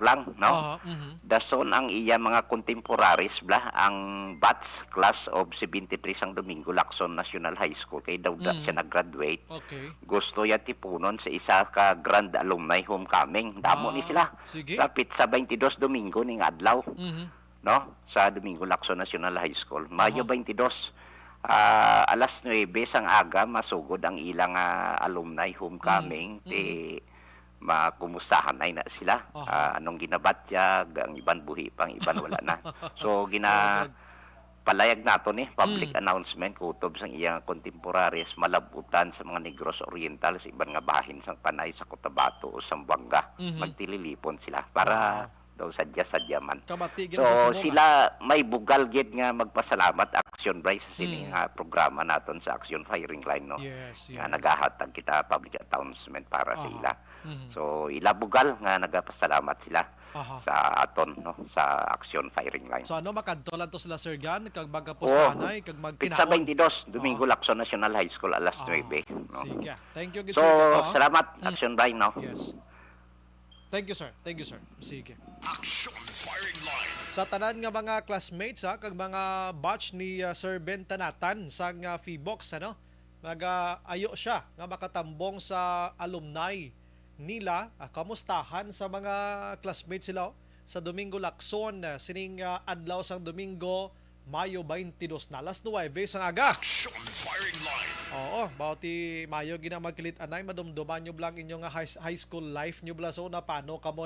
lang, no? Dason ang iya mga contemporaries bla ang batch class of 73 ang Domingo Lacson National High School kay daw siya nag-graduate. Okay. Gusto ya tipunon sa isa ka grand alumni homecoming. Damo ni sila. Sige. Sapit sa 22 Domingo ning adlaw, no? Sa Domingo Lacson National High School. Mayo 22 alas 9 sang aga masugod ang ilang alumni homecoming makumustahan ay na sila. Anong ginabatyag, ang iban buhi pang iban wala na. So palayag nato ni public announcement kutob sang iyang contemporaries malabutan sa mga Negros Oriental sa iban nga bahin sang Panay sa Cotabato o Zamboanga. Magtililipon sila para daw sadya-sadya man. So sila may bugal gid nga magpasalamat Action Bryce sa sining programa naton sa Action Firing Line, no? Yes. Nga nagahatag kita public announcement para sa ila. So ila bugal nga nagapasalamat sila sa aton, no, sa Action Firing Line. So ano makadto lang to sila Sir Gan kag magapostanay kag Pizza magkinaon. 22 Domingo Lacson National High School alas 9. No? Sige. Thank you, So salamat Action Line, no? Yes. Thank you, sir. Thank you, sir. Sige. Action Firing Line. Sa tanan nga mga classmates kag mga batch ni Sir Ben Tanatan sa Feebox, ano? Ayo siya nga makatambong sa alumni nila, kamustahan sa mga classmates sila sa Domingo Lacson sining adlaw sang Domingo Mayo 22 na alas 9 sang aga. Action Firing Line. Oo, bawti Mayo gina magkilit anay madumduman nyo blang inyong high school life nyo bla so na paano kamo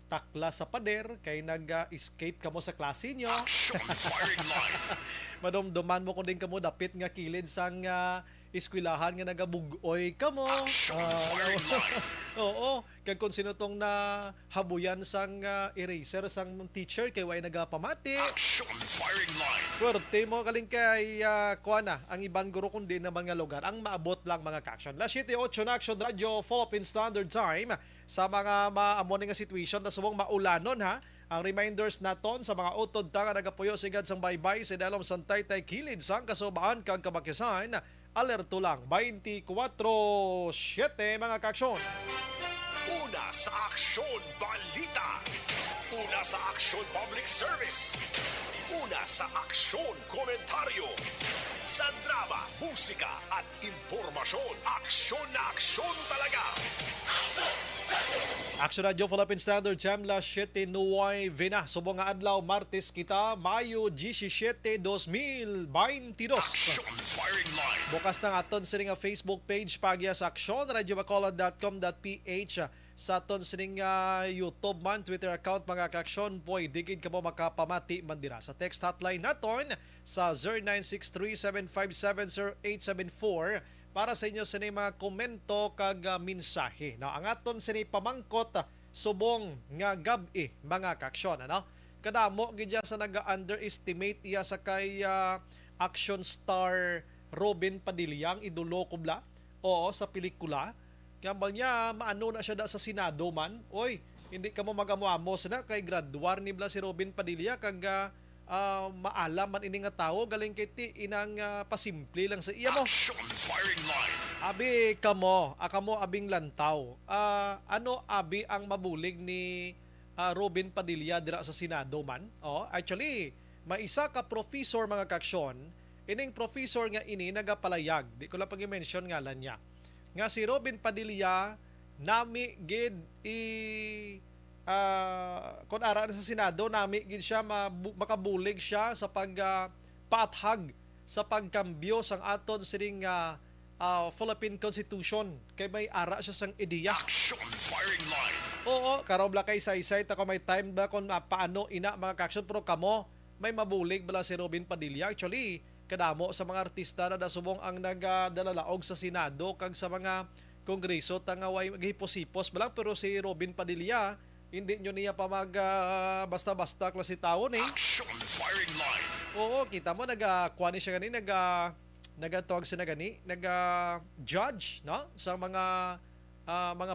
takla sa pader kay nag-escape kamo sa klase nyo. Action Firing Line. Madumduman mo kung din kamo dapit nga kilid sang eskwelahan nga nagabugoy kamo. Oo, kag kung sino tong na habuyan sang eraser sang teacher kay way nagapamati. Action Firing Line. Swerte mo kaling kay kuana ang iban guro kundi naman nga lugar ang maabot lang mga action. Last 7:08 na Action Radio Philippine Standard Time sa mga maamo nga situation na subong maulanon ha. Ang reminders naton sa mga utod ta nga nagapuyo sigad sang baybay sa dalom santay tay kilid sang kasubaan kag kabakisan. Alerto lang 24/7 mga kaaksyon. Una sa Aksyon Balita. Una sa Aksyon Public Service. Una sa Aksyon Komentaryo. Sa drama, musika at impormasyon. Aksyon na aksyon talaga. Action Radio Philippine Standard Time la 7:09 na subong nga adlaw Martes kita Mayo 17, 2022. Action Firing Line. Bukas ng aton sining nga Facebook page pagya sa Action radiobacolod.com.ph sa aton sining YouTube man Twitter account mga kaaksyon pwede gid kamo makapamati man dira sa text hotline naton sa 0963-757-0874 para sa inyo sa mga komento kag mensahe. Now, ang aton sa pamangkot subong nga gabi mga kaaksyon, ano? Kadamo gid sa naga-underestimate iya sa kay action star Robin Padilla ang idolo ko bla. Oo, sa pelikula. Kambal niya maano na siya da sa Senado man. Oy, hindi ka mo magamuamos na kay graduar ni bla si Robin Padilla kag maalam man ini nga tao galing kay ti inang pasimple lang sa iya mo. Action Firing Line. Abi kamo abing lantaw. Ano abi ang mabulig ni Robin Padilla dira sa Senado man? Oh, actually, may isa ka professor mga kaaksyon, ining professor nga ini nagapalayag. Di ko lang pag-mention ngalan niya. Nga si Robin Padilla nami gid kung ara sa Senado nami gid siya makabulig siya sa paathag sa pagkambyo sang aton sining Philippine Constitution kay may ara siya sang ideya. Action Firing Line. Oo, karobla kay saysay ta ko may time ba kung paano ina mga kaaksyon pero kamo may mabulig bala si Robin Padilla. Actually, kadamo sa mga artista na dasubong ang nagadalalaog sa Senado kag sa mga kongreso tanga way maghiposipos balang pero si Robin Padilla hindi nyo niya pa basta-basta klase tao ni. Action Firing Line. Oo, kita mo kuha siya gani nagatawag siya gani judge no sa mga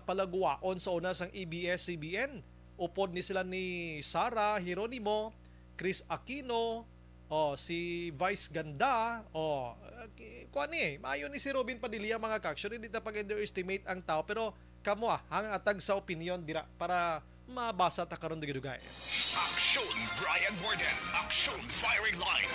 palagwaon sa una sang ABS-CBN. Upod ni sila ni Sara Hieronimo, Chris Aquino, si Vice Ganda, kuha maayo ni si Robin Padilla mga kaaksyon, hindi ta pag-underestimate ang tao pero kamo hang atag sa opinion dira para mabasa ta karon digidugay. Aksyon Brian Borden. Aksyon Firing Line.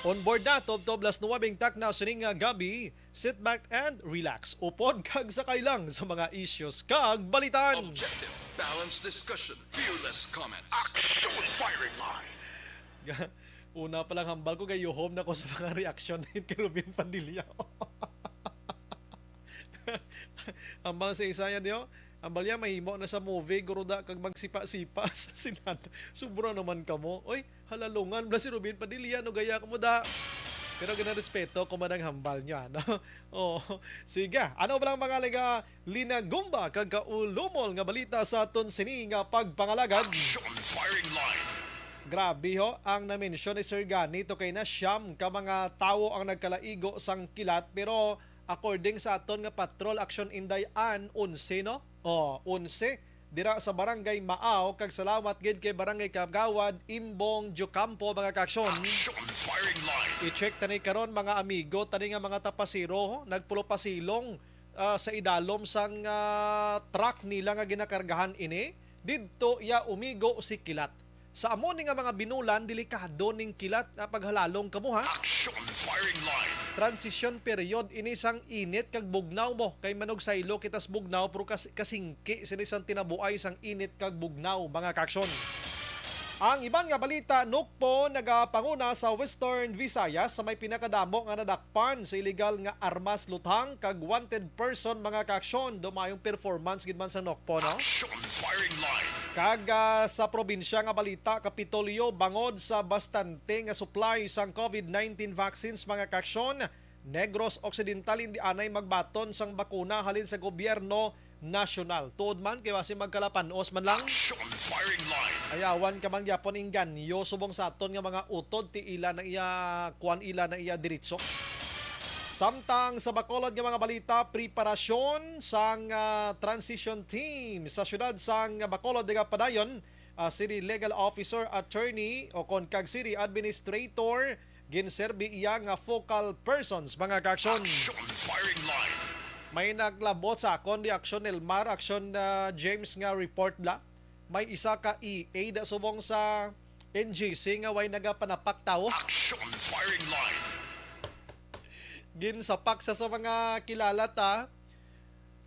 On board na, Tob las 9 tak na sining gabi. Sit back and relax. Upod kag sakay lang sa mga issues kag balitan. Objective, balanced discussion, fearless comments. Aksyon Firing Line. Una pa lang hambal ko, gayuhom na ko sa mga reaksyon ni Ruben Padilla. Hambal sa isa yan niyo. Hambal niya, mahimo na sa movie, guruda kag magsipa-sipa sa Senado. Sobra naman ka mo. Oy, halalungan bla si Ruben Padilla, no gaya ka mo da. Pero ginarespeto ko man ang hambal niya, no? Oh, sige. Ano ba lang mga liga linagumba kag kaulumol nga balita sa aton sini nga pagpangalagad? Aksyon Firing Line. Grabe ho, ang na-mention ni Sir Gani, ito kay na siyam ka mga tao ang nagkalaigo sang kilat, pero according sa aton nga Patrol Action Inday 11, no? 11 dira sa barangay Maaw, kag salamat gid kay barangay Kagawad, Imbong, Jucampo mga kaksyon. Aksyon Firing Line. I-check tani karon mga amigo, tani nga mga tapasiro, ho, nagpulo pasilong sa idalom sang truck nila nga ginakargahan ini, didto ya umigo si kilat. Sa amo ni nga mga binulan, delikado ning kilat paghalalong kamo ha. Aksyon Firing Line. Transition period ini sang init kag bugnaw mo kay manog saylo kitas bugnaw pero kasingki sinisang tinabuay sang init kag bugnaw mga kaksyon. Ang iban nga balita, nukpo nagapanguna sa Western Visayas sa may pinakadamo nga nadakpan sa illegal nga armas luthang kag wanted person mga kaaksyon. Dumayong performance gid man sa nukpo, no? Aksyon Firing Line. Kag sa probinsya nga balita, Kapitolyo bangod sa bastante nga supply sang COVID-19 vaccines mga kaaksyon. Negros Occidental hindi anay magbaton sang bakuna halin sa gobyerno nasyonal. Tuod man kay wasi magkalapanos man lang. Aksyon Firing Line. Ayawan ka man gyapon inganyo subong sa aton nga mga utod ti ila na iya kuan ila na iya diritso. Samtang sa Bacolod nga mga balita, preparasyon sang transition team sa syudad sang Bacolod de Padayon, City Legal Officer, Attorney o kon kag City Administrator ginserbi iya nga focal persons mga kaaksyon. Aksyon Firing Line. May naglabot sa akon di aksyon Elmar, aksyon James nga report bla. May isa ka EA da subong sa NGC nga way nagapanapak tao. Aksyon Firing Line. Ginsapak sa mga kilala ta.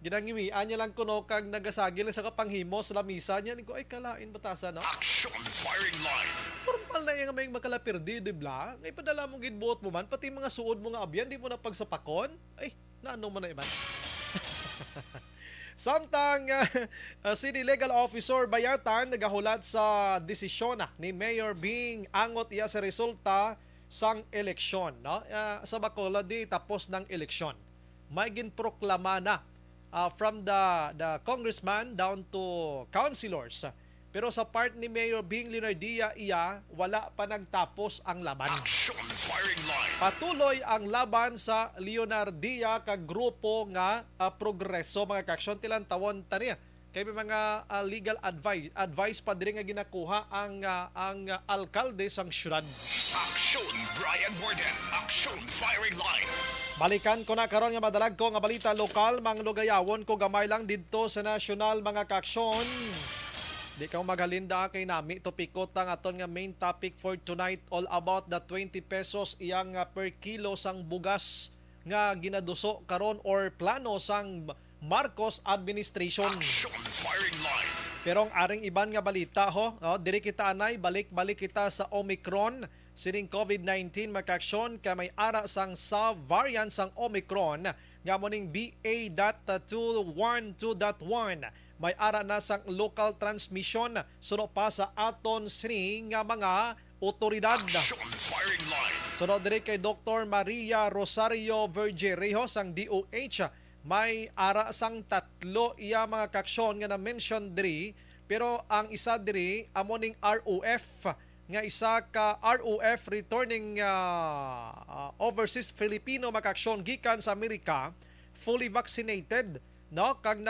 Ginangimian niya lang kuno kag nagasagil sa kapanghimo sa lamisa niya. Ko ay kalain batasan no. Aksyon Firing Line. Formal na yung may makalapirdi di bla. Ngay padala mong gidbuot mo man pati mga suod mo nga abyan di mo na pagsapakon. Ay, naano man na iban. Samtang City Legal Officer Bayatan nagahulat sa desisyon ni Mayor Bing angot iya sa resulta sang eleksyon, no? Sa Bacolod di tapos ng eleksyon. May ginproklama na from the congressman down to councilors. Pero sa part ni Mayor Bing Leonardia iya wala pa nagtapos ang laban. Aksyon Firing Line. Patuloy ang laban sa Leonardia kag grupo nga progreso mga kaaksyon tilang tawon taniya. Kay may mga legal advice pa diri nga ginakuha ang alkalde sang syudad. Aksyon Brian Borden. Aksyon Firing Line. Balikan ko na karon nga madalag ko nga balita lokal, manglugayawon ko gamay lang didto sa nasyonal mga kaaksyon. Di ka maghalinda kay nami topikot ang aton nga main topic for tonight, all about the 20 pesos iyang per kilo sang bugas nga ginaduso karon or plano sang Marcos administration. Aksyon Firing Line. Pero ang aring iban nga balita ho, diri kita anay balik kita sa Omicron sining COVID-19 makaksyon ka may ara sang sub-variant sang Omicron nga moning BA.212.1. May ara na sang local transmission sunod pa sa aton sini nga mga otoridad. Aksyon Firing Line. Sunod diri kay Dr. Maria Rosario Vergerejo sang DOH. May ara sang tatlo iya mga kaksyon nga na-mention diri, pero ang isa diri amo ning ROF nga isa ka ROF returning overseas Filipino makaksyon gikan sa Amerika, fully vaccinated, no? Kag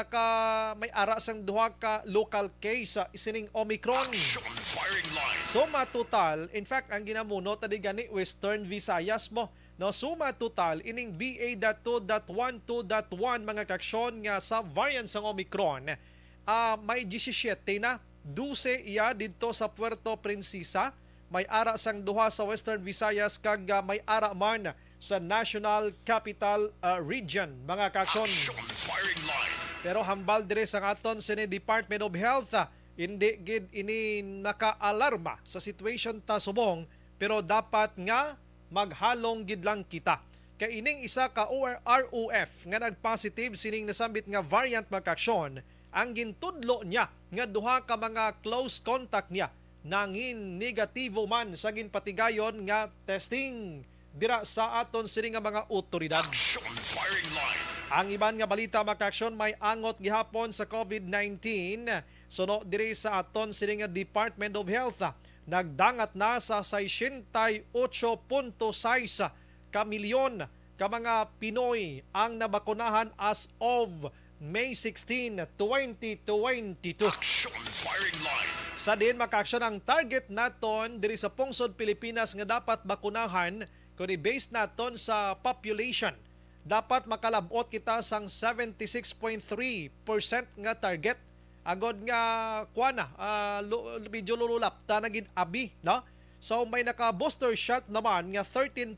may ara sang duha ka local case sa isining Omicron. Aksyon Firing Line. Suma total, in fact, ang ginamuno tadi gani Western Visayas mo, no, suma total ining BA.2.12.1 mga kaksyon nga sa variant sang Omicron, may 17 na 12 iya didto sa Puerto Princesa, may ara sang duha sa Western Visayas kag may ara man sa National Capital Region, mga kakson. Action firing line. Pero hambal dire sa aton sini Department of Health, hindi gid ini nakaalarma sa situation ta subong, pero dapat nga maghalong gid lang kita. Kay ining isa ka ROF nga nagpositive sining nasambit nga variant makaksyon, ang gintudlo niya nga duha ka mga close contact niya nangin negatibo man sa ginpatigayon nga testing dira sa aton sini nga mga otoridad. Action firing line. Ang iban nga balita makaksyon, may angot gihapon sa COVID-19 suno diri sa aton sini nga Department of Health. Nagdangat na sa 68.6 ka milyon ka mga Pinoy ang nabakunahan as of May 16, 2022. Action firing line. Sa din makaksyon ang target naton diri sa pungsod Pilipinas nga dapat bakunahan kundi based naton sa population. Dapat makalabot kita sang 76.3% nga target. Agod nga kuana medyo lululap ta nagid abi, no? So may naka-booster shot naman nga 13.6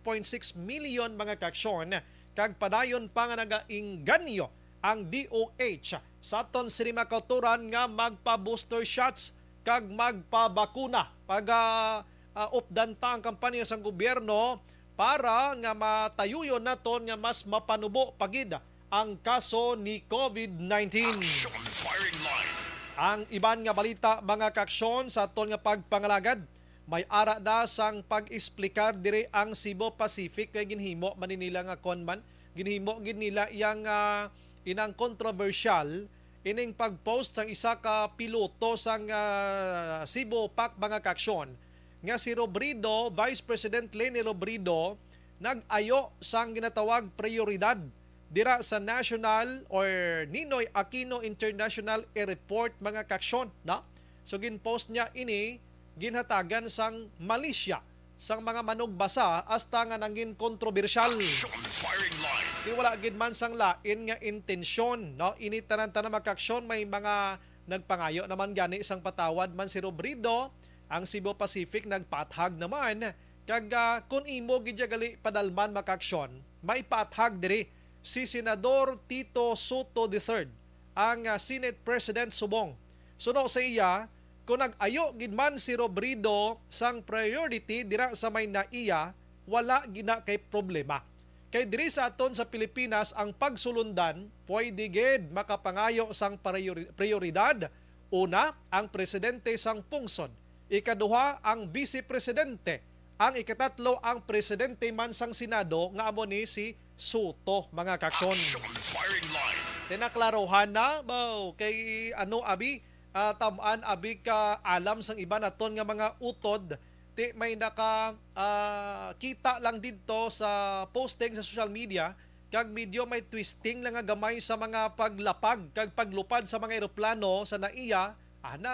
million mga kaksyon kag padayon pa nga nagainganyo ang DOH sa aton sini kauturan nga magpa-booster shots kag magpabakuna pag updanta ang kampanya sa gobyerno para nga matayuyon naton nga mas mapanubo pagid ang kaso ni COVID-19. Action firing line. Ang iban nga balita mga kaksyon sa aton nga pagpangalagad, may ara na sang pag-explicar dire ang Cebu Pacific kay ginhimo man nila nga konman, ginhimo gid nila iyang inang controversial ining pag-post sang isa ka piloto sang Cebu PAC mga kaksyon nga si Robredo, Vice President Leni Robredo, nag-ayo sang ginatawag prioridad dira sa National or Ninoy Aquino International Airport mga kaksyon, no? So ginpost niya ini ginhatagan sang Malaysia sang mga manugbasa hasta nga nangin kontrobersyal. Action firing line. Di wala gid man sang lain nga intensyon, no? Ini tanan-tanan makaksyon may mga nagpangayo naman gani sang patawad man si Robredo. Ang Cebu Pacific nagpaathag naman kag kun imo gid gali padalman makaksyon, may paathag diri si Senador Tito Soto III, ang Senate President subong. Suno sa iya, kung nag-ayo gid man si Robredo sang priority dira sa may naiya, wala gina kay problema. Kay diri sa aton sa Pilipinas ang pagsulundan pwede gid makapangayo sang prioridad. Una, ang presidente sang pungsod. Ikaduha, ang vice-presidente. Ang ikatatlo, ang presidente man sang Senado nga amo ni si Soto mga kaksyon. Action firing line. Tinaklarohan na kay abi tamaan abi ka alam sang iba naton nga mga utod ti may naka kita lang didto sa posting sa social media kag medyo may twisting lang nga gamay sa mga paglapag kag paglupad sa mga eroplano sa naiya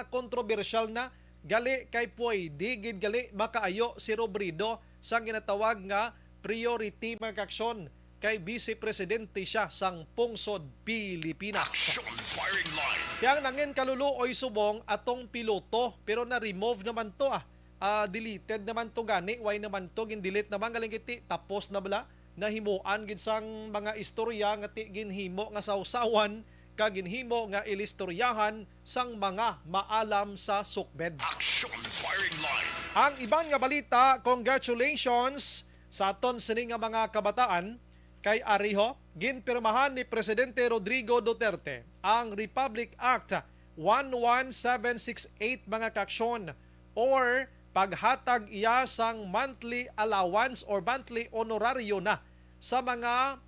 kontrobersyal na gali kay pwede gid gali makaayo si Robredo sang ginatawag nga priority mga kaksyon kay Vice Presidente siya sang pungsod Pilipinas. Action firing line. Yang nangin kaluluoy subong atong piloto pero na-remove naman to deleted naman to gani, why naman to gin-delete naman galing kiti tapos na bala nahimuan gid sang mga istorya nga ti ginhimo nga sausawan kag ginhimo nga ilistoryahan sang mga maalam sa sukbed. Action firing line. Ang ibang nga balita, congratulations sa aton sini nga mga kabataan kay Ariho, ginpirmahan ni Presidente Rodrigo Duterte ang Republic Act 11768 mga kaksyon or paghatag iya sang monthly allowance or monthly honorario na sa mga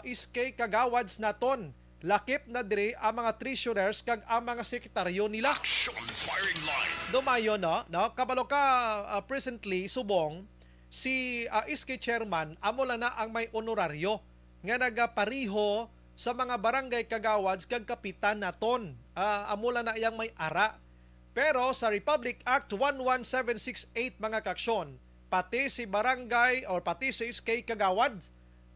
iskay kagawads naton. Lakip na diri ang mga treasurers kag ang mga sekretaryo nila. Action firing line. Dumayo no, kabalo ka presently subong si iskay chairman amo lang na ang may honoraryo nga nagapariho sa mga barangay kagawads kag kapitan naton. Amo lang na iyang may ara. Pero sa Republic Act 11768 mga kaksyon, pati si barangay or pati si iskay kagawad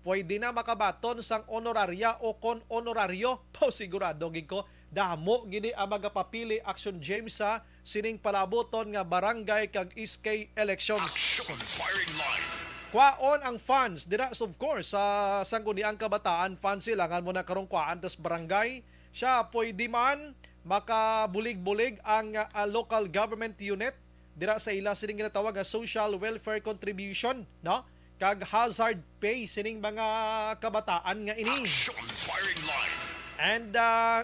pwede na makabaton sang honoraria o kon honorario. Sigurado gid ko damo gini ang magapapili Action James sa sining palaboton nga barangay kag SK elections. Action firing line. Kwaon ang funds dira of course sa sangguniang kabataan funds sila nga mo na karong kwaan tas barangay siya pwede man makabulig-bulig ang local government unit dira sa ila sining ginatawag nga social welfare contribution, no, kag hazard pay sining mga kabataan nga ini. Action firing line. And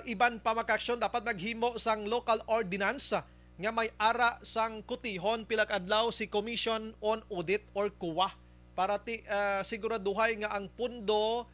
iban pa makaksyon dapat maghimo sang local ordinance nga may ara sang kutihon pila ka adlaw si Commission on Audit or COA para siguraduhay nga ang pondo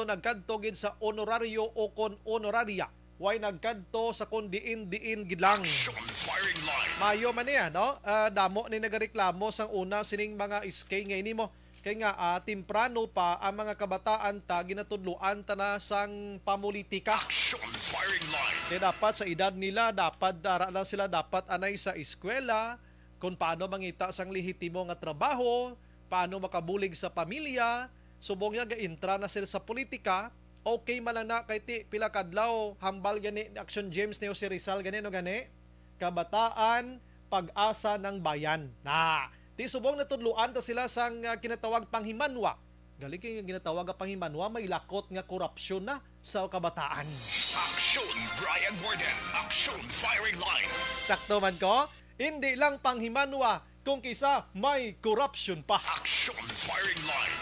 nagkadto gid sa honorario o kon honoraria way nagkadto sa kon diin gid lang. Action firing line. Mayo man niya, no? Damo ni nagareklamo sang una sining mga SK nga ini mo. Kaya nga, temprano pa ang mga kabataan ta ginatudluan ta na sang pamulitika. Action firing line. Kaya dapat sa edad nila, dapat lang sila dapat anay sa eskwela, kung paano mangita sang lehitimo nga trabaho, paano makabulig sa pamilya, subong nga ga-intra na sila sa politika, okay man lang na kay ti pila kadlaw hambal gani Action James ni Jose Rizal gani no gani kabataan pag-asa ng bayan na ti subong natudluan ta sila sang kinatawag panghimanwa galing kay ginatawag nga panghimanwa may lakot nga korupsyon na sa kabataan. Action Brian Warden. Action firing line. Sakto man ko, hindi lang panghimanwa kung kisa may corruption pa. Action firing line.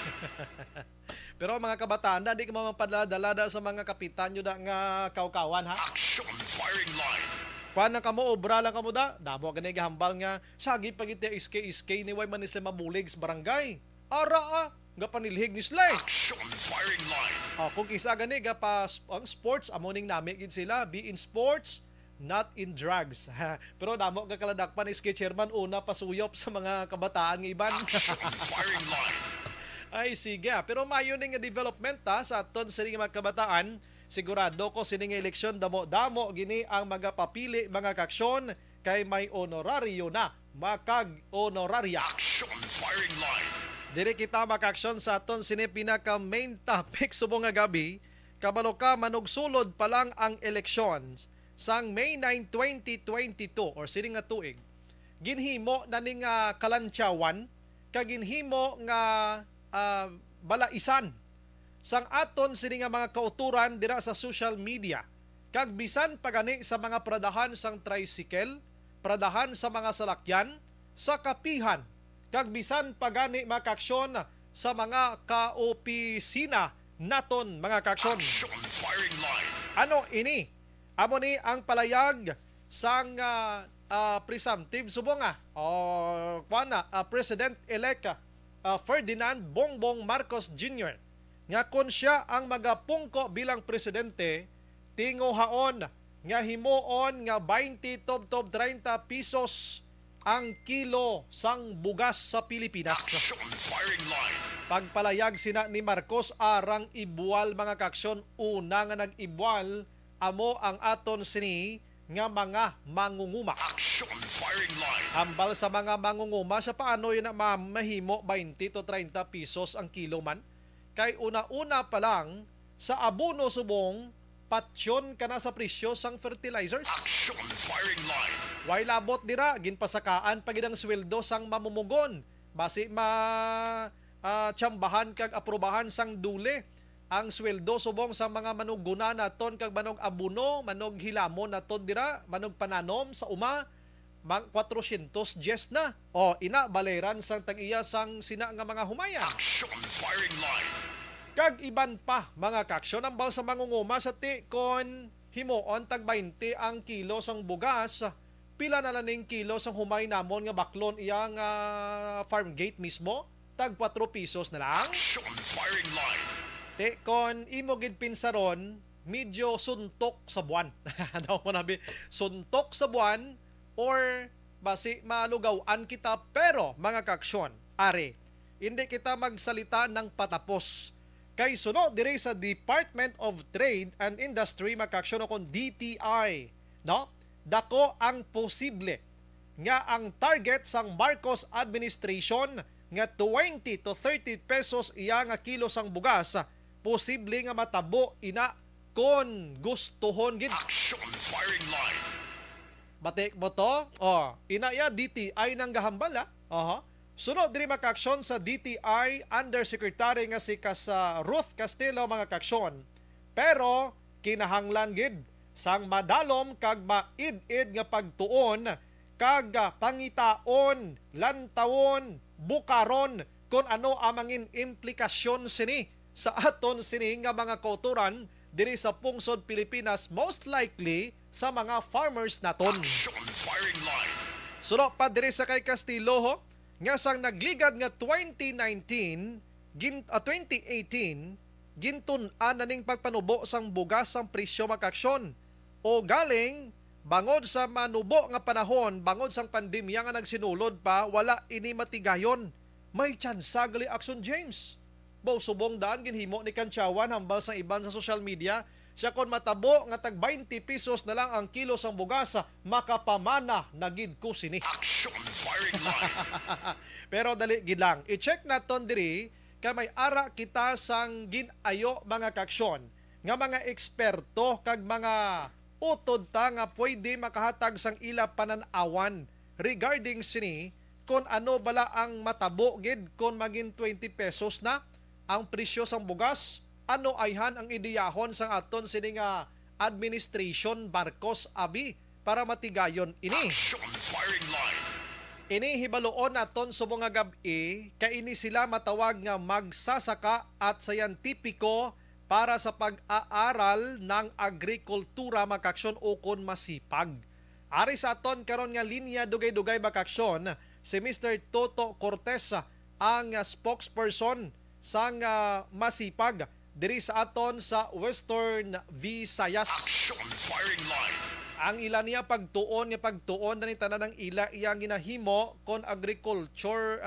Pero mga kabataan, di ka mapadala sa mga kapitan nyo da nga kaukawan, ha? Action firing line. Kuan na kamo, obra lang kamo da. Damo ganay gahambal nga, sagi pagiti SK ni way man isla mabulig sa barangay. Ara nga panilhig ni Slay. Action firing line. Kung kisa gani ga pa ang sports, amoning nami gid sila, be in sports, not in drugs. Pero damo ga kaladakpan SK chairman una pasuyop sa mga kabataan nga iban. Action firing line. Ay sige, pero mayo ning nga development sa aton sining mga kabataan, sigurado ko sining eleksyon damo gini ang magapapili mga kaksyon kay may honorario na, makag honoraria. Action firing line. Diri kita makaksyon sa aton sini pinaka main topic subong nga gabi, kabalo ka manugsulod pa lang ang elections sang May 9, 2022 or sining nga tuig. Ginhimo na ning kalantyawan kag ginhimo nga balaisan sang aton sini nga mga kauturan dira sa social media kag bisan pagani sa mga pradahan sang tricycle, pradahan sa mga salakyan, sa kapihan kag bisan pagani makaksyon sa mga kaopisina naton mga kaksyon. Action firing line. Ano ini? Amo ni ang palayag sang presumptive subonga o President-elect Ferdinand Bongbong Marcos Jr. nga kun siya ang magapungko bilang presidente, tinguhaon nga himuon nga 20 tob 30 pesos ang kilo sang bugas sa Pilipinas. Action firing line. Pagpalayag sina ni Marcos arang ibuwal mga kaksyon, una nga nag-ibuwal amo ang aton sini nga mga mangunguma. Action firing line. Hambal sa mga mangunguma sa paano yun na mahimo 20 to 30 pesos ang kilo man. Kay una-una pa lang sa abono subong patsyon ka na sa presyo sang fertilizers. Action firing line. Way labot dira ginpasakaan pagid ang sweldo sang mamumugon basi tsambahan kag aprobahan sang dule ang sweldo subong sa mga manuguna naton kag manog abono, manog hilamon naton dira, manog pananom sa uma 410 na. O ina baleran sang tag-iya sang sina nga mga humayan. Action firing line. Kag iban pa mga kaksyon ang bal sa mangunguma sa kon himuon tag 20 ang kilo sang bugas, pila na lang ning kilo sang humay namon nga baklon iyang farm gate mismo, tag 4 pesos na lang. Action firing line. Kon imo gid pinsaron, medyo suntok sa buwan. Daw mo nabi, suntok sa buwan or basi malugawan kita, pero mga kaksyon, are, hindi kita magsalita ng patapos. Kay sunod dire sa Department of Trade and Industry makaksyon kon DTI, no? Dako ang posible nga ang target sang Marcos administration nga 20 to 30 pesos iya nga kilo sang bugas, posible nga matabo ina kung gustuhon gid. Action firing line. Batik mo to? Oh, inaya DTI nang gahambal Sunod diri makaksyon sa DTI Undersecretary nga si Ruth Castillo mga kaksyon. Pero kinahanglan gid sang madalom kag maid-id nga pagtuon kag pangitaon, lantawon, bukaron kung ano amangin implikasyon sini sa aton sini nga mga kauturan diri sa pungsod Pilipinas, most likely sa mga farmers naton. Action firing line. Sunod pa diri sa kay Castillo nga sang nagligad nga 2018 gintun-an na ning pagpanubo sang bugas sang presyo makaksyon o galing bangod sa manubo nga panahon, bangod sang pandemya nga nagsinulod pa, wala ini matigayon. May tsansa gali Action James. Baw subong daan ginhimo ni Kantsawan hambal sa iban sa social media, siya kon matabo nga tag 20 pesos na lang ang kilo sang bugas, makapamana na gid ko sini. Action firing line. Pero dali gid lang, i-check naton diri kay may ara kita sang ginayo mga kaksyon nga mga eksperto kag mga utod ta nga pwede makahatag sang ila pananawan regarding sini kung ano bala ang matabo gid kung maging 20 pesos na ang presyo sang bugas, ano ayhan ang ideyahon sang aton sini nga administration Marcos Abi para matigayon ini. Action firing line. Ini hibaluon naton sa mga gabi kay ini sila matawag nga magsasaka at sayantipiko para sa pag-aaral ng agrikultura makaksyon o kon masipag. Ari sa aton karon nga linya dugay-dugay makaksyon si Mr. Toto Cortez ang spokesperson sang masipag diri sa aton sa Western Visayas. Action firing line. Ang ila niya pagtuon na ni tanan ng ila iyang ginahimo kon agrikultura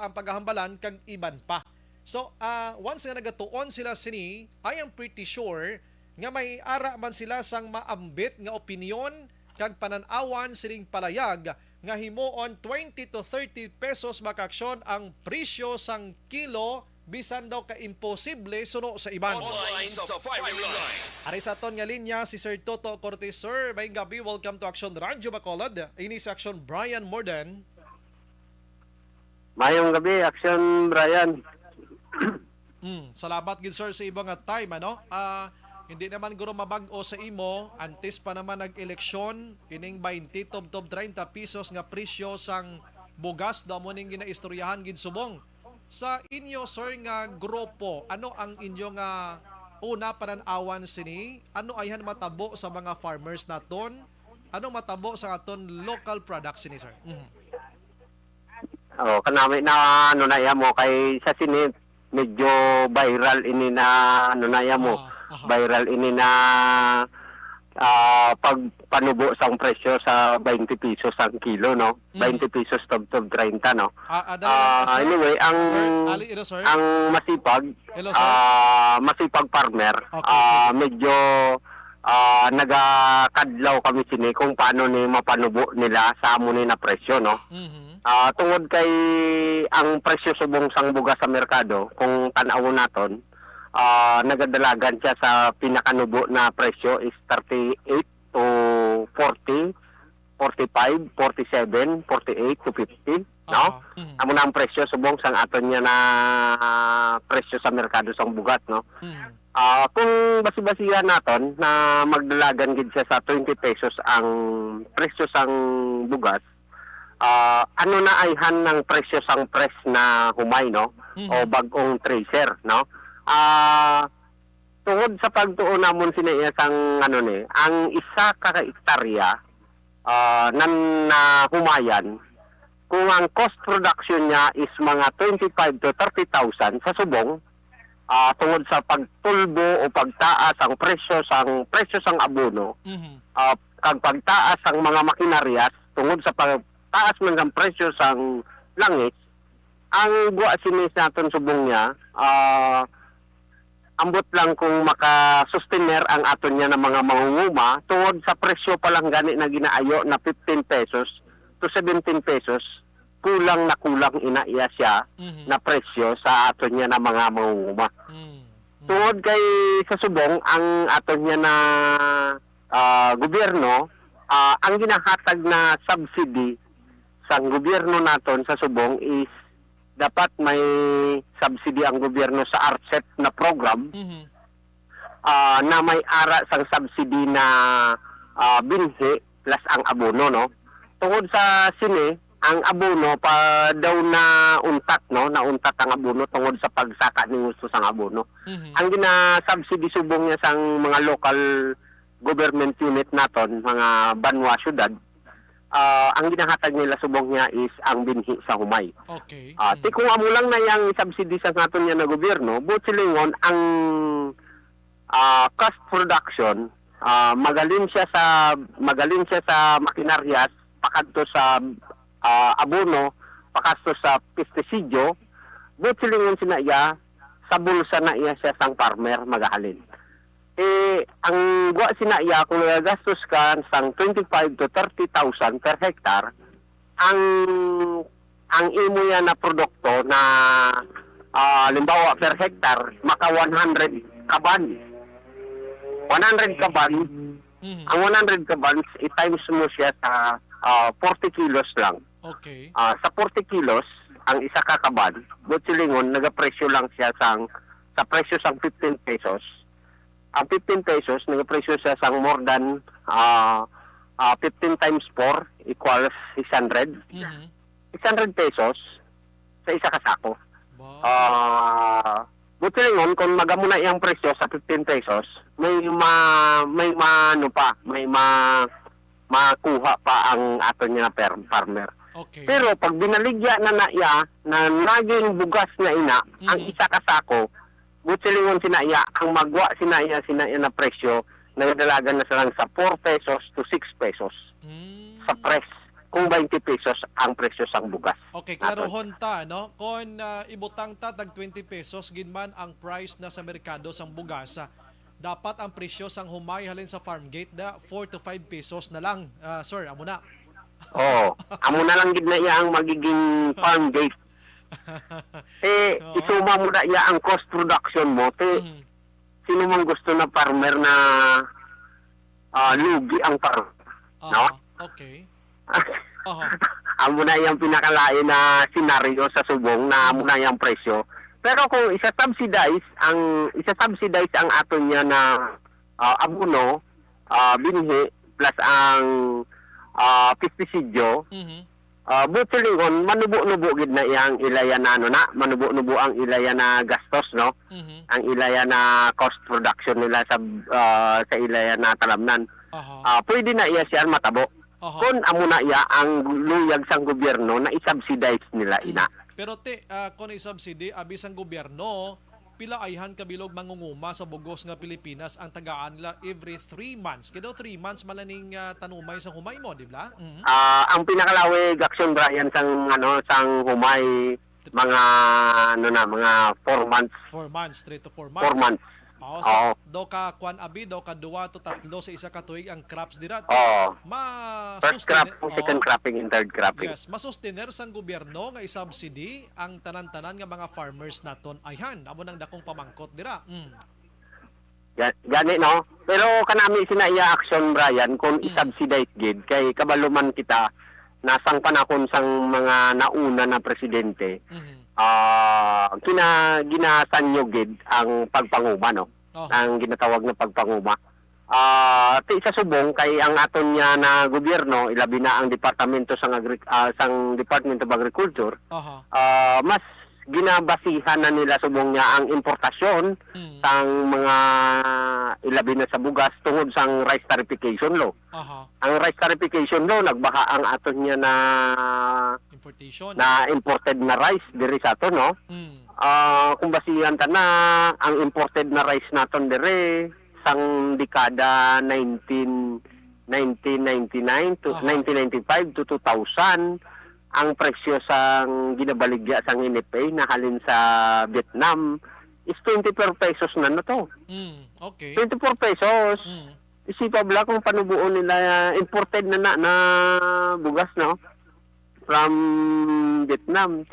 ang paghahambalan kag iban pa. So once nga nagatuon sila sini, I am pretty sure nga may ara man sila sang maambit nga opinyon kag pananawan sining palayag nga himuon 20 to 30 pesos makaksyon ang presyo sang kilo bisan daw ka imposible suno sa iban. Online sa firing line. Ari sa aton nga linya si Sir Toto Cortez. Sir, may gabi, welcome to Action Radyo Bacolod. Ini sa Action Brian Morden. Mayong gabi, Action Brian. Salamat gid sir sa ibang nga time hindi naman guro mabag-o sa imo, antes pa naman nag-eleksyon, ining 20 tob 30 pesos nga presyo sang bugas daw mo ning ginaistoryahan gid subong. Sa inyo sir nga grupo, ano ang inyo nga una pananawan sini? Ano ayhan matabo sa mga farmers naton? Ano matabo sa aton local products sini sir? Kanami na ano na mo kay sa sinip medyo viral ini na ano na mo. Viral ini na pagpanubo sang presyo sa 20 pesos ang kilo, no? 20 pesos tob 30, no? Anyway, ang masipag Hello, sir. Masipag farmer, Okay, medyo nagakadlaw kami sini kung paano ni mapanubo nila sa amo ni na presyo, no? Tungod kay ang presyo subong sang bugas sa merkado, kung tan-awon naton, nagadalagan siya sa pinakanubo na presyo is 38 to 40, 45, 47, 48 to 50, no? Amo na ang presyo subong sang aton niya na presyo sa merkado sang bugas, no? Kung basi-basihan naton na magdalagan gid siya sa 20 pesos ang presyo sang bugas, ano na ayhan ng presyo sang press na humay, no? O bagong tracer, no? Tungod sa pagtuon namon siniya sang ano ni, ang isa ka hektarya nan na humayan, kung ang cost production niya is mga 25 to 30,000 sa subong, tungod sa pagtulbo o pagtaas ang presyo sang abono, kag pagtaas ang mga makinaryas tungod sa pagtaas man ang presyo sang langis, ang buwa sinis naton subong niya, ambot lang kung makasustener ang aton niya ng mga mangunguma tungod sa presyo pa lang gani na ginaayo na 15 pesos to 17 pesos, kulang na kulang inaiya siya na presyo sa aton niya ng mga mangunguma. Tungod kay sa subong ang aton niya na gobyerno, ang ginahatag na subsidy sa gobyerno naton sa subong is dapat may subsidy ang gobyerno sa RCEP na program na may ara sang subsidy na binhi plus ang abono, no. Tungod sa sini, ang abono pa daw na untat, no, nauntat ang abono tungod sa pagsaka ni gusto sang abono. Ang gina-subsidy subong niya sang mga local government unit naton, mga banwa syudad, ang ginahatag nila subong niya is ang binhi sa humay. Okay. Ti kung amo lang na yang subsidy sa naton niya na gobyerno, butsilingon ang cost production, magaling siya sa makinaryas, pakadto sa abono, pakadto sa pestisidyo, butsilingon sinaya sa bulsa na iya siya sang farmer magahalin. Ang gwa sinaya kung nagagastos ka sang 25 to 30,000 per hektar, ang imo yan na produkto na limbawa per hektar maka 100 kaban. 100 kaban, ang 100 kabans i-times mo siya sa 40 kilos lang. Okay. Sa 40 kilos, ang isa ka kaban, butsilingon, nagapresyo lang siya sa presyo sang 15 pesos. Ang 15 pesos, nagapresyo siya sang more than 15 times 4 equals 600. 600 pesos sa isa ka sako. Butsilingon, kung magamuna yung presyo sa 15 pesos, may makuha pa ang ato niya na farmer. Okay. Pero pag binaligya na naiya na naging bugas na ina, ang isa ka sako, butsilingon sinaiya, ang magwa sinaiya na presyo, nagdalagan na silang sa 4 pesos to 6 pesos sa press. Kung 20 pesos ang presyo sang bugas. Okay, klarohon ta, no? Kung ibutang ta tag 20 pesos, ginman ang price na sa merkado sang bugasa, dapat ang presyo sang humay halin sa farm gate da 4 to 5 pesos na lang. Sir, amo na. Oo. Amo na lang gid na iya ang magiging farm gate. Isuma mo na iya ang cost production mo. Sino man gusto na farmer na lugi ang farm. No? Okay. Amo na yung pinakalain na senaryo sa subong na amo na yung presyo. Pero kung isa-subsidize ang aton niya na abono, binhi, plus ang pestisidyo, butsilingon, manubo-nubo gid na iyang ilaya na manubo-nubo ang ilaya na gastos, no? Ang ilaya na cost production nila sa ilaya na talamnan. Pwede na iya siya matabo. Kung amo na iya ang luyag sang gobyerno na i-subsidize nila ina. Pero kung i-subsidy, abis ang gobyerno, pila ayhan kabilog mangunguma sa bugos nga Pilipinas ang tagaan nila every 3 months. Kaya 3 months malaning tanumay sa humay mo, di ba? Ang pinakalawig action Brian sang humay mga mga 4 months. 4 months, 3 to 4 months. 4 months. So, do ka kwan abi, do ka 2 to 3 sa isa ka tuig ang crops dira. First cropping, second cropping, and third cropping. Yes, masustener sang gobyerno nga i-subsidy ang tanan-tanan nga mga farmers naton ayhan. Amo nang dakong pamangkot dira. Gani, no? Pero kanami sinaiya action Brian kung i-subsidize gid kay kabaluman kita nasang panahon sang mga nauna na presidente. Ginasanyo gid ang pagpanguma, no? Ang ginatawag na pagpanguma. Sa subong kay ang aton niya na gobyerno, ilabi na ang departamento sang Department of Agriculture, mas ginabasihan na nila subong niya ang importasyon sang mga ilabi na sa bugas tungod sang rice tarification law. Ang rice tarification law nagbaha ang aton niya na importation na imported na rice diri sa ato, no? Kung basihan ta na ang imported na rice naton diri sang dekada 1999 to 1995 to 2000, ang presyo sang ginabaligya sang NFA na halin sa Vietnam is 24 pesos na to. Okay. 24 pesos. Isipa bala kung panubuo nila imported na bugas, no? From Vietnam.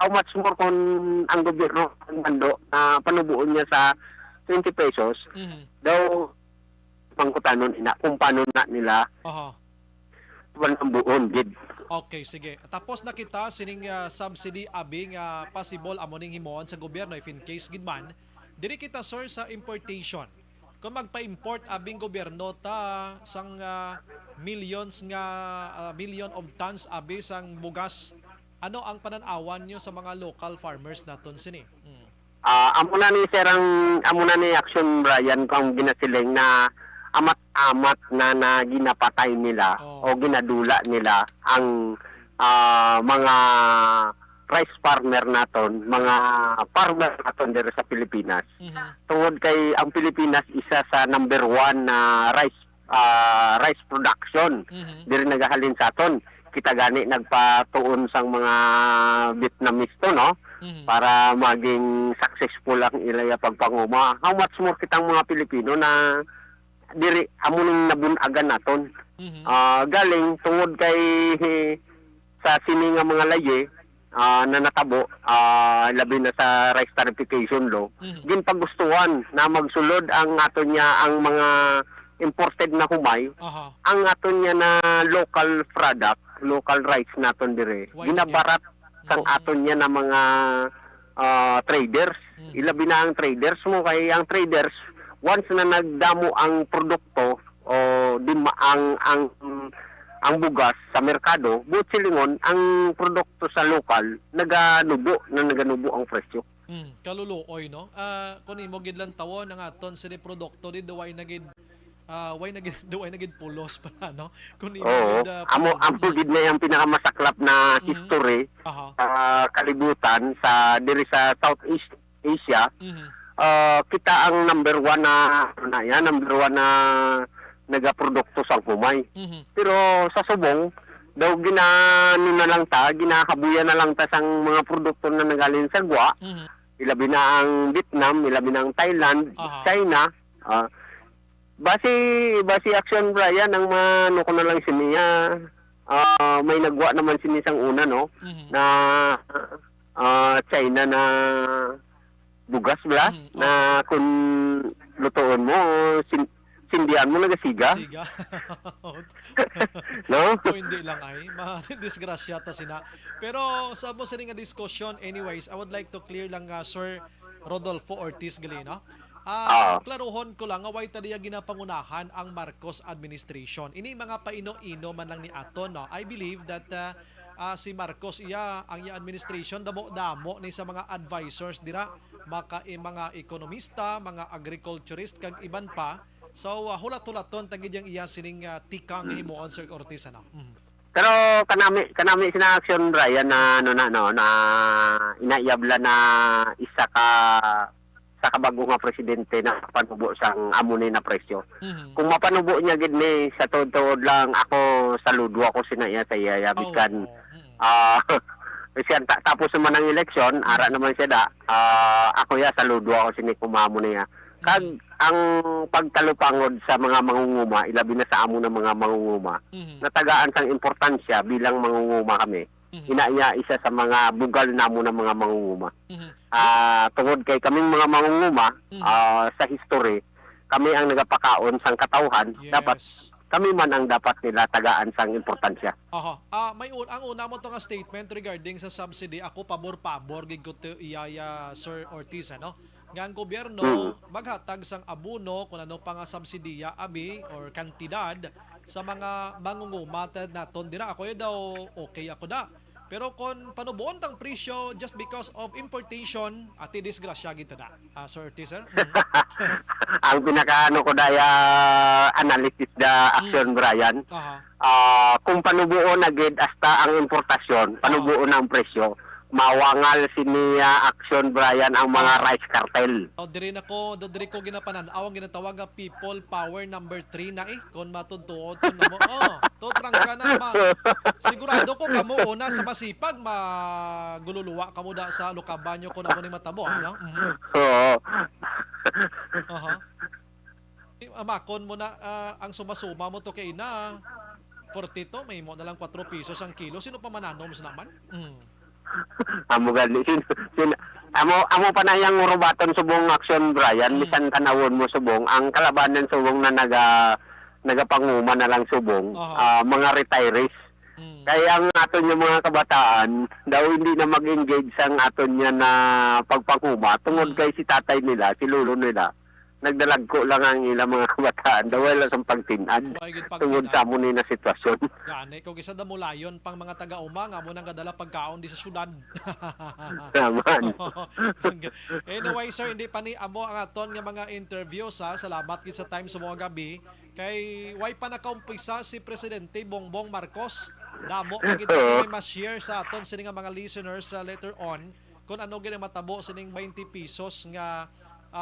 how much more kung ang gobyerno ang mando na panubuon niya sa 20 pesos, daw pangkutanon ina kung paano na nila Aha. ang buon gid. Okay, sige. Tapos na kita sining subsidy abing possible amoning himuon sa gobyerno if in case gidman. Diri kita sir sa importation. Kung magpa-import abing gobyerno ta sang millions nga million of tons abi sang bugas, ano ang pananawan nyo sa mga local farmers naton sini? Amo na ni sir amo na ni Action Brian kung ginasiling na amat-amat na ginapatay nila o ginadula nila ang mga rice farmer naton, mga farmer naton dito sa Pilipinas. Tungod kay ang Pilipinas isa sa number 1 na rice production. Diri nagahalin sa aton. Kita gani nagpatuon sang mga Vietnamese to, no? Para maging successful ang ilaya pagpanguma. How much more kitang mga Pilipino na diri amuning nabunagan naton. Galing tungod kay sa sini nga mga laye na natabo, labi na sa rice tarification law, ginpagustuhan na magsulod ang aton niya ang mga imported na humay, ang aton niya na local product, local rice naton dire. Ginabarat sang aton niya na mga traders. Ilabi na ang traders mo kay ang traders once na nagdamo ang produkto o ang bugas sa merkado, butsilingon ang produkto sa lokal naganubo ang presyo. Kaluluoy no. Kun imo gid lang tawon ang aton sini produkto di duway nagid duway nagid pulos pa no. Kun imo gid amo gid na yung pinakamasaklap na history kalibutan sa diri sa Southeast Asia. Kita ang number 1 na nagaprodukto sa humay. Pero sa subong daw ginano na lang ta, ginahabuyan na lang ta sang mga produkto na nagaling sa gwa. Ilabi na ang Vietnam, ilabi na ang Thailand, China. Basi Action Brian ang mano ko na lang siniya. May nagwa naman sinisang una no na China na bugas bla na kung lutoon mo sindihan mo nagasiga. Siga. No? O hindi lang ay ma-disgrasya ta sina. Pero sa mo sa nga discussion anyways, I would like to clear lang Sir Rodolfo Ortiz Galeno. Klaruhon ko lang away tadiya ginapangunahan ang Marcos administration. Ini mga paino-ino man lang ni aton no. I believe that si Marcos ang administration damo ni sa mga advisors dira mga ekonomista, mga agriculturist kag iban pa. So hulat-hulaton tagid yang iya sining tikang himuon Sir Ortiz ano. Pero kanami sina Action Brian na na inaiyabla na isa sa kabago nga presidente na panubo sang amunin na presyo. Kung mapanubo niya gid ni sa tuod lang ako saludo ako sinaiya sa iya bikan. Tapos naman ang eleksyon, ara naman siya da. Ako saludo ako sini kumamo niya. Kag ang pagtalupangod sa mga mangunguma, ilabi na sa amo ng mga mangunguma, natagaan sang importansya bilang mangunguma kami. Inaiya isa sa mga bugal namo ng mga mangunguma. Tungod kay kaming mga mangunguma, sa history, kami ang nagapakaon sang katawhan, dapat kami man ang dapat nila tagaan sang importansya. Ang una mo to nga statement regarding sa subsidy, ako pabor gid ko iyaya Sir Ortiz ano. Nga ang gobyerno maghatag sang abono kung ano pa nga subsidiya abi or kantidad sa mga mangungumatad naton dira. Ako daw okay ako da. Pero kung panubuon tang presyo just because of importation, ati disgrasya gid da. Sir Ortiz, sir? Ang pinakaano ko daya analysis da Action Brian. Kung panubuon na gid hasta ang importasyon, panubuon ang presyo, mawangal siniya Action Brian ang mga rice cartel. Diri ko ginapanan-aw ang ginatawag nga people power number 3 na kung matutuod na mo. Trangka na sigurado ko kamo una sa masipag magululuwa kamo da sa Lucabanyo ko na mo ni matabo ano. Amakon mo na ang sumasuma mo to kay na 42 may mo na lang 4 pesos ang kilo. Sino pa mananom sa naman? amo gali amo pa na yang urubaton subong action Brian bisan tanawon mo subong ang kalabanan subong na nagapanguma na lang subong mga retirees. Kaya ang aton yung mga kabataan daw hindi na mag-engage sang aton niya na pagpanguma tungod kay si tatay nila, si lulo nila. Nagdalag ko lang ang ilang mga kabataan daw wala sang pagtinad tungod sa mo ni na sitwasyon. Gani, kung isa da mo layon pang mga taga-uma nga mo nang gadala pagkaon di sa syudad. Naman. Anyway, sir, hindi pa ni amo ang aton nga mga interview sa salamat gid sa time sa mga gabi kay way pa nakaumpisa si Presidente Bongbong Marcos. Damo pagid may ma-share sa aton sini nga mga listeners later on kung ano gid matabo sining 20 pesos nga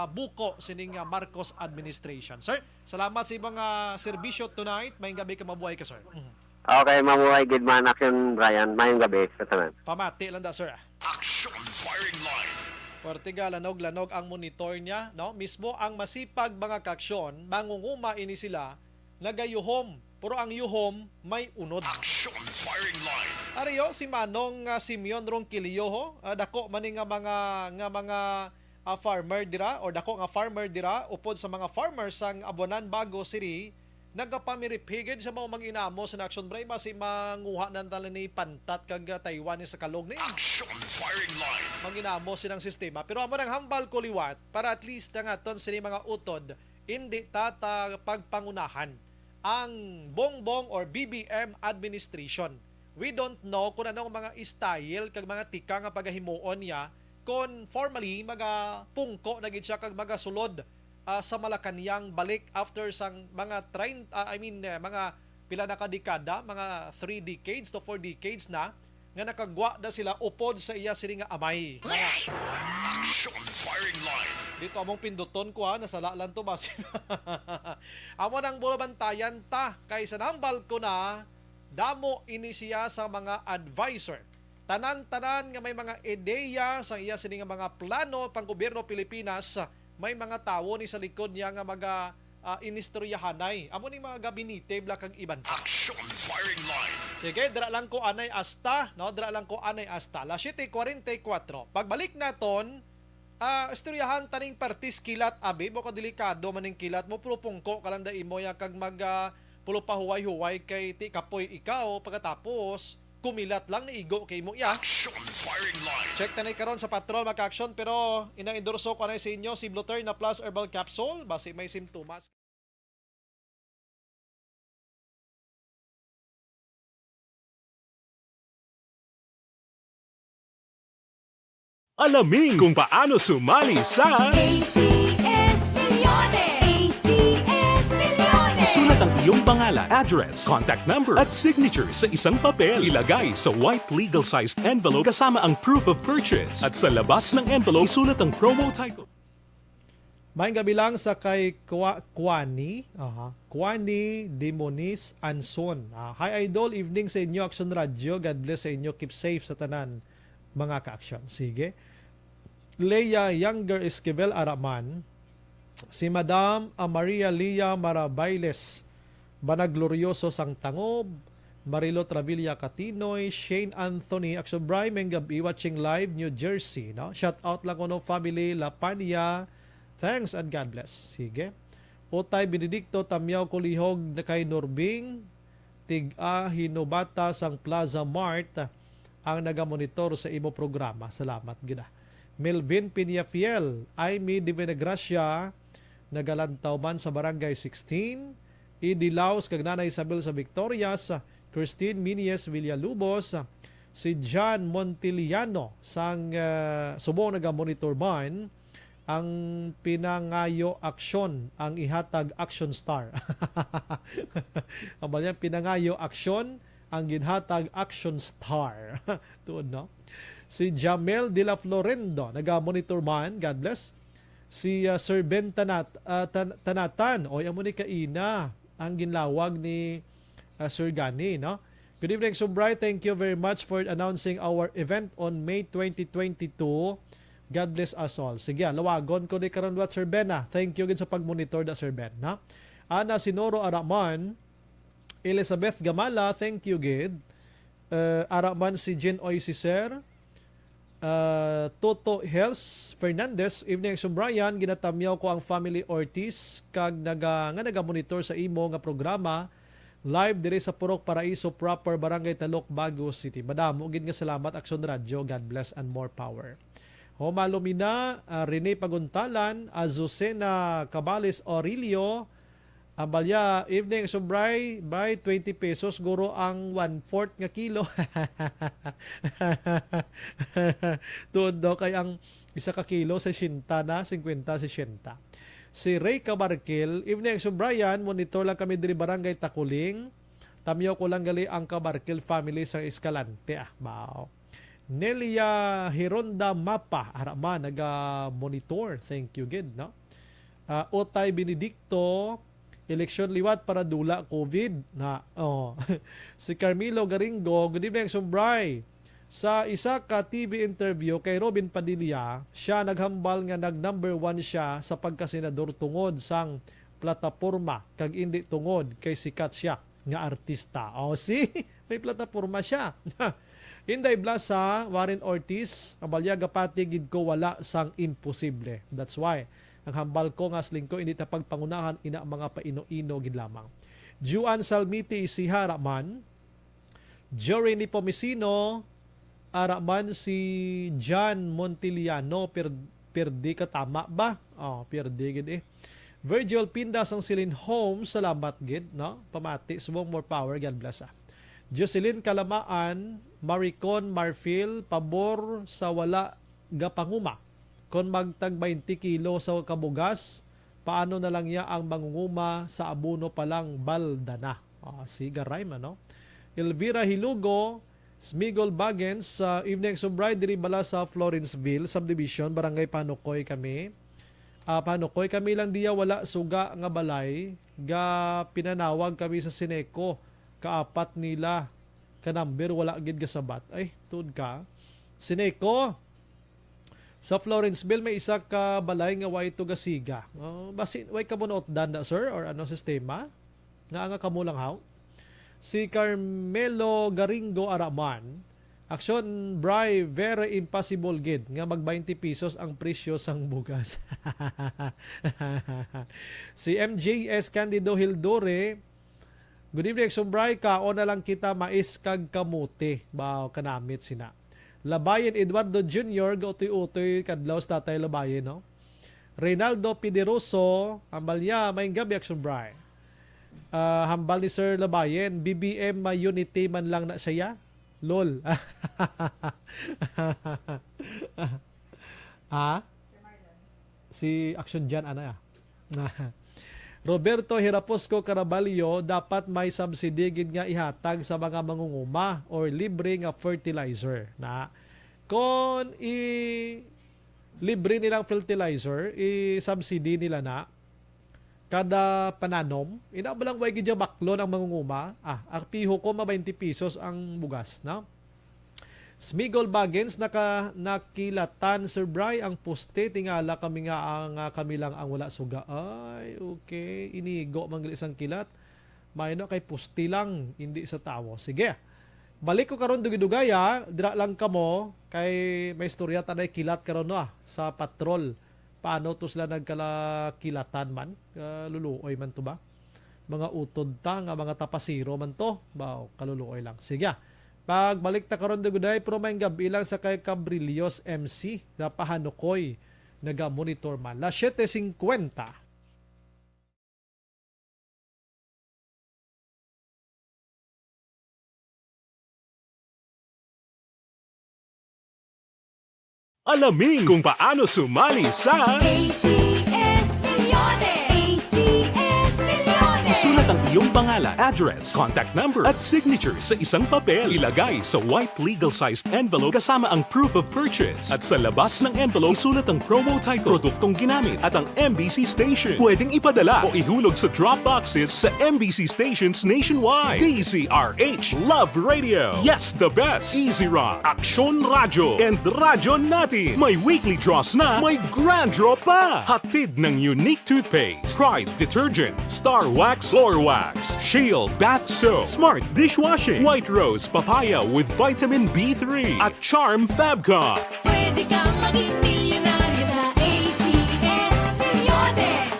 buko sining Marcos administration. Sir, salamat sa mga serbisyo tonight. Mayong gabi ka, mabuhay ka, sir. Okay, mabuhay good man action Brian. Mayong gabi sa tanan. Pamati lang da, sir. Action firing line. Portiga, lanog-lanog ang monitor niya, no? Mismo ang masipag mga kaksyon, mangunguma ini sila, nagayuhom. Pero ang yuhom may unod. Action firing line. Ariyo si Manong Simeon Ronquillo, dako maning nga mga farmer dira or dako nga farmer dira upod sa mga farmers sang Abonan Bago City nagapamiripigid sa mga mag-inamo sa Action Brave si manguha ng tala ni pantat kag Taiwan sa kalog ni Action firing line. manginamo silang sistema pero amo nang hambal ko liwat para at least nga ton sini mga utod hindi tata pagpangunahan ang Bongbong or BBM administration. We don't know kung anong mga style kag mga tika nga pagahimuon niya kon formally magapungko na gid siya kag magasulod sa Malacañang balik after sang mga mga pila na kadekada, mga 3 decades to 4 decades na nga nakagwa na sila upod sa iya sini nga amay. Action firing line. Dito among pinduton ko nasala lang to ba? Amo nang bulabantayan ta kay sa nambal ko na damo ini siya sa mga advisor. Tanan-tanan nga may mga ideya sa iya sini nga mga plano pang gobyerno Pilipinas, may mga tawo ni sa likod niya nga mga inistoryahanay. Amo ni mga gabinete bla kag iban pa. Action firing line. Sige, dira lang ko anay asta, no? Dira lang ko anay asta. La 7:44. Pagbalik naton, istoryahan taning partis kilat abi, mo ka delikado maning kilat mo propongko kalanda imo ya kag mag pulo pa huway-huway kay ti kapoy ikaw pagkatapos kumilat lang ni igo kay mo iya. Action firing line. Check tanay karon sa patrol maka-action pero ina-endorso ko na sa inyo si Bluter na Plus Herbal Capsule base may simptomas. Alamin kung paano sumali sa isulat ang iyong pangalan, address, contact number at signature sa isang papel. Ilagay sa white legal-sized envelope kasama ang proof of purchase. At sa labas ng envelope, isulat ang promo title. Maayong gabi lang sa kay Kwani Demonis Anson. Hi Idol, evening sa inyo Action Radio. God bless sa inyo. Keep safe sa tanan mga ka-action. Sige. Leia Younger Esquivel Araman. Si Madam Maria Lia Marabailes Banaglorioso Sang Tangob, Marilo Travilla Catinoy, Shane Anthony Action Brian Mengabi watching live New Jersey, no? Shout out lang ko no family Lapania. Thanks and God bless. Sige. Utay Benedicto Tamyaw Kulihog na kay Norbing Tiga Hinobata Sang Plaza Mart ang nagamonitor sa imo programa. Salamat gina. Melvin Piniafiel, Aimee Divina Gracia nagalantaw man sa Barangay 16, Idilaos kag Nanay Isabel sa Victorias, Christine Minies Villalubos, si John Montiliano sang subong naga-monitor man ang Pinangayo Aksyon ang ihatag Action Star. Abalyan Pinangayo Aksyon ang ginhatag Action Star. Tuod no? Si Jamel de la Florendo naga-monitor man, God bless. Si Sir Ben Tanatan o amo ni kaina ang ginlawag ni Sir Gani, no? Good evening, Sumbray. Thank you very much for announcing our event on May 2022. God bless us all. Sige, lawagon ko ni karon wat Sir Ben. Thank you gid sa pagmonitor da Sir Ben, na. Ana Sinoro Araman, Elizabeth Gamala, thank you gid. Araman si Jen Oy si Sir. Toto Hels Fernandez, evening so Brian, ginatamyaw ko ang family Ortiz kag naga-monitor sa imo nga programa live dire sa Purok Paraiso proper Barangay Talok, Baguio City. Madamo gid nga salamat Action Radio. God bless and more power. Homa Lumina, Rene Paguntalan, Azucena Cabales Aurelio, Ambalya, evening so Bray 20 pesos guro ang 1/4 nga kilo. Doon daw kay ang isa ka kilo sa 60 na 50-60. Si Ray Cabarquil, evening so Brian, monitor lang kami diri Barangay Takuling. Tamyaw ko lang gali ang Cabarquil family sa Escalante. Bao. Nelia Hironda Mapa, arama naga-monitor. Thank you gid, no? Otay Benedicto, eleksyon liwat para dula COVID na. Si Carmelo Garingo, good evening Sumbray. Sa isa ka TV interview kay Robin Padilla, siya naghambal nga nag-number 1 siya sa pagkasenador tungod sang plataporma kag indi tungod kay sikat siya nga artista. May plataporma siya. Inday Blasa, Warren Ortiz, abalya gapati gid ko wala sang imposible. That's why ang hambal ko nga slingko hindi ta pagpangunahan ina mga paino-ino gid lamang. Juan Salmiti si Haraman, Jory ni Pomesino, Araman si John Montiliano, perdi ka tama ba? Perdi gid Virgil Pindas ang Silin Home, salamat gid, no? Pamati, subong more power, God bless. Jocelyn Kalamaan, Maricon Marfil, pabor sa wala gapanguma. Kung magtag 20 kilo sa kabugas, paano na lang niya ang mangunguma sa abono palang balda na? Siga rhyme, ano? Elvira Hilugo, Smigol Bagens, evening sobride diri bala sa Florenceville Subdivision, Barangay Panukoy kami. Panukoy kami lang diya wala suga nga balay, ga pinanawag kami sa Sineco, kaapat nila ka number wala gid gasabat. Ay, tud ka. Sineco, sa Florenceville may isa ka balay nga way to gasiga. Basin way ka bunot danda sir or ano sistema? Nga kamo lang haw. Si Carmelo Garingo Araman, action Bry very impossible gid nga mag 20 pesos ang presyo sang bugas. Si MJS Candido Hildore, good evening Sumbray, kaon na lang kita mais kag kamuti. Bao kanamit sina. Labayen Eduardo Jr. Gautoy-utoy kadlaw sa tatay Labayen, no? Reynaldo Pideroso, Ambalya, may gabi action Bry. Hambal ni Sir Labayen, BBM Unity man lang na siya. LOL. Si Action Jan, ano ya? Roberto Hiraposco Caraballo, dapat may subsidy gid nga ihatag sa mga mangunguma or libre nga fertilizer na kon libre nilang fertilizer i-subsidy nila na kada pananom ina ba lang way gid baklo ng mangunguma ang piho ko 20 pesos ang bugas na. Smigol Bagens, nakilatan Sir Bry ang poste, tingala kami nga ang kami lang ang wala suga. Ay, okay, inigo manggali isang kilat. Mayno kay poste lang, hindi sa tawo. Sige, balik ko karon dugay-dugaya, dira lang kamo, kay may istorya tanay kilat karon no sa patrol. Paano to sila nagkalakilatan man? Luluoy man to ba? Mga utod ta, nga mga tapasiro man to. Bao, kaluluoy lang. Sige, pagbalik ta karon duguday pero may gabi lang sa kay Cabrillos MC na pahanukoy naga-monitor man. La 7:50. Alamin kung paano sumali sa ACS Milyones! ACS Milyones! Isulat ang iyong pangalan, address, contact number at signature sa isang papel. Ilagay sa white legal-sized envelope kasama ang proof of purchase. At sa labas ng envelope, isulat ang promo title, produktong ginamit at ang MBC station. Pwedeng ipadala o ihulog sa drop boxes sa MBC stations nationwide. DZRH Love Radio. Yes, the best. Easy Rock, Action Radio, and Radyo Natin. May weekly draws na, may grand draw pa. Hatid ng unique toothpaste, Pride Detergent, Star Wax, Floor Wax, Max, Shield Bath Soap, Smart Dishwashing, White Rose Papaya with Vitamin B3 at Charm Fabcon. Pwede kang maging milyonaryo sa ACS Milyones.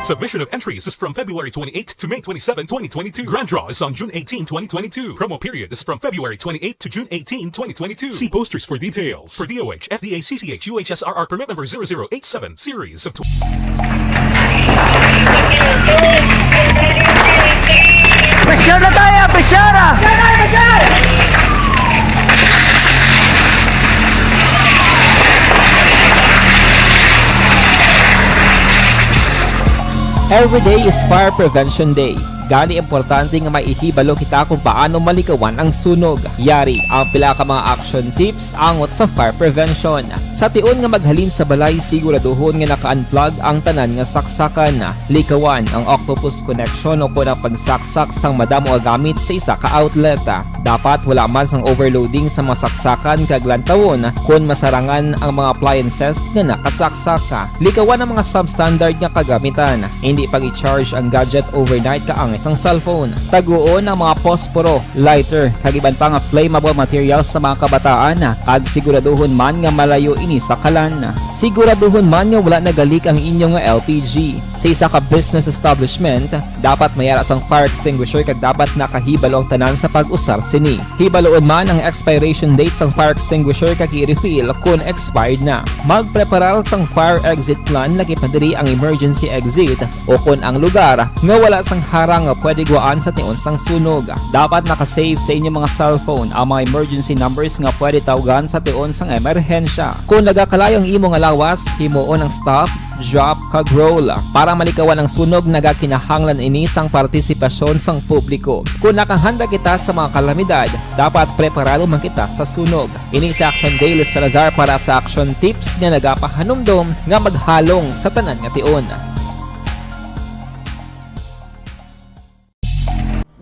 Submission of entries is from February 28 to May 27, 2022. Grand draw is on June 18, 2022. Promo period is from February 28 to June 18, 2022. See posters for details. For DOH, FDA, CCH, UHSRR permit number 0087, series of Pressure na tayo! Pressure! Every day is Fire Prevention Day. Gani importante nga maihibalo kita kung paano malikawan ang sunog. Yari ang pila ka mga action tips angot sa fire prevention. Sa tion nga maghalin sa balay, siguraduhon nga naka-unplug ang tanan nga saksakan. Likawan ang octopus connection o kung ang pagsaksak sang madamo nga gamit sa isa ka outlet. Dapat wala man sang overloading sa mga saksakan kag lantawon kung masarangan ang mga appliances nga nakasaksaka. Likawan ang mga substandard nga kagamitan. Hindi pag i-charge ang gadget overnight kaang isang cellphone. Taguon ang mga posporo, lighter, kag iban pa nga flammable materials sa mga kabataan kag siguraduhon man nga malayo ini sa kalan. Siguraduhon man nga wala nagalik ang inyong LPG. Sa isa ka business establishment, dapat mayara sang fire extinguisher kag dapat nakahibalo ang tanan sa pag-usar sini. Hibaloon man ang expiration date sang fire extinguisher kag i-refill kung expired na. Magpreparar sang fire exit plan lagi pa diri ang emergency exit o kung ang lugar nga wala sang harang nga pwede guaan sa tion sang sunog. Dapat nakasave sa inyong mga cellphone ang mga emergency numbers nga pwede tawagan sa tion sang emerhensya. Kung nagakalayo ang imong lawas, himuon ang stop, drop, kag roll. Para malikawan ang sunog, nagakinahanglan ini sang partisipasyon sang publiko. Kung nakahanda kita sa mga kalamidad, dapat preparado man kita sa sunog. Ini sa Action Daily Salazar para sa action tips nga nagapahanumdom nga maghalong sa tanan nga tion.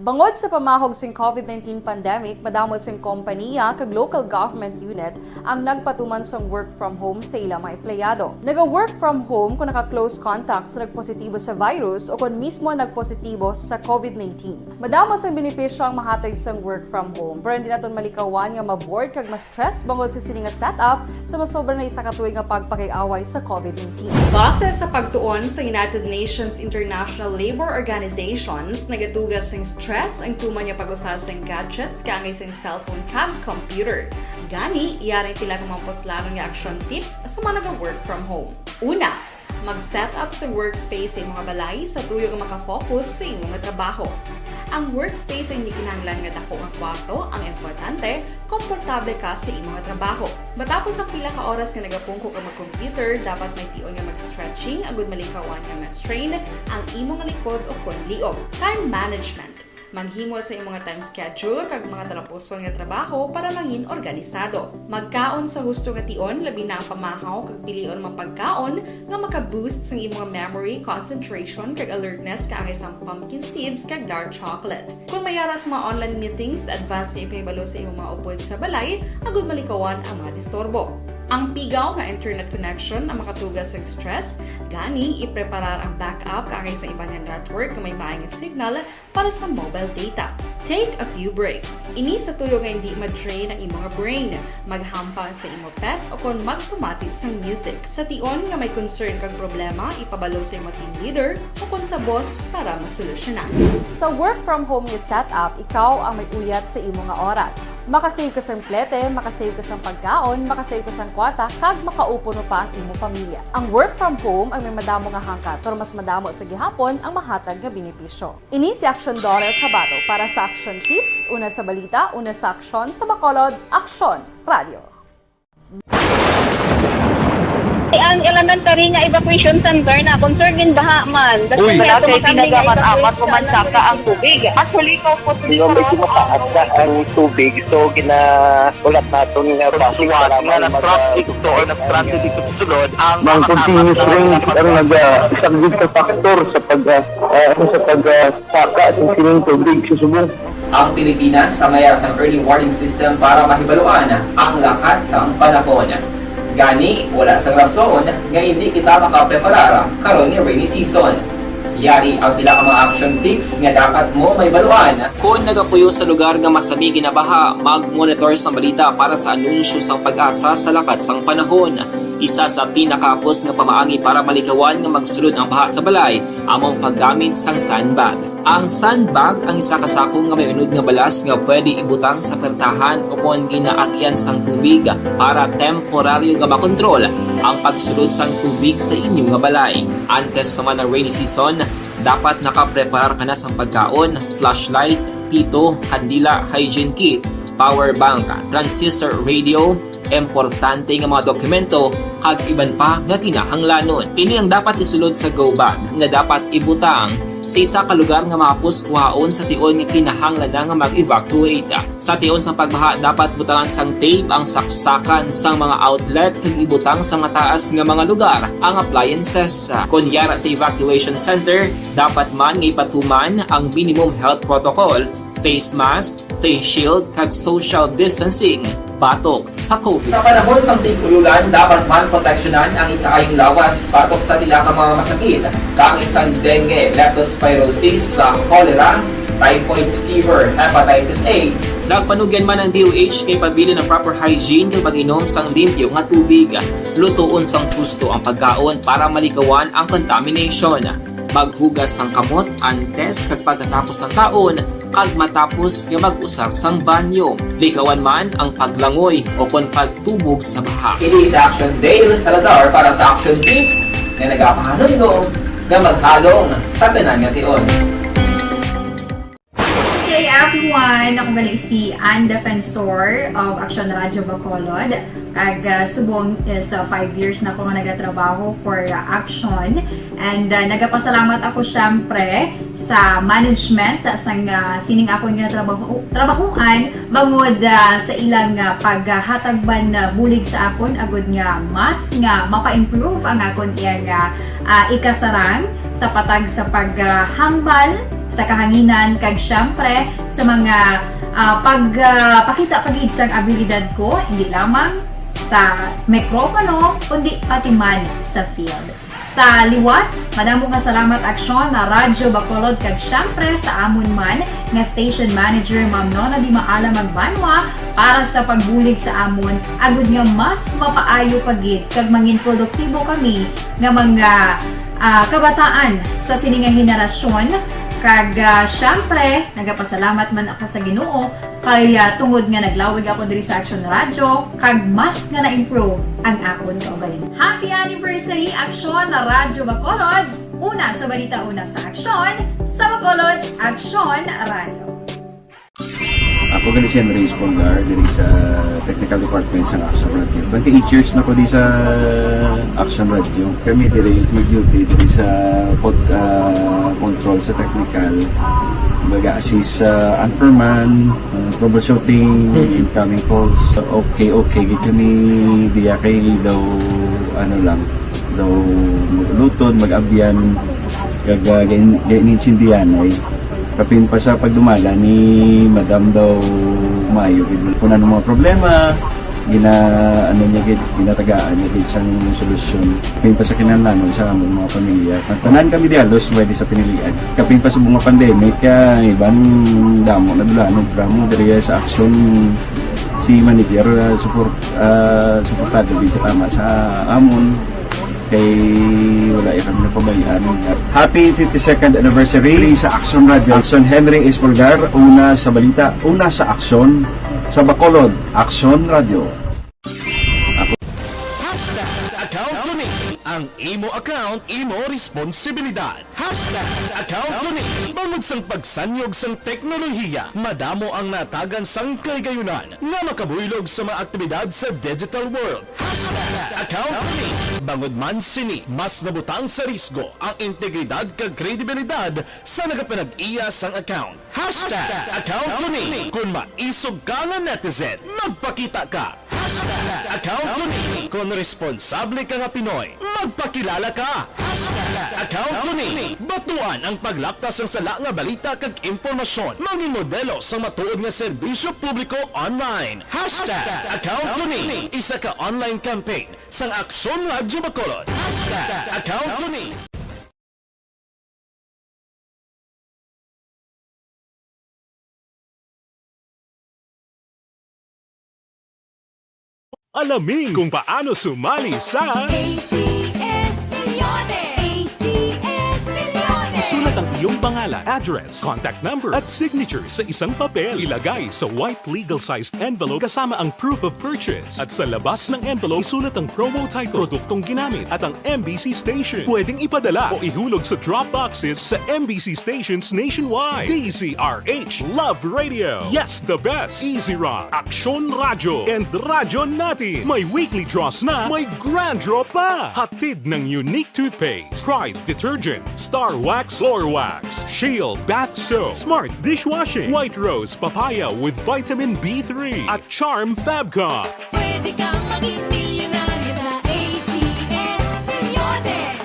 Bangod sa pamahog sing COVID-19 pandemic, madamo sing kompanya kag local government unit ang nagpatuman sang work from home sa ilang mga empleyado. Naga-work from home kung naka-close contact sa nagpositibo sa virus o kung mismo nagpositibo sa COVID-19. Madamo sang benepisyo ang mahatag sang work from home, pero hindi naton malikawan nga ma-bored kag ma-stress bangod sa sini nga setup sa masobra na isa ka tuig nga pagpakiaway sa COVID-19. Base sa pagtuon sa United Nations International Labour Organizations, nagatugas sing stress ang tuman niya pag-usar sa gadgets kangay sa cellphone kag computer. Gani, iyaring tila ng mga poslanong nga action tips sa mga nag-work from home. Una, mag-set up sa workspace sa mga balay sa tuyo nga makafocus sa inyong trabaho. Ang workspace ay hindi kinahanglan nga dako nga kwarto, ang importante, komportable ka sa imong trabaho. Matapos ang pila ka oras nga nagapungko ka mag-computer, dapat may tion nga mag-stretching agud malikawan nga ma-strain ang imong likod o kon liog. Time management. Manghimo sa imong time schedule kag mga talapuson nga trabaho para mangin organisado. Magkaon sa husto nga tion, labi na ang pamahaw kag pilion mapagkaon nga maka-boost sa imong memory, concentration kag alertness kaangay sa pumpkin seeds kag dark chocolate. Kung mayara sa mga online meetings, advance sa ipahibalo sa imong mga upod sa balay, agud malikawan ang mga disturbo. Ang pigaw nga internet connection ang makatugas sa stress, gani ipreparar ang backup kaangay sa ibang network nga may maayong signal para sa mobile data. Take a few breaks. Ini sa tuyo nga hindi ma-drain ang imong brain, maghampang sa imong pet o kon magpumatid sa music. Sa tion nga may concern kag problema, ipabalo sa imong team leader o kon sa boss para masolusyonan. Sa work from home nga setup, ikaw ang may uyat sa imong nga oras. Makasave ka sa plete, makasave ka sa pagkaon, makasave ka sa kwata, kag makaupo no pa ang imong pamilya. Ang work from home ay may madamo nga hangkat, pero mas madamo sa gihapon ang mahatag nga benepisyo. Ini si Action Daughter Cabato para sa Action Tips, una sa balita, una sa aksyon, sa Bacolod, Aksyon Radio. Ang elementary nga evacuation center na concern din baha man. Uy, kasi pinagamat-amat kumansaka ang tubig. Actually, ko po Medyo mataas na ang tubig, so ginaulat natin nga Pagsuwat nga ng traffic to or nag-transit dito sa sulod ang Mang continuous range ang nag-isang ka factor sa pagsaka at sining tubig sa subong. Ang Pilipinas ang mayroon sa early warning system para mahibaluan ang lakat sang panahon. Gani, wala sang rason nga hindi kita makapreparar karon ni rainy season. Yari ang pila ka mga action tips nga dapat mo may baluan. Kung nagapuyo sa lugar nga masami ginabaha, mag-monitor sa balita para sa anunsyo sang pag-asa sa lakat sang panahon. Isa sa pinakapos nga pamaagi para malikawan nga magsulod ang baha sa balay, among paggamit sang sandbag. Ang sandbag ang isa kasakong nga may unod nga balas nga pwede ibutang sa pertahan upon ginaagyan sang tubig para temporaryo nga makontrol ang pagsulod sang tubig sa inyong nga balay. Antes naman ng rainy season, dapat nakapreparar ka na sang pagkaon, flashlight, pito, kandila, hygiene kit, power bank, transistor radio, importante nga mga dokumento kag iban pa nga kinahanglanon. Ini ang dapat isulod sa go bag nga dapat ibutang sa isa ka lugar nga mapus kuhaon sa tion nga kinahanglan nga mag-evacuate. Sa tion sa pagbaha dapat butangan sang tape ang saksakan sang mga outlet kag ibutang sa mataas nga mga lugar ang appliances. Kunyara sa evacuation center, dapat man nga ipatuman ang minimum health protocol, face mask, face shield kag social distancing batok sa COVID. Sa panahon sa tigululan, dapat man proteksyonan ang ikaayong lawas batok sa pila ka mga masakit, kang isang dengue, leptospirosis, cholera, typhoid fever, hepatitis A. Nagpanugyan man ang DOH kay pabili ng proper hygiene kay pag-inom sang limpyo nga tubig. Lutuon sang gusto ang pagkaon para malikawan ang contamination. Maghugas sang kamot antes kag pagkatapos ang kaon kag matapos nga mag-usar sang banyo. Likawan man ang paglangoy o kon pagtubog sa baha. It is Action Dale Salazar para sa Action Tips nga nagapahanundong nga maghalong sa tanan nga tion. Hey everyone! Ako balik si Ann Defensor of Action Radio Bacolod. Kag subong is 5 years na ako nga nagatrabaho for Action. And nagapasalamat ako syempre sa management sang sining ako nga trabahuan bangod sa ilang paghatagban bulig sa akon agud nga mas nga mapa-improve ang akon iyang ikasarang sa patag sa paghambal sa kahanginan kag syempre sa mga pakita pagid sang abilidad ko hindi lamang sa mikropono kundi pati man sa field. Sa liwat, madamo nga salamat Aksyon na Radyo Bacolod kag syempre sa amon man nga station manager Ma'am Nona Di Maala Magbanwa para sa pagbulig sa amon agud nga mas mapaayo pagid kag mangin produktibo kami nga mga kabataan sa sininga henerasyon. Kag syempre, nagapasalamat man ako sa Ginoo kay tungod nga naglawig ako diri sa Action Radio kag mas nga na-improve ang akon kaugalingon. Happy anniversary Action na Radyo Bacolod! Una sa balita, una sa Action, sa Bacolod, Action Radio. Ako gali si Andres Polgar diri sa Technical Department sa Action Radio. 28 years na ko di sa Action Radio. Kami diri mag-duty diri sa control sa technical. Mag-assist sa anchorman, troubleshooting, incoming calls. Okay, gito ni diya kay daw daw lutod, mag-abyan, kag ganinsindihan ay kapin pa sa pagdumala ni Madam daw Mayo kung ano mga problema ginatagaan niya gid sang solusyon kapin pa sa kinahanglan sa among mga pamilya tanan kami dialos pwede sa pinilian kapin pa sa mga pandemic ibang damo na dulanog gramo diri sa Action si manager suportado dito tama sa amon kay wala kami napabayaan. Happy 52nd anniversary sa Action Radio. Action Henry Espolgar, una sa balita, una sa Action, sa Bacolod, Action Radio. Account ko ni ang imo account, imo responsibilidad. Account ko ni bangod sang pagsanyog sang teknolohiya, madamo ang natagan sang kaygayunan nga makabuylog sa mga aktibidad sa digital world. Account ko ni bangod man sini mas nabutang sa risgo ang integridad kag kredibilidad sa nagapanag-iya sang account. Account ko ni kung maisog ka nga netizen, magpakita ka. Account ko ni kung responsable ka nga Pinoy, magpakilala ka. Account ko ni batuan ang paglaptas ng sala nga balita kag impormasyon, mangin modelo sa matuod nga serbisyo publiko online. Account ko ni isa ka online campaign sang Aksyon Radio Bacolod. Account ko ni Alamin kung paano sumali sa ACS Milyones! ACS Milyones! Isulat ang iyong pangalan, address, contact number at signature sa isang papel. Ilagay sa white legal-sized envelope kasama ang proof of purchase. At sa labas ng envelope, isulat ang promo title, produktong ginamit at ang MBC station. Pwedeng ipadala o ihulog sa drop boxes sa MBC stations nationwide. DZRH Love Radio. Yes, the best. Easy Rock, Aksyon Radyo, and Radyo Natin. May weekly draws na, may grand draw pa. Hatid ng unique toothpaste, Pride Detergent, Star Wax Floor Wax, Shield Bath Soap, Smart Dishwashing, White Rose Papaya with Vitamin B3, at Charm Fabcon. Pwede kang maging milyonaryo sa ACS Milyones!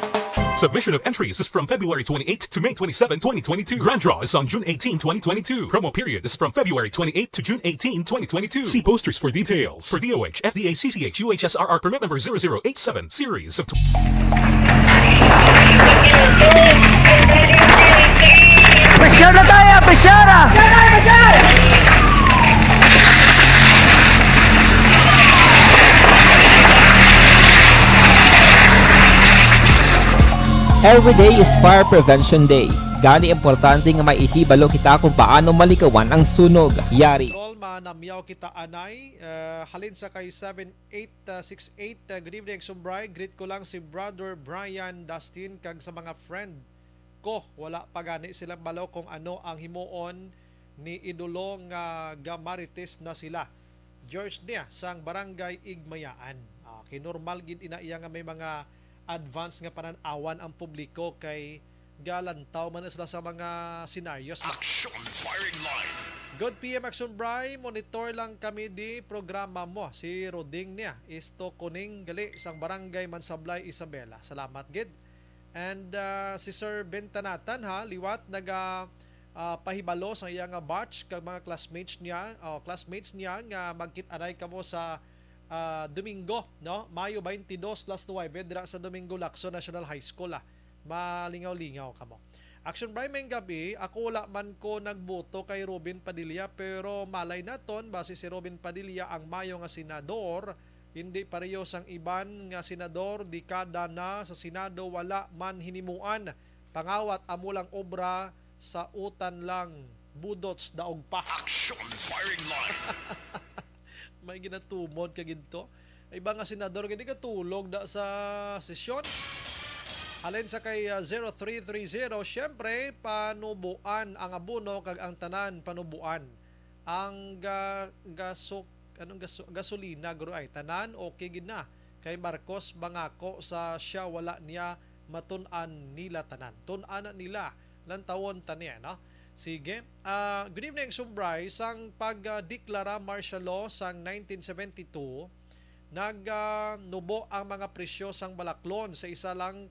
Submission of entries is from February 28 to May 27, 2022. Grand draw is on June 18, 2022. Promo period is from February 28 to June 18, 2022. See posters for details. For DOH, FDA, CCH, UHSRR permit number 0087, series of... Pressure na tayo! Pressure! Every day is Fire Prevention Day. Gani importante nga maihibalo kita kung paano malikawan ang sunog. Yari. Patrol, manamyaw kita anay. Halin sa kay 7868. Good evening, Sumbray. Greet ko lang si Brother Brian Dustin kag sa mga friend ko. Wala pa gani silang balo kung ano ang himuon ni idolo nga gamarites na sila. George niya sang barangay Igmayaan. Kinormal gid ina iya nga may mga advance nga pananawan ang publiko kay galantaw man na sila sa mga scenarios. Action Firing Line. Good PM Action Bray, monitor lang kami di programa mo. Si Roding niya, isto kuning gali sang barangay Mansablay, Isabela. Salamat gid. And si Sir Bentanatan ha, liwat naga pahibalo sa iyang batch kag mga classmates niya nga magkit-anay kamo sa Domingo, no? Mayo 22 last 9 dira sa Domingo Lacson National High School. Malingaw-lingaw kamo. Action Bray, may gabi, ako wala man ko nagboto kay Robin Padilla, pero malay naton base si Robin Padilla ang mayo nga senador, hindi pareho sang iban nga senador, dekada na sa Senado wala man hinimuan. Pangawat amo lang obra sa utan lang budots daog pa. Action Firing Line. May ginatumod ka ginto. Iba nga senador gini katulog da sa sesyon. Alin sa kay 0330, syempre panubuan ang abono kag ang tanan panubuan. Ang gasolina guro ay tanan okay gid na. Kay Marcos bangako sa siya wala niya matun-an nila tanan. Tun-ana nila lantawon taniya, no? Sige. Good evening, Sumbray. Sang pagdeklara martial law sang 1972, nagnubo ang mga presyo sang balaklon sa isa lang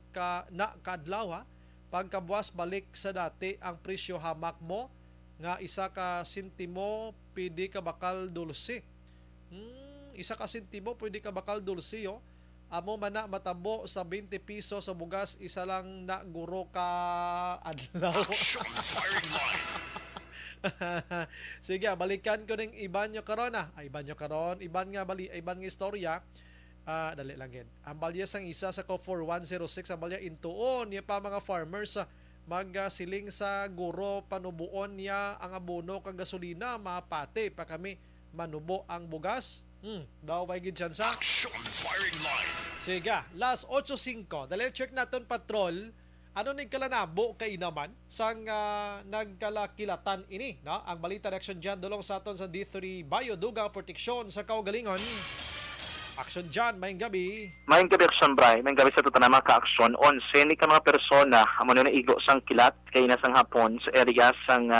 kadlaw. Pagkabuas balik sa dati ang presyo hamak mo nga isa ka sentimo pwede ka bakal dulce. Isa ka sentimo pwede ka bakal dulce, oh. Amo man na matabo sa 20 piso sa bugas, isa lang na guro ka adlaw. Sige, balikan ko ng iban nyo karon. Iban nga istorya. Dali lang yan. Ang balya sang isa sa ko 4106, ang balya intuon niya pa mga farmers magsiling sa guro panubuon niya ang abono kang gasolina, mapate pa kami manubo ang bugas. Daw may gid sa Action Firing Line. Sige, last 8:05. Dali check naton patrol. Ano ning kalanabo kay naman sang nagkalakilatan ini, no? Ang balita reaction diyan dulong sa aton sa D3 Biodugang Proteksyon sa kaugalingon. Action diyan mayong gabi. Mayong gabi, Action Bray. Mayong gabi sa tuta na mga ka-aksyon. 11 ni ka mga persona amo na igo sang kilat kay nasang hapon sa area sang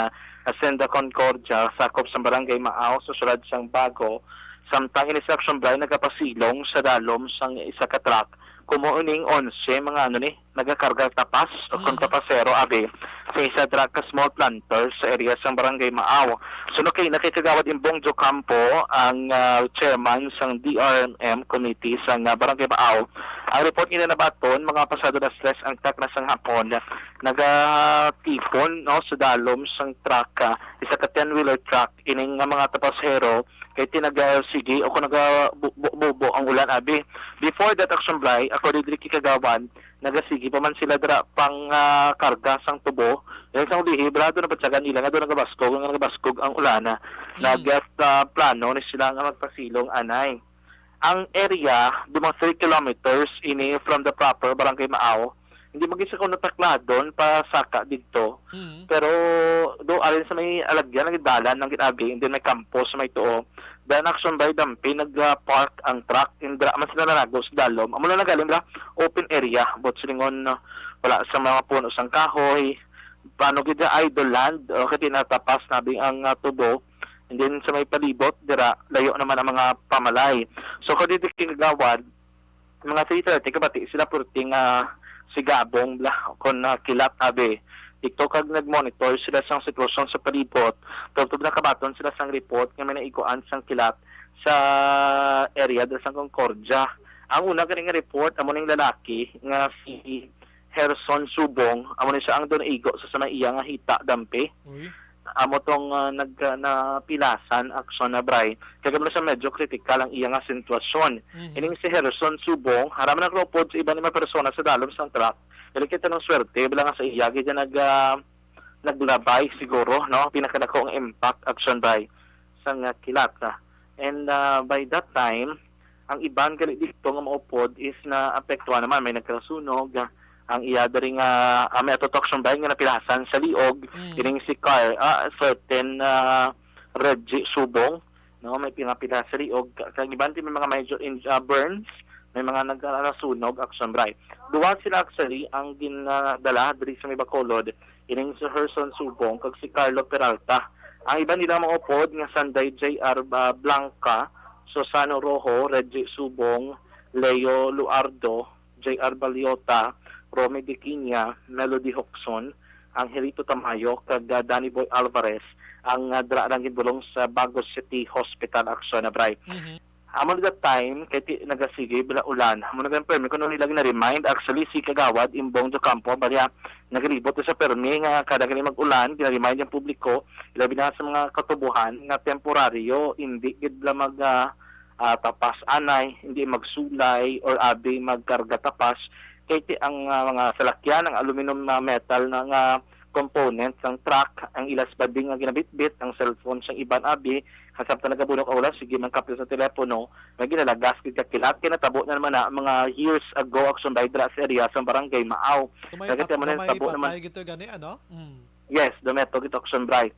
Hacienda Concordia sakop sa barangay Maaw sa sulad sang Bago. Samtang ini sa Action Bray nagapasilong sa dalom sang isa ka truck. Kumuuning 11 mga nagakarga tapas o kontapasero abi sa isa truck ka small planter sa area sang barangay Maaw. Suno kay nakikagawad Imbong Jo Campo ang chairman sang DRMM committee sang barangay Maaw Ang report nila na baton, mga pasado na stress ang truck na sang hapon, nagatipon no, sa dalom sang truck, isa ka 10-wheeler truck, ining nga mga tapasero, kay tinaga-sige o kung nagabubo ang ulan abi. Before that action blay, according to Kikagawan, nagasigi pa man sila dra pang karga sang tubo. Yung sang lihi, brado na patsagan nila nga doon nagabaskog ang ulana. Plano ni sila nga magpasilong anay. Ang area, dumang 3 kilometers ini from the proper Barangay Maaw, hindi mag-isa ko natakladon pa saka dito. Pero do alin sa may alagyan ng dalan ng ginabi, hindi may campus may tuo. Dan action by dampi nag-park ang truck indra man sila nalagos dalom. Amo na nagaling la open area but silingon wala sa mga puno sang kahoy. Paano gid idle land o kay tinatapas nabi ang tubo. And then sa may palibot, dira, layo naman ang mga pamalay. So kung dito kagawad, mga 3:30 kabati, sila purting sigabong kung kilat abe. Dito kag nag-monitor sila sang sitwasyon sa palibot. Tugtog na kabaton sila sang report nga may naiguan sang kilat sa area dala sang Concordia. Ang una kaning report, amo ning lalaki nga si Herson Subong, amo ni siya ang doon igo sa may iya nga hita dampi. Amo tong napilasan aksyon na bray kaya mo sa medyo critical ang iya nga sitwasyon. Ining si Harrison Subong haram na gropod sa iba ni mga persona sa dalom sang truck. Dili kita ng swerte bila nga sa iya gid naglabay siguro no pinakadako ang impact action bray sang kilat na. And by that time ang iban gali dito nga maupod is na apektuhan naman may nagkasunog. Ang iya dari nga may atotoksyon ba nga napilasan sa liog ining si car certain Reggie Subong no may pinapila sa liog kag iban may mga major burns may mga nagasunog action bright duwa sila actually ang ginadala diri sa may Bacolod ining si Herson Subong kag si Carlo Peralta ang iban nila mga upod nga Sanday JR Blanca Susano Rojo Reggie Subong Leo Luardo JR Baliota Romy Diquinia, Melody Hoxon, ang Helito Tamayo, kag Danny Boy Alvarez, ang drarang gibulong sa Bagos City Hospital action na bray. Amo that time, kay nagasige bila ulan. Amo nag-permi kuno nila na-remind actually si Kagawad Imbong do Campo barya nagribot sa permi nga kada kani mag-ulan, gina-remind ang publiko ilabi na sa mga katubuhan nga temporaryo hindi gid la mag tapas anay, hindi magsulay or abi magkarga tapas kaya ang mga salakyan, ang aluminum na metal na components ng truck, ang ilas bading nga ginabitbit, ang cellphone siyang iban abi, kasap na nagabunok ulan, sige man kapyo sa telepono, may ginalagas, kilat, kinatabo na naman na mga years ago, action by Dras area sa Barangay Maaw. Tumay gito gani, ano? Yes, dumeto gito action bright.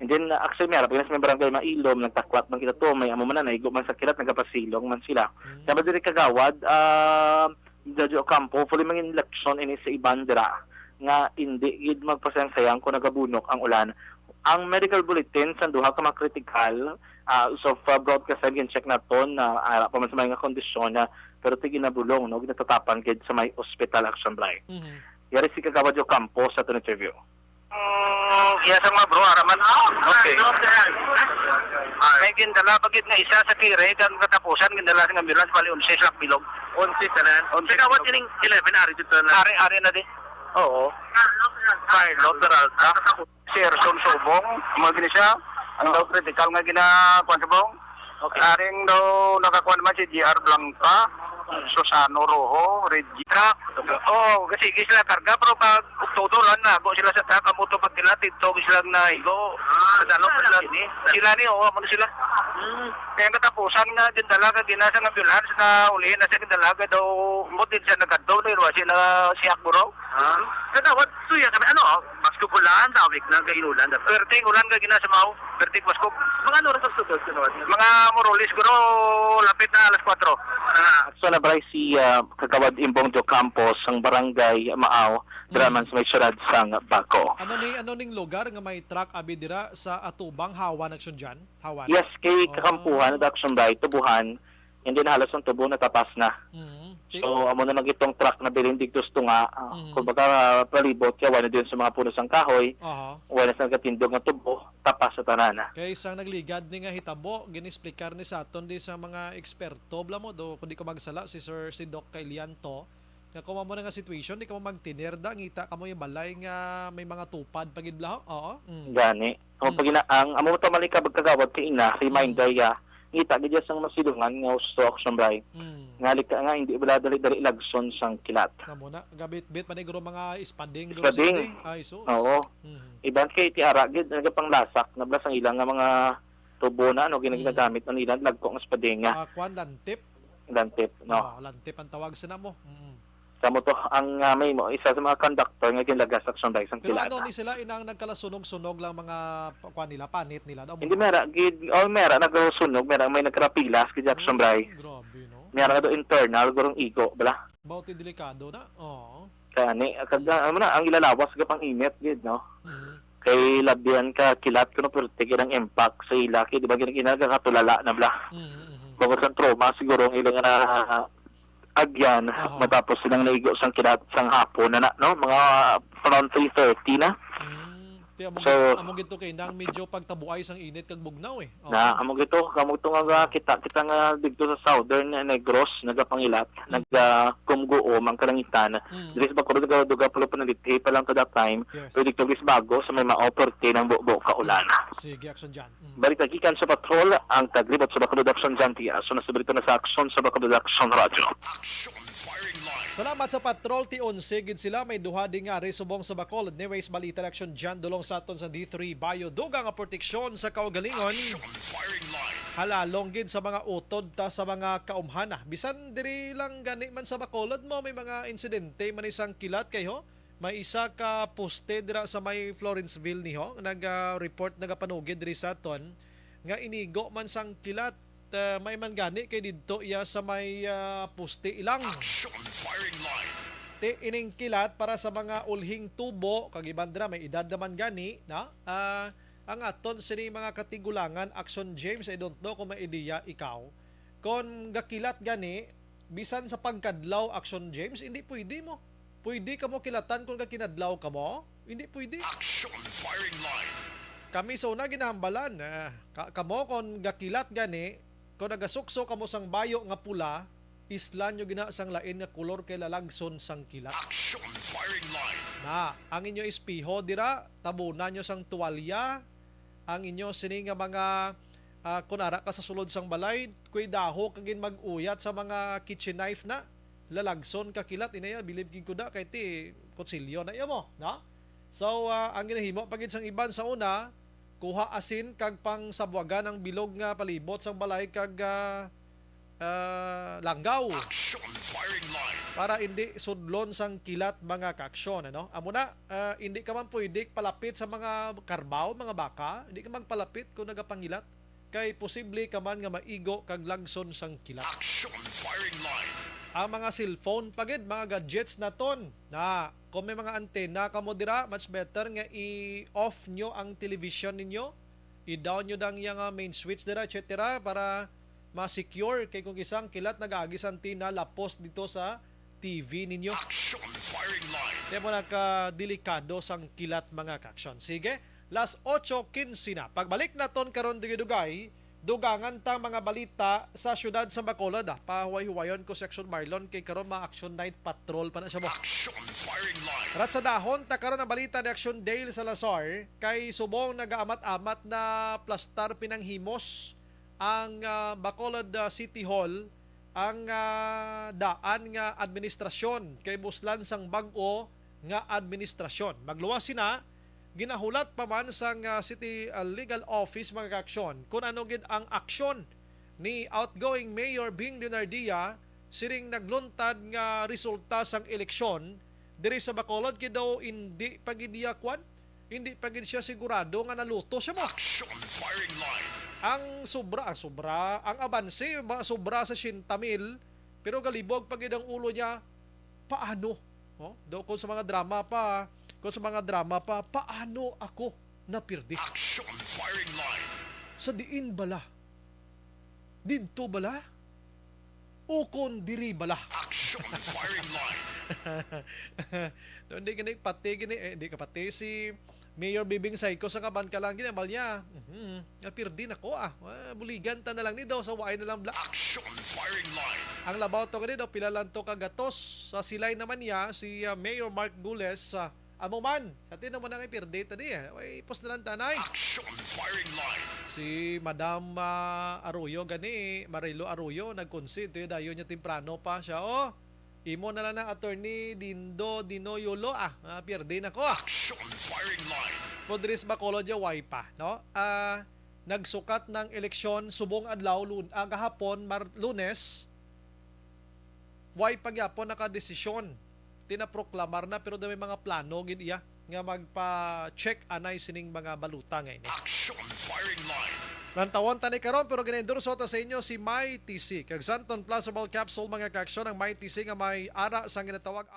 And then, actually, may harap, may Barangay Mailom, nagtakwat man kita to, may amo man na, naigo man sa kilat, nagapasilong man sila. Kaya ba diri Kagawad, Judge Ocampo, fully mangin eleksyon ini sa Ibandra nga hindi gid magpasangsayang kung nagabunok ang ulan. Ang medical bulletin sa duha ka mga critical broadcast again check na to na pa man sa mga kondisyon na pero tig ginabulong no ginatatapan gid sa may hospital action blind. Yari si Kagawad Ocampo sa to interview. Yes, mga bro, araman. Okay. May gindala pagit nga isa sa tire, kang katapusan, gindala sa ambulance, bali 11 sa bilog. 11 tanan. Kagawad yung 11 ari dito na. Ari na di. Oo. Carlo Peralta. Si Erson Subong, mga siya. Ang daw critical nga ginakuan sa bong. Okay. Aring daw nakakuan naman si JR Blanca. Susano Rojo, Reggie Truck. Kasi sila karga pero pag tutulan na, go sila sa truck, amuto pag kilatid, to silang naigo. Sila ni, ano sila. Kaya katapusan nga, din dalaga, dinasa ng ambulance na ulihin na siya dalaga daw, mutin siya nagkadaw, na sila siyak buro. Kagawad, suya kami, Pasko pulaan, tawik na kainulan. Perting ulan ka ginasamaw, perting Pasko. Mga ano rin sa sudod? Mga Morolis, guro, lapit na alas 4. So nabray si Kagawad Imbong do Campos ang Barangay Maaw, draman sa may syudad sang Baco. Ano ning lugar nga may truck abi dira sa Atubang Hawan action dyan? Hawan. Yes, kay Kakampuhan, action by tubuhan, hindi na halos ang tubo natapas na. So amo na lang itong truck na bilin digtos to nga. Kumbaga palibot kaya wala din sa mga puno sang kahoy. Wala sa katindog nga tubo tapas sa tanana. Kaya isang nagligad ni nga hitabo, ginisplikar ni sa aton di sa mga eksperto bla mo do kundi ko magsala si Doc Kailianto. Nga kung mo na nga situation, di ka mo magtinirda, ngita ka mo yung balay nga may mga tupad pagidlaho. Oo. Gani. Ang paginaang amo to malika bagkagawad kay ina reminder ya. Ngita gid sang masidungan nga usto action bray. Ngalik ka nga hindi bala dali lagson sang kilat. Kamo na gabit-bit paniguro mga ispading ay so. Oo. Iban kay ti ara gid nagapang lasak nabla sang ilang nga mga tubo na ano ginagamit ng ilang lagko nga espading nga. Kwan lantip. Lantip, no. Lantip ang tawag sa namo. Samo to ang may mo isa sa mga conductor nga ginlagas action bray sang Pero kilat. ano ni sila inang nagkalasunog-sunog lang mga kwan nila panit nila daw. Hindi mera gid mera nagsunog mera may nagkarapilas gid action bray. Grabe no. Mera do internal gurong igo bala. Bauti delikado na. Oo. Kani kada ano na ang ilalawas ga pang init gid no. Kay labyan ka kilat kuno pero tigil ang impact sa ilaki di ba ginagakatulala na bla. Bago sa trauma siguro ang ilang na agyan matapos silang naigo sang kilat sang hapon na no mga around 3:30 na. Amo gito kay nang medyo pagtabuay sang init kag bugnaw eh. Na amo gito kamo to nga kita nga dito sa Southern Negros nagapangilat kumguo mang kalangitan. Diri sa Bacolod duga pulo panaliti pa lang to that time. Pero dito bis bago sa may maoporte ng buo kaulan. Sige action dyan. Balik gikan sa patrol ang taglibot sa Bacolod Action dyan tiya. So nasa na sa action sa Bacolod Action Radio. Salamat sa patrol ti 11 gid sila may duha di nga resubong sa Bacolod ni Ways Balita Action dyan dulong sa aton sa D3 Bayo dugang nga proteksyon sa kaugalingon. Halalong gid sa mga utod ta sa mga kaumhana. Bisan diri lang gani man sa Bacolod mo may mga insidente man isang kilat kayo. May isa ka poste dira sa may Florenceville niho nag-report nagapanugid diri sa aton nga inigo man sang kilat may man gani kay didto iya sa may poste ilang. Te ining kilat para sa mga ulhing tubo kag ibandra may edad naman gani na ang aton sini mga katigulangan Action James I don't know kung may ideya ikaw kon gakilat gani bisan sa pagkadlaw Action James hindi pwede mo. Pwede ka mo kilatan kung gakinadlaw ka mo? Hindi pwede. Action Firing Line. Kami so na ginahambalan kamo kon gakilat gani kung nagasukso kamo sang bayo nga pula, islan nyo gina sang lain nga kulor kay lalagson sang kilat. Action Firing Line. Na, ang inyo espiho dira, tabunan nyo sang tuwalya, ang inyo sini nga mga kunara ka sa sulod sang balay, kuy daho kagin mag-uyat sa mga kitchen knife na, lalagson ka kilat, inaya, bilib king kuda, kay ti kutsilyo na iya mo, na? So, ang ginahimo, pagid sang iban sa una, kuha asin kag pang sabwagan ang bilog nga palibot sang balay kag langgaw para hindi sudlon sang kilat mga kaaksyon ano amo na hindi ka man pwede palapit sa mga karbaw mga baka hindi ka magpalapit kung nagapangilat kay posible ka man nga maigo kag lagson sang kilat. Action Firing Line. Ang mga cellphone pagid mga gadgets naton na kung may mga antena ka mo dira much better nga i-off nyo ang television ninyo i-down nyo dang yung main switch dira etc para ma-secure kay kung isang kilat nag-agis antina lapos dito sa TV ninyo. Action Firing Line. Kaya mo nagka-delikado sang kilat mga kaaksyon. Sige, last 8:15 na. Pagbalik naton karon dugay dugangan ta mga balita sa syudad sa Bacolod. Pahuway-huwayon ko Section Marlon kay karon mga Action Night Patrol pa na siya mo. Action Firing Line. Rat sa dahon ta karon ang balita ni Action Dale Salazar kay subong nagaamat-amat na plastar pinanghimos ang Bacolod City Hall ang daan nga administrasyon kay buslan sang bag-o nga administrasyon. Magluwas sina ginahulat pa man sang City Legal Office mga kaaksyon kung ano gid ang aksyon ni outgoing Mayor Bing Leonardia siring nagluntad nga resulta sang eleksyon diri sa Bacolod kay daw hindi pagid hindi pagid siya sigurado nga naluto siya mo. Action Firing Line. Ang sobra ang abanse sobra sa 60,000 pero galibog pagid ang ulo niya paano daw kung sa mga drama pa paano ako napirdi? Action Firing Line. Sa diin bala? Didto bala? ukon diri bala. Action firing line. No, hindi gani pati hindi ka pati si Mayor Bibing Sayko sa kaban ka lang ginamal niya. Napirdi na ko buligan ta na lang ni daw sa waay na lang bla. Action firing line. Ang labaw to gani daw pila lang to kagatos sa silay naman niya si Mayor Mark Gules amo man. Sa tin naman ang ipirdi tani ay post na lang tanay. Action firing line. Si Madam Arroyo gani, Marilo Arroyo nag-concede dayon niya temprano pa siya. Imo na lang ng attorney Dindo Dinoyolo pirdi na ko. Action firing line. Podris Bacolod ya way pa, no? Nagsukat ng eleksyon subong adlaw gahapon Lunes. Way pagyapon nakadesisyon. Tinaproklamar na pero may mga plano gid iya nga magpa-check anay sining mga baluta ngayon. Action firing line. Nantawon tani karon pero ginendorso ta sa inyo si My TC. Kag Santon Plausible Capsule mga kaaksyon ang My TC nga may ara sa ginatawag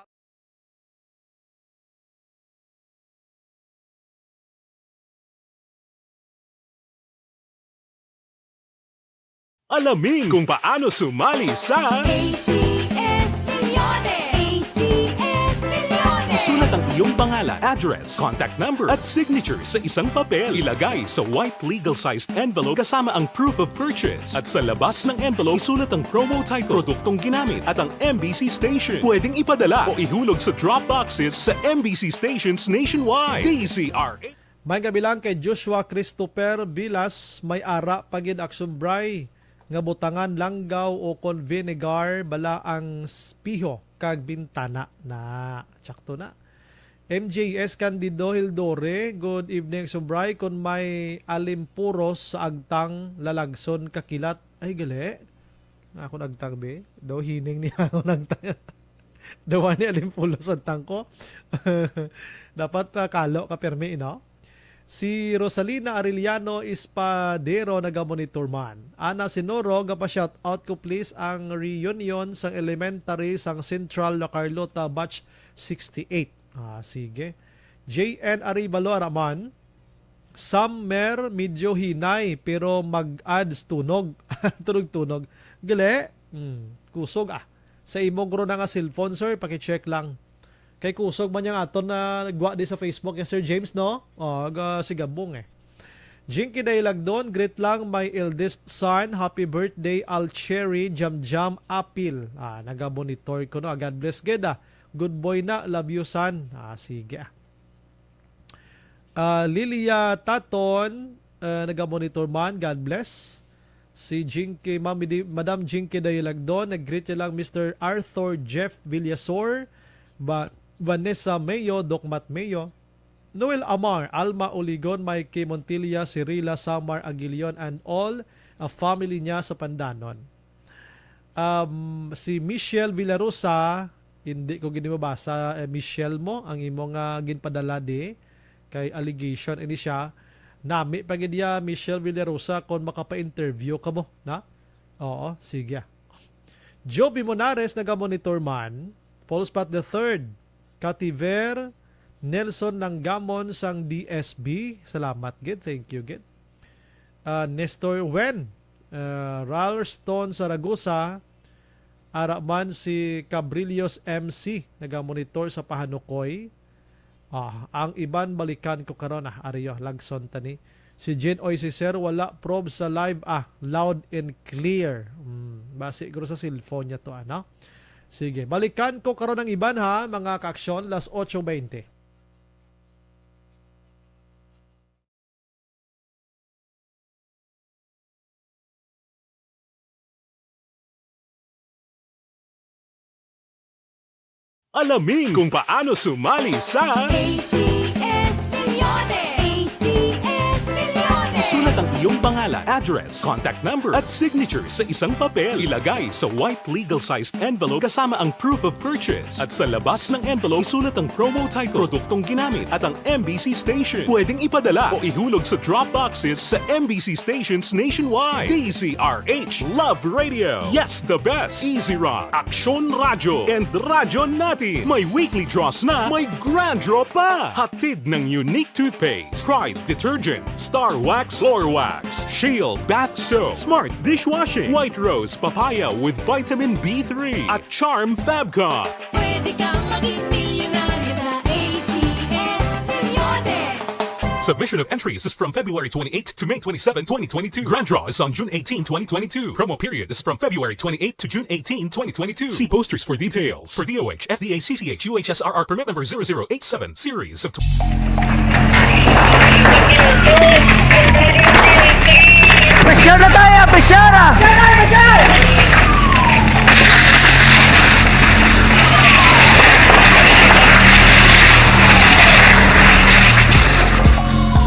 Alamin kung paano sumali sa ACS Milyones! ACS Milyones! Isulat ang iyong pangalan, address, contact number at signature sa isang papel. Ilagay sa white legal-sized envelope kasama ang proof of purchase. At sa labas ng envelope, isulat ang promo title, produktong ginamit at ang MBC station. Pwedeng ipadala o ihulog sa drop boxes sa MBC stations nationwide. DZRH. May gabilang kay Joshua Christopher Vilas may ara pagid aksumbray nga butangan langgaw o kon vinegar bala ang spiho kag bintana na sakto na. MJS Candido Hildore, good evening sumbray kon may alimpuros sa agtang lalagson kakilat ay gali. Ako nagtang be, do hining niya ako nagtang. Dawa ni alimpuros ang tangko. Dapat kalo ka permi no. Si Rosalina Arellano Espadero naga-monitor man. Ana Sinoro, gapa-shout out ko please ang reunion sang elementary sang Central La Carlota Batch 68. Sige. JN Aribalo Araman, Summer medyo hinay pero mag-adds tunog. Tunog-tunog. Gali, kusog Sa imong na nga cellphone sir, paki-check lang. Kay kusog man yung aton na nagwa di sa Facebook Sir James, no? Sigabong Jinky Daylag doon, great lang my eldest son. Happy birthday, Alcherry Jam Apil. Naga-monitor ko, no? God bless, Geda. Good boy na, love you, son. Sige. Lilia Taton, naga-monitor man, God bless. Si Jinky, Madam Jinky Daylag doon, nag-greet niya lang Mr. Arthur Jeff Villasor, Vanessa Mayo, Dokmat Mayo, Noel Amar, Alma Oligon, Mikey Montilla, Cirila Samar Aguilion, and all a family niya sa Pandanon. Si Michelle Villarosa, hindi ko ginibabasa, Michelle mo, ang imong ginpadala di, kay allegation, ini siya, nami pagid dia Michelle Villarosa, kung makapa-interview ka mo, na? Oo, sige. Joby Monares, naga-monitor man, Paul Spot III, Kativer Nelson ng Gamon sang DSB. Salamat, Gid. Thank you, Gid. Nestor Wen, Ralston Saragosa, Araman si Cabrillos MC, naga-monitor sa Pahanukoy. Ang iban balikan ko karon Ariyo, Lagson tani. Si Jen Oy si Sir, wala probe sa live loud and clear. Basi guro sa cellphone niya to Sige, balikan ko karon ng iban mga kaaksyon, 8:20. Alamin kung paano sumali sa ACS Milyones! ACS Milyones! Isulat ang iyong pangalan, address, contact number at signature sa isang papel. Ilagay sa white legal-sized envelope kasama ang proof of purchase. At sa labas ng envelope, isulat ang promo title, produktong ginamit at ang MBC station. Pwedeng ipadala o ihulog sa drop boxes sa MBC stations nationwide. DZRH Love Radio. Yes, the best. Easy Rock, Aksyon Radyo, and Radyo Natin. May weekly draws na, may grand draw pa. Hatid ng unique toothpaste, Pride Detergent, Star Wax, Floor Wax, wax, Shield Bath Soap, Smart Dishwashing, White Rose Papaya with Vitamin B3 at Charm Fabcon. Pwede kang maging milyonaryo sa ACS Milyones. Submission of entries is from February 28 to May 27, 2022. Grand draw is on June 18, 2022. Promo period is from February 28 to June 18, 2022. See posters for details. For DOH, FDA, CCH, UHSRR permit number 0087, series of... Pressure na tayo! Pressure!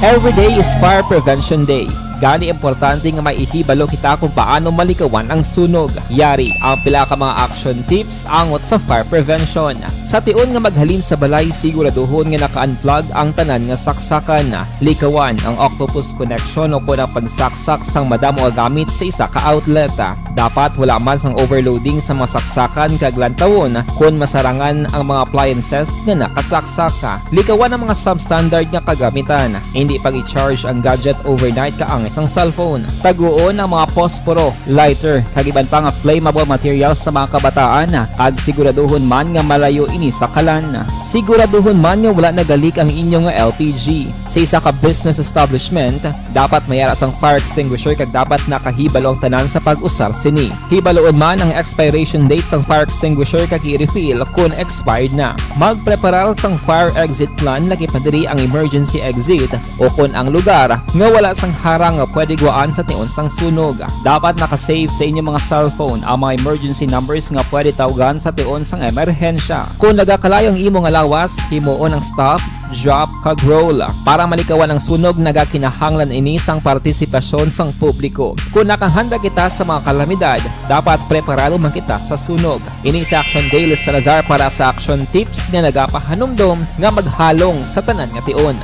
Every day is Fire Prevention Day. Gani importante nga maihibalo kita kung paano malikawan ang sunog. Yari ang pila ka mga action tips angot sa fire prevention. Sa tion nga maghalin sa balay, siguraduhon nga naka-unplug ang tanan nga saksakan. Likawan ang octopus connection o kung ang pagsaksak sang madamo nga gamit sa isa ka outlet. Dapat wala man sang overloading sa mga saksakan kag lantawon kung masarangan ang mga appliances nga nakasaksaka. Likawan ang mga substandard nga kagamitan. Hindi pag i-charge ang gadget overnight kaang isang cellphone. Taguon ang mga posporo, lighter, kag iban pa nga flammable materials sa mga kabataan. Ag siguraduhon man nga malayo ini sa kalan. Siguraduhon man nga wala nagalik ang inyong LPG. Sa isa ka business establishment, dapat mayara sang fire extinguisher kag dapat nakahibalo ang tanan sa pag-usar sini. Hibaloon man ang expiration date sang fire extinguisher kag i-refill kung expired na. Magpreparar sang fire exit plan laki padiri ang emergency exit o kung ang lugar nga wala sang harang nga pwede guwaan sa tion sang sunog. Dapat nakasave sa inyong mga cellphone ang mga emergency numbers nga pwede tawagan sa tion sang emerhensya. Kung nagakalayo ang imo nga lawas, himuon ang stop, drop, kag roll. Para malikawan ang sunog, nagakinahanglan ini sang partisipasyon sang publiko. Kung nakahanda kita sa mga kalamidad, dapat preparado man kita sa sunog. Ini sa Action Daily Salazar para sa action tips nga nagapahanumdom nga maghalong sa tanan nga tion.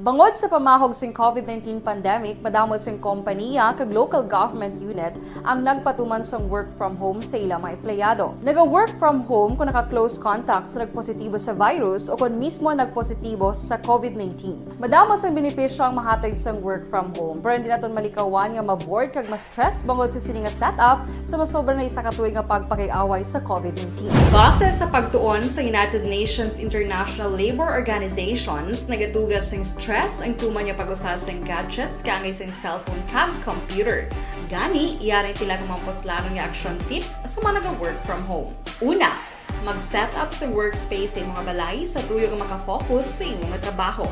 Bangod sa pamahog sing COVID-19 pandemic, madamo sing kompanya kag local government unit ang nagpatuman sang work from home sa ilang mga empleyado. Naga-work from home kung naka-close contact sa nagpositibo sa virus o kung mismo nagpositibo sa COVID-19. Madamo sang benepisyo ang mahatag sang work from home, pero hindi naton malikawan nga ma-bored kag ma-stress bangod sa sini nga setup sa masobra na isa ka tuig nga pagpakiaway sa COVID-19. Base sa pagtuon sa United Nations International Labour Organizations, nagatugas sing stress ang tuman niya pag-usar sa gadgets kangay sa cellphone kag computer. Gani, iyarin tila ng mga poslano nga action tips sa mga nag-work from home. Una, mag-set up sa workspace sa mga balay sa tuyo nga makafocus sa imong trabaho.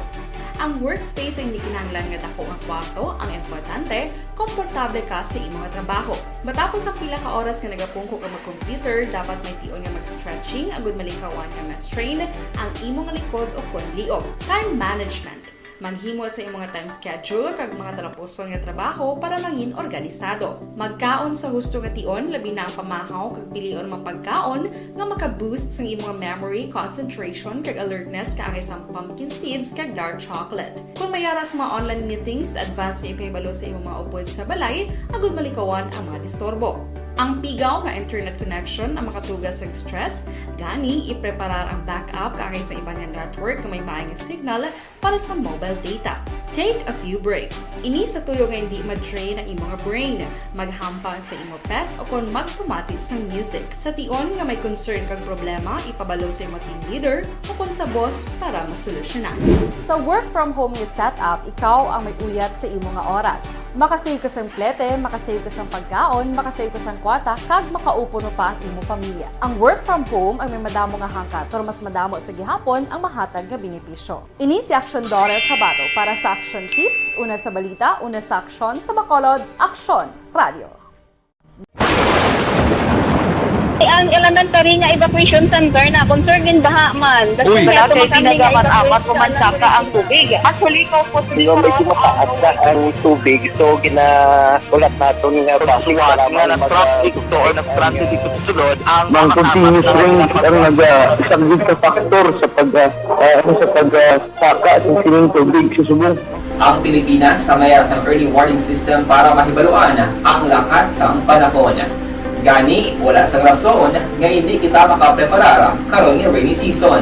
Ang workspace ay hindi kinahanglan nga dako ang kwarto, ang importante, komportable ka sa imong trabaho. Matapos ang pila ka oras nga nagapungko ka mag-computer, dapat may tion nga mag-stretching agud malikawan nga ma-strain ang imong likod o kon liog. Time management. Manghimo sa imong mga time schedule kag mga talapuson nga trabaho para mangin organisado. Magkaon sa husto nga tion, labi na ang pamahaw kag pilion mga pagkaon nga maka-boost sa imong memory, concentration kag alertness kaagay sa pumpkin seeds kag dark chocolate. Kung mayara sa mga online meetings, advance sa ipahibalo sa imong mga upod sa balay, agud malikawan ang mga disturbo. Ang pigaw nga internet connection ang makatugas sa stress, gani ipreparar ang backup kaagay sa ibang nga network na may maayong signal para sa mobile data. Take a few breaks. Ini sa tuyo nga hindi ma-drain ang imong brain, maghampang sa imong pet o kung magpamati sa music. Sa tion nga may concern kag problema, ipabalo sa imong team leader o kung sa boss para masolusyonan. Sa work from home nga setup, ikaw ang may uyat sa imong nga oras. Makasave ka sang plete, makasave ka sang pagkaon, makasave ka sang kwarta, kag makaupo no pa ang imong pamilya. Ang work from home ay may madamo nga hangkat, pero mas madamo sa gihapon ang mahatag nga benepisyo. Ini si Action Dorel Cabato para sa Action Tips, una sa balita, una sa aksyon sa Bacolod, Aksyon Radio. Ang elementary nga evacuation center na concern din baha man. Uy, dati tinagaman-amat kumansaka ang tubig. Actually, ikaw po Di ba medyo mataas na ang tubig, so ginaulat nato nga pasuwat nga nag-traffic to or nag-traffic dito sa sulod ang mga continuous rain ang nag-subject sa factor sa pagsaka sa sining tubig sa subong. Ang Pilipinas sa mayroon sa early warning system para mahibaluan ang lakat sa panahon. Gani, wala sa rason nga hindi kita makapreparar karon nga rainy season.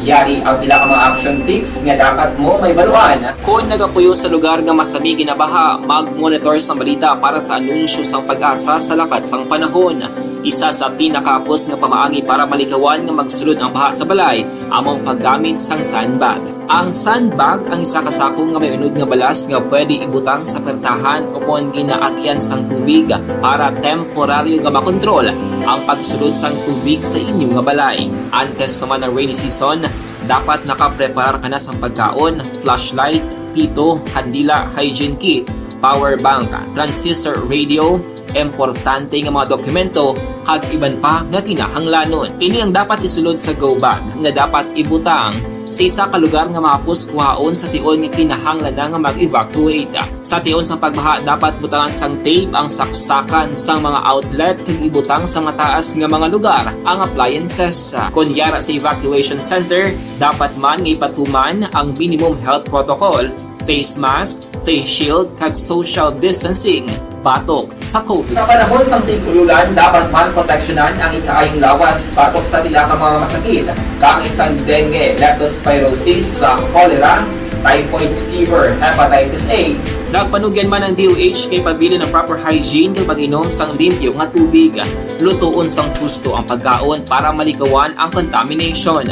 Yari ang pila ka mga action tips nga dapat mo may baluan. Kung nagapuyo sa lugar nga masabi ginabaha, mag-monitor sa balita para sa anunsyo sang pag-asa sa lakat sang panahon. Isa sa pinakapos nga pamaagi para malikawan nga magsulod ang baha sa balay, among paggamit sang sandbag. Ang sandbag ang isa kasakong nga may unod nga balas nga pwede ibutang sa pertahan upon ginaagyan sang tubig para temporaryo nga makontrol ang pagsulod sang tubig sa inyong nga balay. Antes naman ng rainy season, dapat nakapreparar ka na sa pagkaon, flashlight, pito, kandila, hygiene kit, power bank, transistor radio, importante nga mga dokumento kag iban pa nga kinahanglanon. Ini ang dapat isulod sa go bag nga dapat ibutang sa isa ka lugar nga mapus kuhaon sa tion nga kinahanglan nga mag-evacuate. Sa tion sa pagbaha dapat butangan sang tape ang saksakan sang mga outlet kag ibutang sa mga taas nga mga lugar ang appliances. Kunyara sa evacuation center, dapat man nga ipatuman ang minimum health protocol, face mask, face shield kag social distancing batok sa COVID. Sa panahon sa tigululan, dapat man proteksyonan ang ikaayong lawas batok sa bila ka mga masakit. Kang isang dengue, leptospirosis, cholera, typhoid fever, hepatitis A. Nagpanugyan man ang DOH kay pabili ng proper hygiene kay pag-inom sang limpyo nga tubig. Lutuon sang husto ang pagkaon para malikawan ang contamination.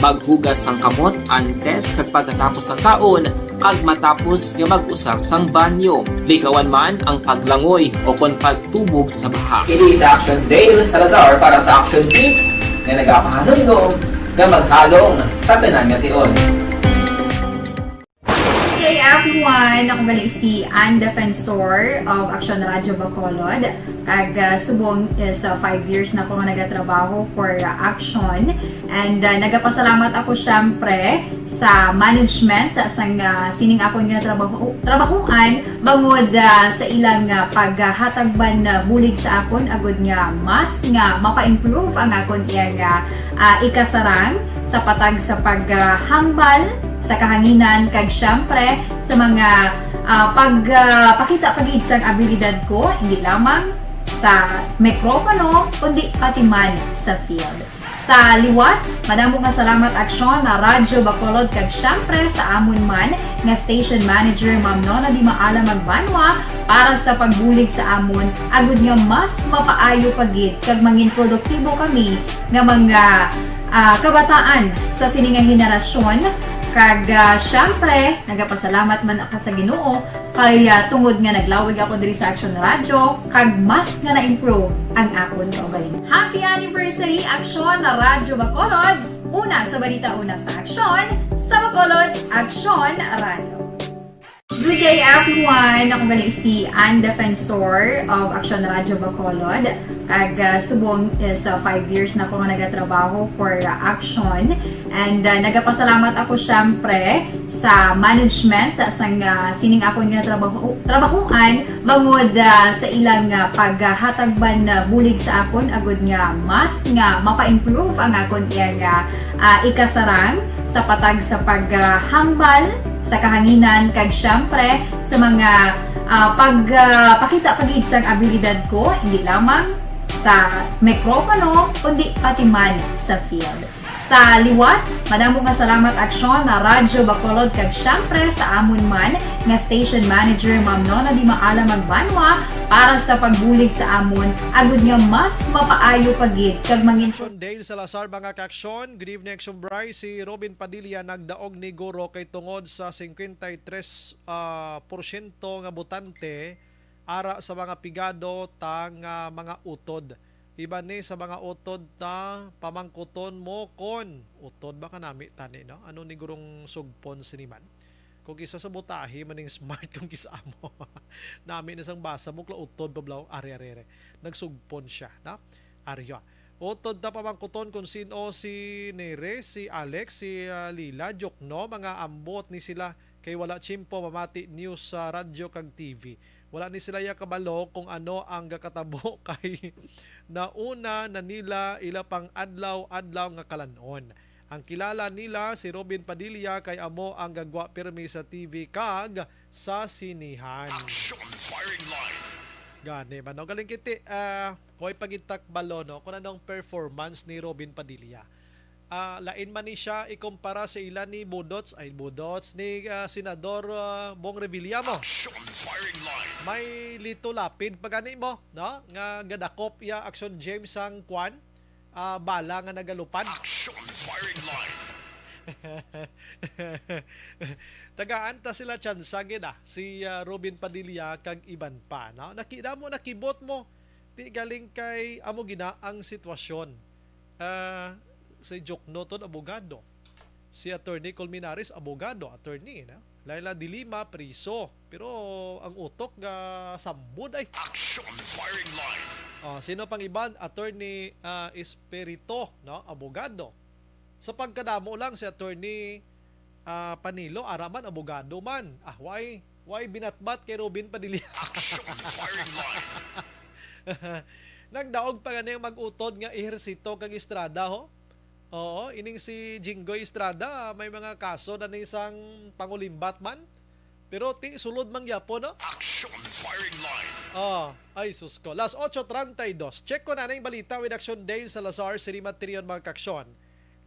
Maghugas sang kamot antes kag pagkatapos ang kaon kag matapos nga mag-usar sang banyo. Likawan man ang paglangoy o kon pagtubog sa baha. Kini sa Action Dale Salazar para sa Action Tips nga nagapahanundong nga maghalong sa tanan nga tion. Hey everyone! Ako gali si Ann Defensor of Action Radio Bacolod. Kag subong is 5 years na ako nga nagatrabaho for Action. And nagapasalamat ako syempre sa management sang sining ako nga trabahuan bangod sa ilang paghatagban na bulig sa akon agud nga mas nga mapa-improve ang akon iyang ikasarang sa patag sa paghambal sa kahanginan kag syempre sa mga pagpakita pagid sang abilidad ko hindi lamang sa mikropono kundi pati man sa field. Sa liwat, madamo nga salamat Aksyon na Radyo Bacolod kag syempre sa amon man nga station manager Ma'am Nona Di Maala Magbanwa para sa pagbulig sa amon agud nga mas mapaayo pagid kag mangin produktibo kami nga mga kabataan sa sining nga henerasyon. Kag syempre, nagapasalamat man ako sa Ginoo kay tungod nga naglawig ako diri sa Action Radio kag mas nga na-improve ang akon kaugalingon. Happy anniversary Action na Radyo Bacolod! Una sa balita, una sa Action, sa Bacolod, Action Radio. Good day everyone! Ako gali si Ann Defensor of Action Radio Bacolod. Kag subong is 5 years na ako nga nagatrabaho for Action. And nagapasalamat ako syempre sa management sang sining ako nga trabahuan bangod sa ilang paghatagban na bulig sa akon agud nga mas nga mapa-improve ang akon iyang ikasarang sa patag sa paghambal sa kahanginan kag syempre sa mga pagpakita pagid sang abilidad ko hindi lamang sa mikropono kundi pati man sa field. Sa liwat, madamo nga salamat Aksyon na Radyo Bacolod kag syempre sa amon man nga station manager Ma'am Nona Di Maala Magbanwa para sa pagbulig sa amon agud nga mas mapaayo pagid kag mangin Dale Salazar mga kaaksyon. Good evening Action Bryce. Si Robin Padilla nagdaog ni Guro kay tungod sa 53% nga botante ara sa mga pigado tang mga utod. Iba ni sa mga utod na pamangkuton mo kon utod baka nami tani no ano ni gurong sugpon siniman kung isa sa butahi maning smart kung kisa mo nami na sang basa mo kla utod bablaw are nagsugpon siya na arya utod na pamangkuton kung sino si Nere, si Alex, si Lila Jokno mga ambot ni sila kay wala chimpo mamati news sa radyo kag TV. Wala ni sila ya kabalo kung ano ang gakatabo kay nauna na nila ila pang adlaw nga kalanon. Ang kilala nila si Robin Padilla kay amo ang gagwa pirmi sa TV kag sa sinihan. Action Firing Line. Gani man no galing kiti koy pagitak balo no kun anong performance ni Robin Padilla. lain man ni siya ikumpara sa ilan ni Budots ni Senador Bong Revilla mo. May lito lapid pagani mo, no? Nga gadakop ya Action James ang kwan bala nga nagalupad. Tagaan ta sila tsansa gid si Robin Padilla kag iban pa, no? Nakita mo nakibot mo di galing kay amo gina ang sitwasyon. Si Joknoton abogado, si Attorney Colmenares abogado, attorney na. Laila de Lima priso, pero ang utok ga sambud ay action firing line. Sino pang iban? Attorney Espirito, no, abogado. Sa pagkadamo lang si Attorney Panilo Araman abogado man. Why binatbat kay Robin Padilla? Action firing line. Nagdaog pa ganang mag-utod nga ehersito kag Estrada ho. Oo, ining si Jinggoy Estrada may mga kaso na isang pangulimbat man. Pero sulod man gyapon, no? Action firing line. Ay sus ko. Las 8:32. Check ko na yung balita with Action Dale Salazar, Siri Matrion mga kaksyon.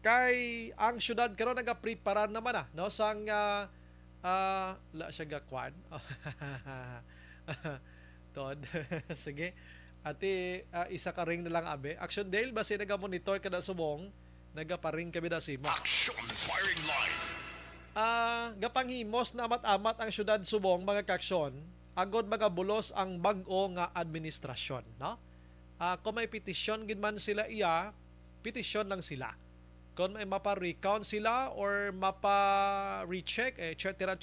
Kay ang syudad karon nagaprepara naman no sang la siya gakwan. Tod. Sige. Ati isa ka ring na lang abe. Action Dale basi naga-monitor kada subong. Nagaparing kami na simo. Action firing line. Gapanghimos na amat-amat ang syudad subong mga kaksyon. Agod magabulos ang bag-o nga administrasyon, no? Kung may petisyon gid man sila petisyon lang sila. Kung may mapa-recount sila or mapa-recheck, etc.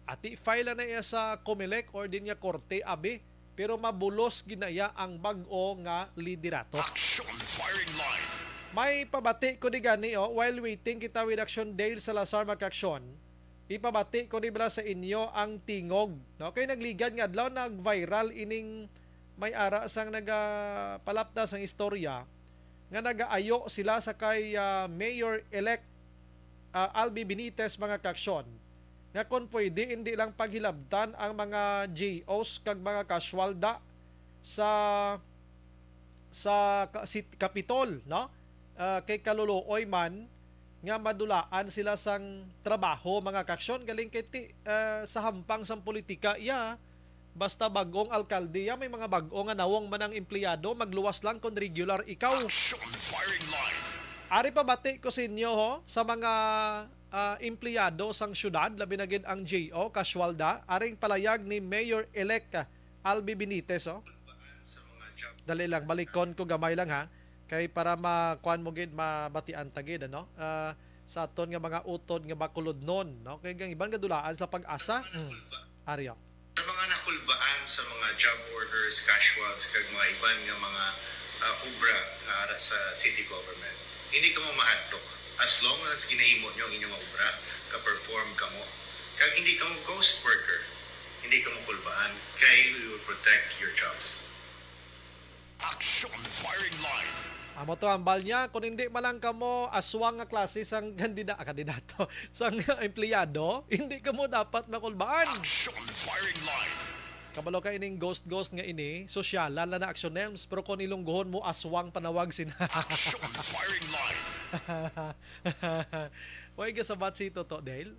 Ati file na iya sa COMELEC or din niya korte abi. Pero mabulos ginaya ang bag-o nga liderato. Action firing line. May pabati ko di gani while waiting kita with Action Dale Salazar Makaksyon. Ipabati ko di bala sa inyo ang tingog. No? Kaya nagligan nga adlaw nag-viral ining may ara sang nagapalapda sang istorya nga nagaayo sila sa kay Mayor-elect Albi Benitez mga kaksyon. Nga kung pwede hindi lang paghilabtan ang mga JOs kag mga kaswalda sa Capitol, no? Kay kaluluoy man nga madulaan sila sang trabaho mga kaksyon galing kay sa hampang sang politika basta bagong alkalde may mga bagong nga nawong man ang empleyado magluwas lang kung regular ikaw. Action firing line. Ari pa bati ko sa inyo sa mga empleyado sang syudad labi na gid ang JO kaswalda aring palayag ni Mayor-elect Albi Benitez Dali lang balikon ko gamay lang ha kay para makuan mo gid mabatian ta gid sa aton nga mga utod nga bakulod non no kay gang iban nga dulaan sa pag-asa. Aryo. Sa mga nakulbaan sa mga job orders, casuals kag mga iban nga mga obra ara sa city government. Hindi ka mo mahadlok as long as ginahimo nyo ang inyong obra, ka-perform ka mo. Kag hindi ka mo ghost worker, hindi ka mo kulbaan, kay we will protect your jobs. Action firing line. Amo to ang bal niya kung hindi malang kamo aswang nga klase sang kandidato sang empleyado, hindi ka mo dapat makulbaan. Action firing line. Kabalo ka ining ghost nga ini, sosyalan la na action names pero kung ilunggohon mo aswang panawag sina. Action firing line. Way ga sabat si Toto Dale.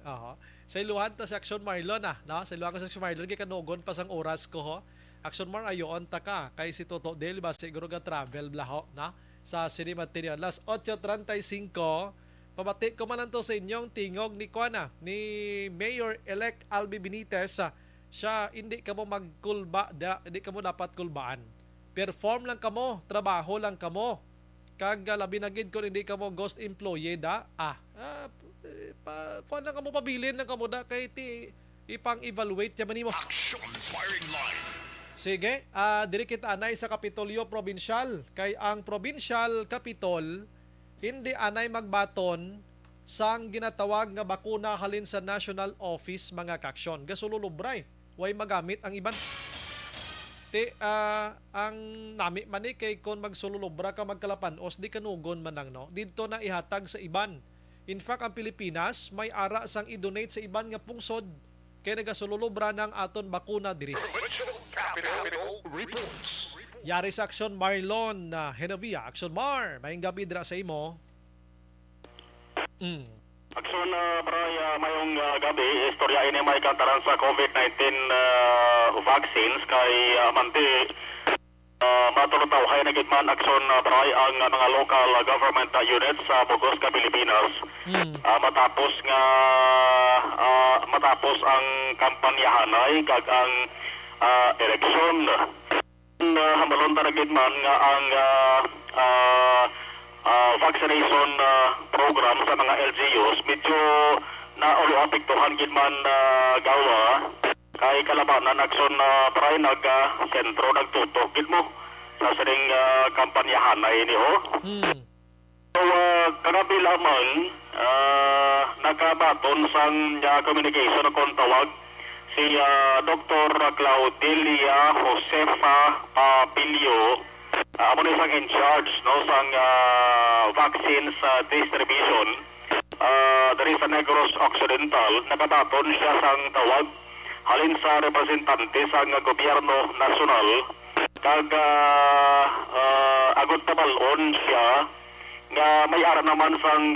Sa iluhan ta sa Action Marlon no? Sa iluhan ko sa Action Marlon kay kanugon pa sang oras ko ho. Action Mar ayon ta ka kay si Toto Dale ba siguro ga travel blaho na sa Cinema Material. Las 8:35 pabati ko man to sa inyong tingog ni Kuana ni Mayor-elect Albi Benitez siya hindi ka mo magkulba hindi ka mo dapat kulbaan. Perform lang kamo, trabaho lang kamo. Kag labi na gid kung hindi ka mo ghost employee kuan lang kamo pabilin lang kamo da kay ipang-evaluate man nimo. Action firing line. Sige, diri kita anay sa Kapitolyo Provincial. Kay ang Provincial Capitol hindi anay magbaton sang ginatawag nga bakuna halin sa National Office mga kaksyon. Gasululubray, way magamit ang iban. Ang nami man kay kon magsululubra ka magkalapanos di kanugon man lang no. Didto na ihatag sa iban. In fact, ang Pilipinas may ara sang i-donate sa iban nga pungsod kay nagasululubra ng aton bakuna diri. Reports. Yari sa Action Marlon na Henovia. Action Mar, maayong gabi dira sa imo. Aksyon Bray, mayong gabi, istorya ini may kantaran sa COVID-19 vaccines kay Manti. Matulutaw hay nagitman aksyon Bray ang mga local government units sa Bugos, Pilipinas. Matapos ang kampanyahanay kag ang eleksyon. Hamalon ta nagitman nga ang vaccination program sa mga LGUs medyo naulo apektuhan gid man gawa kay kalabanan aksyon Bray sentro nagtutok gid mo sa sining kampanyahanay ni ho. So kanabi lamang nakabaton sang communication kung tawag si Dr. Claudelia Josefa Pilio. Amo na isang in charge no sang vaccines distribution dari sa Negros Occidental. Nakataton siya sang tawag halin sa representante sang gobyerno nasyonal kag agot tabalon siya nga may ara naman sang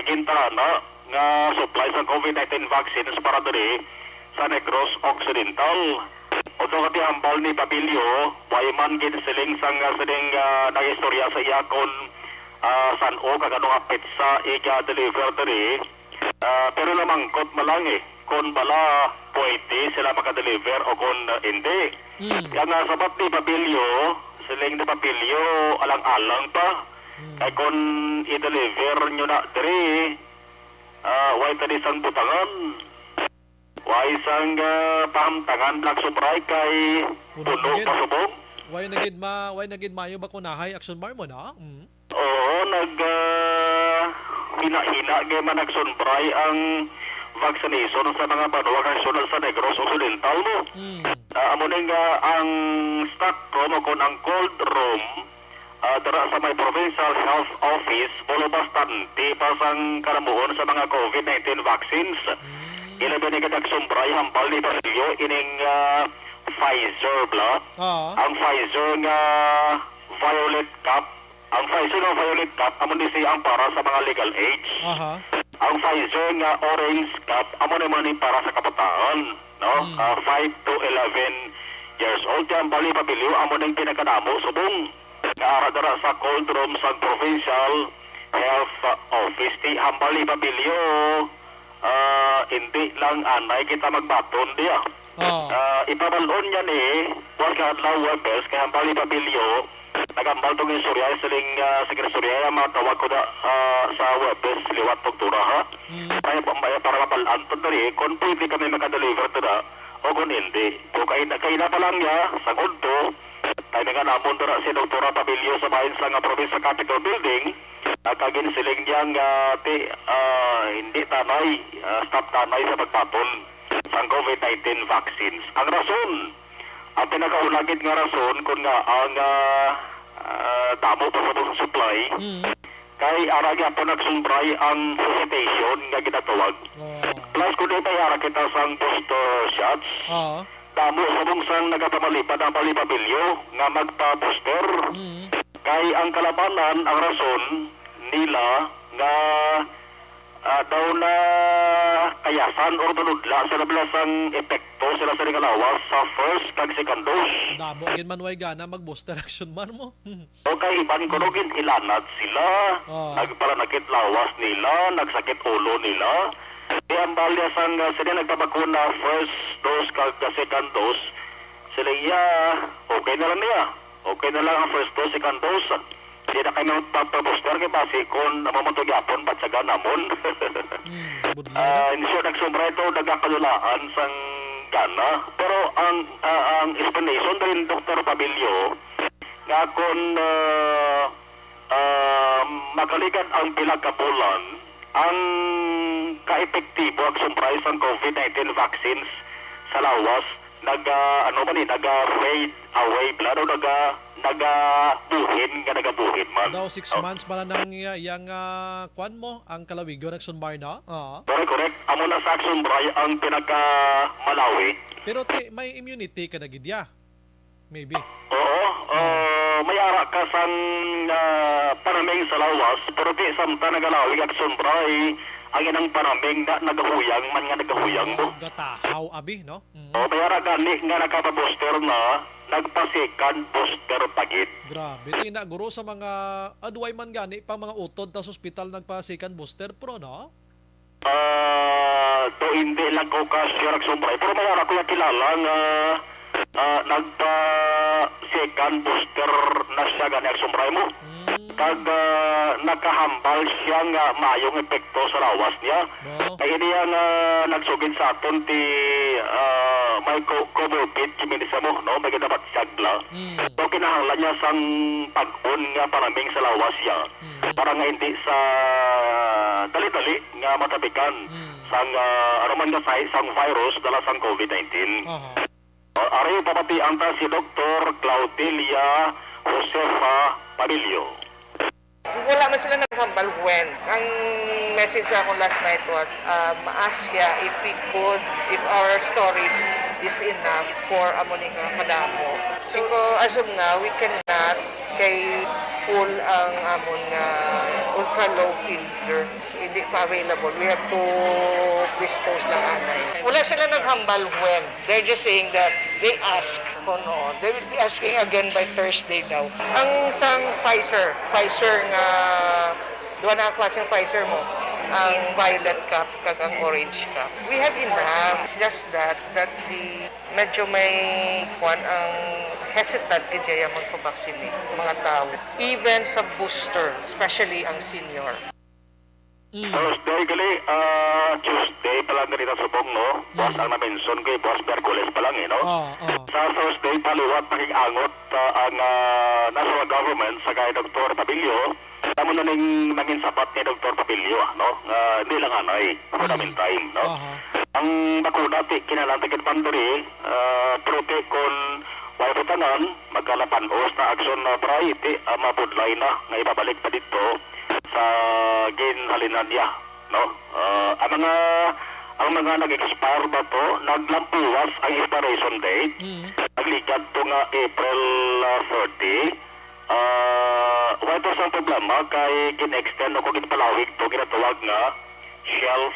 gintarana nga supply sa COVID-19 vaccines para diri sa Negros Occidental. Oto kati hambal ni Pabilio, wayman gid siling sang sining nagistorya sa iyakon san o kagano nga pizza iga-deliver diri. Pero lamangkot malang kung bala pwede sila makadeliver o kung hindi. Kaya nga sabat ni Pabilio, siling ni Pabilio alang-alang pa. Kaya kung i-deliver nyo na diri, way tadi sang butangan. Way sang pahamtangan black supray kay puno pasubog. Way nagid mayo ba kunahay action bar mo na? Oo, hina-hina kay man action supray ang vaccination sa mga banwa nasyonal sa Negros Occidental mo. Amo nga ang stock room o kung ang cold room dara sa may provincial health office ulo bastante pa sang karamuon sa mga COVID-19 vaccines. Ilabi ni kadag sumbray hampal ni Basilio ining Pfizer bla. Ang Pfizer nga Violet Cup. Ang Pfizer nga Violet Cup amo ni siya ang para sa mga legal age. Ang Pfizer nga Orange Cup amo naman ni para sa kabataan, no? 5 to 11 years old. Yan bali Pabilio amo ning pinakadamo subong. Kaara sa cold room sa provincial health office ti hambal ni Pabilio. Hindi lang anay kita magbaton diya. Ipabalon niya ni Juan Carlos Webes kaya hambal ni Pabilio nagambal tong yung Surya siling sige Surya matawag ko na sa Webes liwat pagtura ha. Kaya para mapalaan to dari kung pwede kami makadeliver to na o kung hindi. Kung kaina pa lang niya sa konto tayo nga namon to na si Dr. Pabilio sa bahin sa nga provincial Capitol Building kagin siling niyang hindi tanay stop tanay sa pagpapon sa COVID-19 vaccines. Ang rason ang pinakaulagid nga rason kung nga ang damo pa sa supply kay aragya po nagsumbray ang hesitation nga ginatawag. Plus kung ito ara kita sang booster shots damo sa bungsang nagapamalipad ang Pabilio nga magpa-booster kay ang kalabanan ang rason nila nga daw na kayasan o tunudla sa nabilasang epekto sila sa ringalawas sa first kag second dose. Damo agin man way gana mag-booster action man mo. Okay, iban ko nugin ilanat sila. Nagparanakit lawas nila, nagsakit ulo nila. Di ang balya sang sila nagpabakuna first dose kag second dose. Sila okay na lang niya. Okay na lang ang first dose, second dose. Hindi na kayo magpapabooster kay basi kung namamuntog yapon batsaga namon. Hindi siya nagsumbra ito, nagkakalulaan sang gana. Pero ang explanation rin Dr. Pabilio nga kung makalikan ang pinagkabulan, ang ka-epektibo ang sumbra isang COVID-19 vaccines sa lawas naga-fade away plano nagabuhin man. Daw 6 months pala nang yang kwan mo ang kalawigo nagsunbar na. Correct. Amo na sa sunbray ang pinaka Malawi. Pero may immunity ka na gidya. Maybe. Oo. may ara ka sang panaming sa lawas, pero di samta nagalawig at sombray ang inang panaming na nagahuyang man nga nagahuyang mo. Gatahaw abi, no? May ara gani nga nakapabuster na nagpasikan booster pagit. Grabe, tina guro sa mga adway man gani pa mga utod ta sa ospital nagpasikan booster pro, no? To hindi lang ko kasya sombray, pero may ara ko yung kilala nga nagpa-second booster na siya gani ang sombray mo. Pag nakahambal siya nga mayong epekto sa lawas niya. Ay hindi yan nagsugid sa aton ti may comorbid kiminisa mo, no? May dapat sagla. So kinahanglan niya sang pag-on nga paraming sa lawas siya. Para nga hindi sa dali-dali nga matabikan sang ano man nga sang virus dala sang COVID-19. Ari papati anta si Dr. Claudelia Josefa Pabilio. Wala man sila naghambal when. Ang message ako last night was, maasya if we could, if our storage is enough for amuning kadamo. So, as of now, we cannot kay full ang amon ultra-low freezer. Hindi pa available. We have to dispose lang anay. Wala sila naghambal when. They're just saying that they ask kung no. They will be asking again by Thursday daw. Ang sang Pfizer nga duwa na klaseng Pfizer mo, ang violet cup kag ang orange cup. We have enough. It's just that the medyo may kuan ang hesitant kaya magpabaksinate mga tao. Even sa booster, especially ang senior. Thursday gali, Tuesday pa lang ganito sa bong, no? Boss ang na-mention ko, boss Merkules pa lang, eh, no? Sa Thursday, paliwat paking-angot ang national government sa kay Dr. Pabilio. Tamo na naging sapat ni Dr. Pabilio, no? Hindi lang anay, for the meantime, no? Ang bakuna, kinalantagin pandari, prote kon may putanan, magkalapanos na aksyon na variety, mapudlay na, nga ibabalik pa dito sa ginhalinan niya, no? Ang mga nag-expire ba to, naglampuwas ang expiration date. Naglikat to nga April 30. Ito sa problema kay gin-extend o kung ginpalawig to, ginatawag nga shelf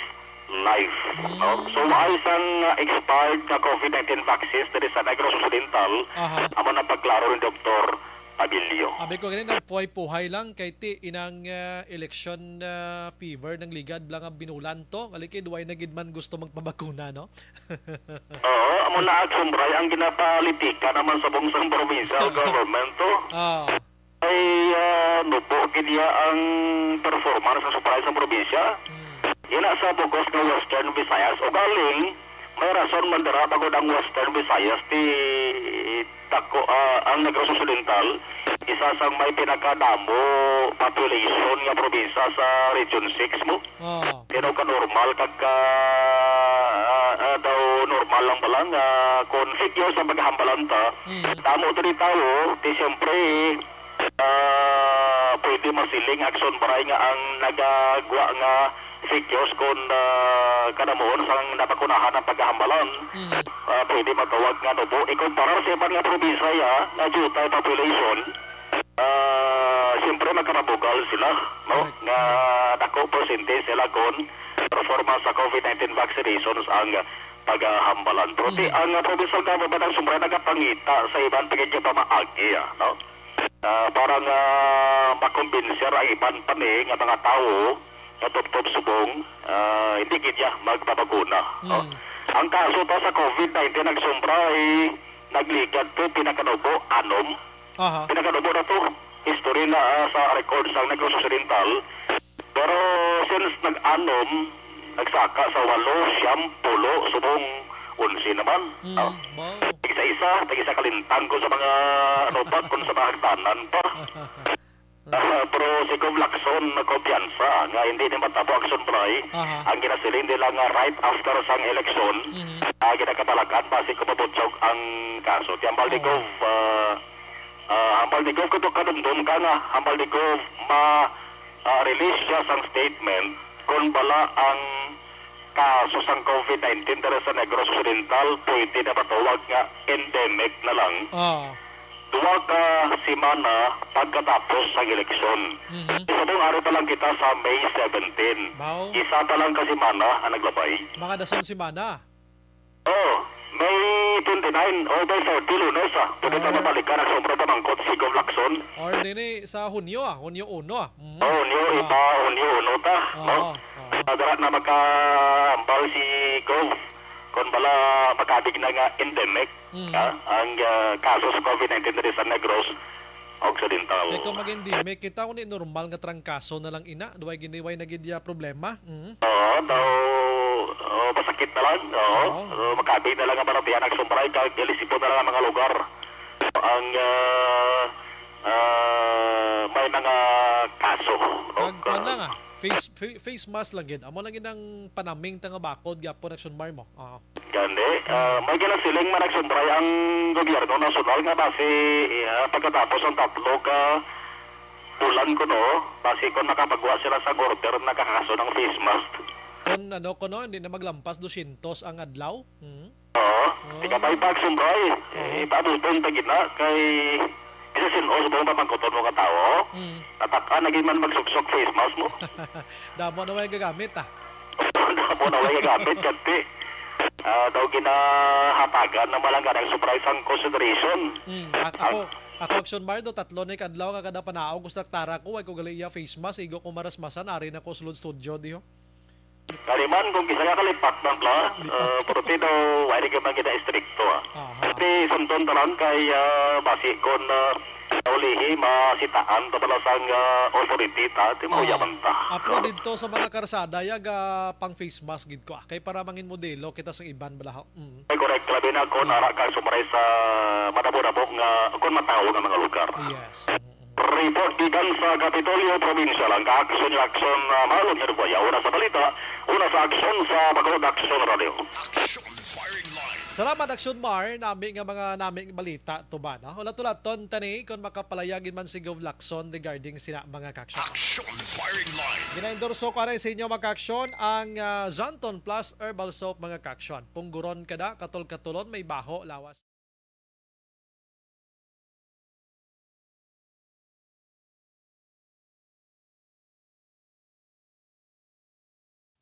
life. No? So, maayos ang expired na COVID-19 vaccines na sa Negros Occidental, amo na pagklaro ni Dr. Pabilio. Abi ko ganun, nagpuhay-puhay lang kay ti inang election fever ng ligad lang ang binulan to. Alikay, duway na gid man gusto magpabakuna, no? Oo, amo na at sumbray ang ginapalitika naman sa buong provincial government to. Ay, nupo kiniya ang performance sa supply sa probinsya. Ina sa bukos ng Western Visayas o galing may rason man dara pagod ang Western Visayas ti tako ang Negros Occidental isa sang may pinakadamo population nga probinsya sa Region 6 mo. Pero ka normal kagka daw normal lang balang conflict yo sa paghambalan ta. Damo diri tawo ti siyempre pwede masiling aksyon baray nga ang nagagwa nga figures kung kanamoon sang napakunahan ng paghahambalan. Pwede matawag nga no po. Ikumpara sa ibang nga probinsya na jutay population, siyempre magkarabugal sila, no? Nga dako persente sila kung performance sa COVID-19 vaccinations ang paghahambalan. Pero ang provincial government ang sumra nagapangita sa ibang pagiging pamaagi, no? Parang makumbinser ang ibang paning nga mga tao na top subong, hindi kanya magpapaguna. Ang kaso pa sa COVID-19 nagsumbra ay nagligat to, pinakanubo, anom. Pinakanubo na to, history na sa record sa Negros Occidental. Pero since nag-anom, nagsaka sa 8, 10, subong 11 naman. Tag-isa kalintang ko sa mga anopat kung sa mga hagdanan pa. Pero si Gov Lacson na kumpiyansa nga hindi ni matabo aksyon pray ang ginasilin nila nga right after sang eleksyon ginakapalakan pa si kumabutsog ang kaso. Hambal ni Gov hambal ni Gov kuto kadumdum ka nga hambal ni Gov ma-release siya sang statement kung bala ang kaso sang COVID-19 dara sa Negros Occidental pwede na patawag nga endemic na lang. duwa ka simana pagkatapos ng eleksyon. Isa pong araw pa lang kita sa May 17. Bao. Isa pa lang ka simana ang naglabay. Mga dason si Mana. Oh, May 29 o May 30 Lunes Pwede ka mabalikan ang sombra pamangkot si Gov Lacson. Or din sa Hunyo Hunyo 1 Hunyo iba, Hunyo 1 ta. Darat na magkaambal si Gov kung bala makabig na nga endemic ang kaso sa COVID-19 diri sa Negros Occidental. Kaya kung mag-endemic, kita ko ni normal nga trangkaso na lang ina. Duway giniway na gidya problema. Oo, daw pasakit na lang. Oo, makabig na lang ang parabihan ang sumbray kag ilisipon na lang ang mga lugar. Ang may mga kaso. Kag lang face mask lang gid. Amo lang gid ang panaming tanga bakod gyapon action bar mo. Gande, may siling man nagsumbray ang gobyerno nasyonal nga base pagkatapos ang 3 ka bulan ko base kung nakapagawa sila sa order nakakaso ng face mask. Kung hindi na maglampas 200 ang adlaw? Oo, di ka may pagsumbray. Ipaabulpon tagit na kay isa sinos mo pamangkoton mo ka tao. Tataka naging man magsuksok face mask mo. Damo na way gagamit Damo na way gagamit kasi daw ginahatagan na malanggan ang surprise ang consideration. Ako action bar do 3 na kadlaw kada panao gusto tara ko ay ko gali face mask igo ko marasmasan ari na ko sulod studio diho. Kaliman kung kisa ka kalipat man la pero daw wala ka man kita stricto Kasi sundon talan kay basi kon ulihi masitaan to balasang authority ta timo yaman ta. Apo dito sa mga karsada yaga pang face mask gid ko kay para mangin modelo kita sa iban balahaw. Ay correct labi na ko nara ka sumaray sa madabo-dabo nga kon matawo nga mga lugar. Yes. Report gikan sa Kapitolyo Provincia lang ka-aksyon malong nga Dubuya. Una sa balita, una sa aksyon sa Bacolod Action Radio. Salamat Action Mar, nami nga mga naming balita to ba na. Ulat-ulaton tani kung makapalayagin man si Gov Lacson regarding sina mga kaksyon. Action Firing Line. Gina-endorso ko rin sa inyo mga kaksyon ang Zanton Plus Herbal Soap mga kaksyon. Pungguron kada, katol-katulon, may baho, lawas.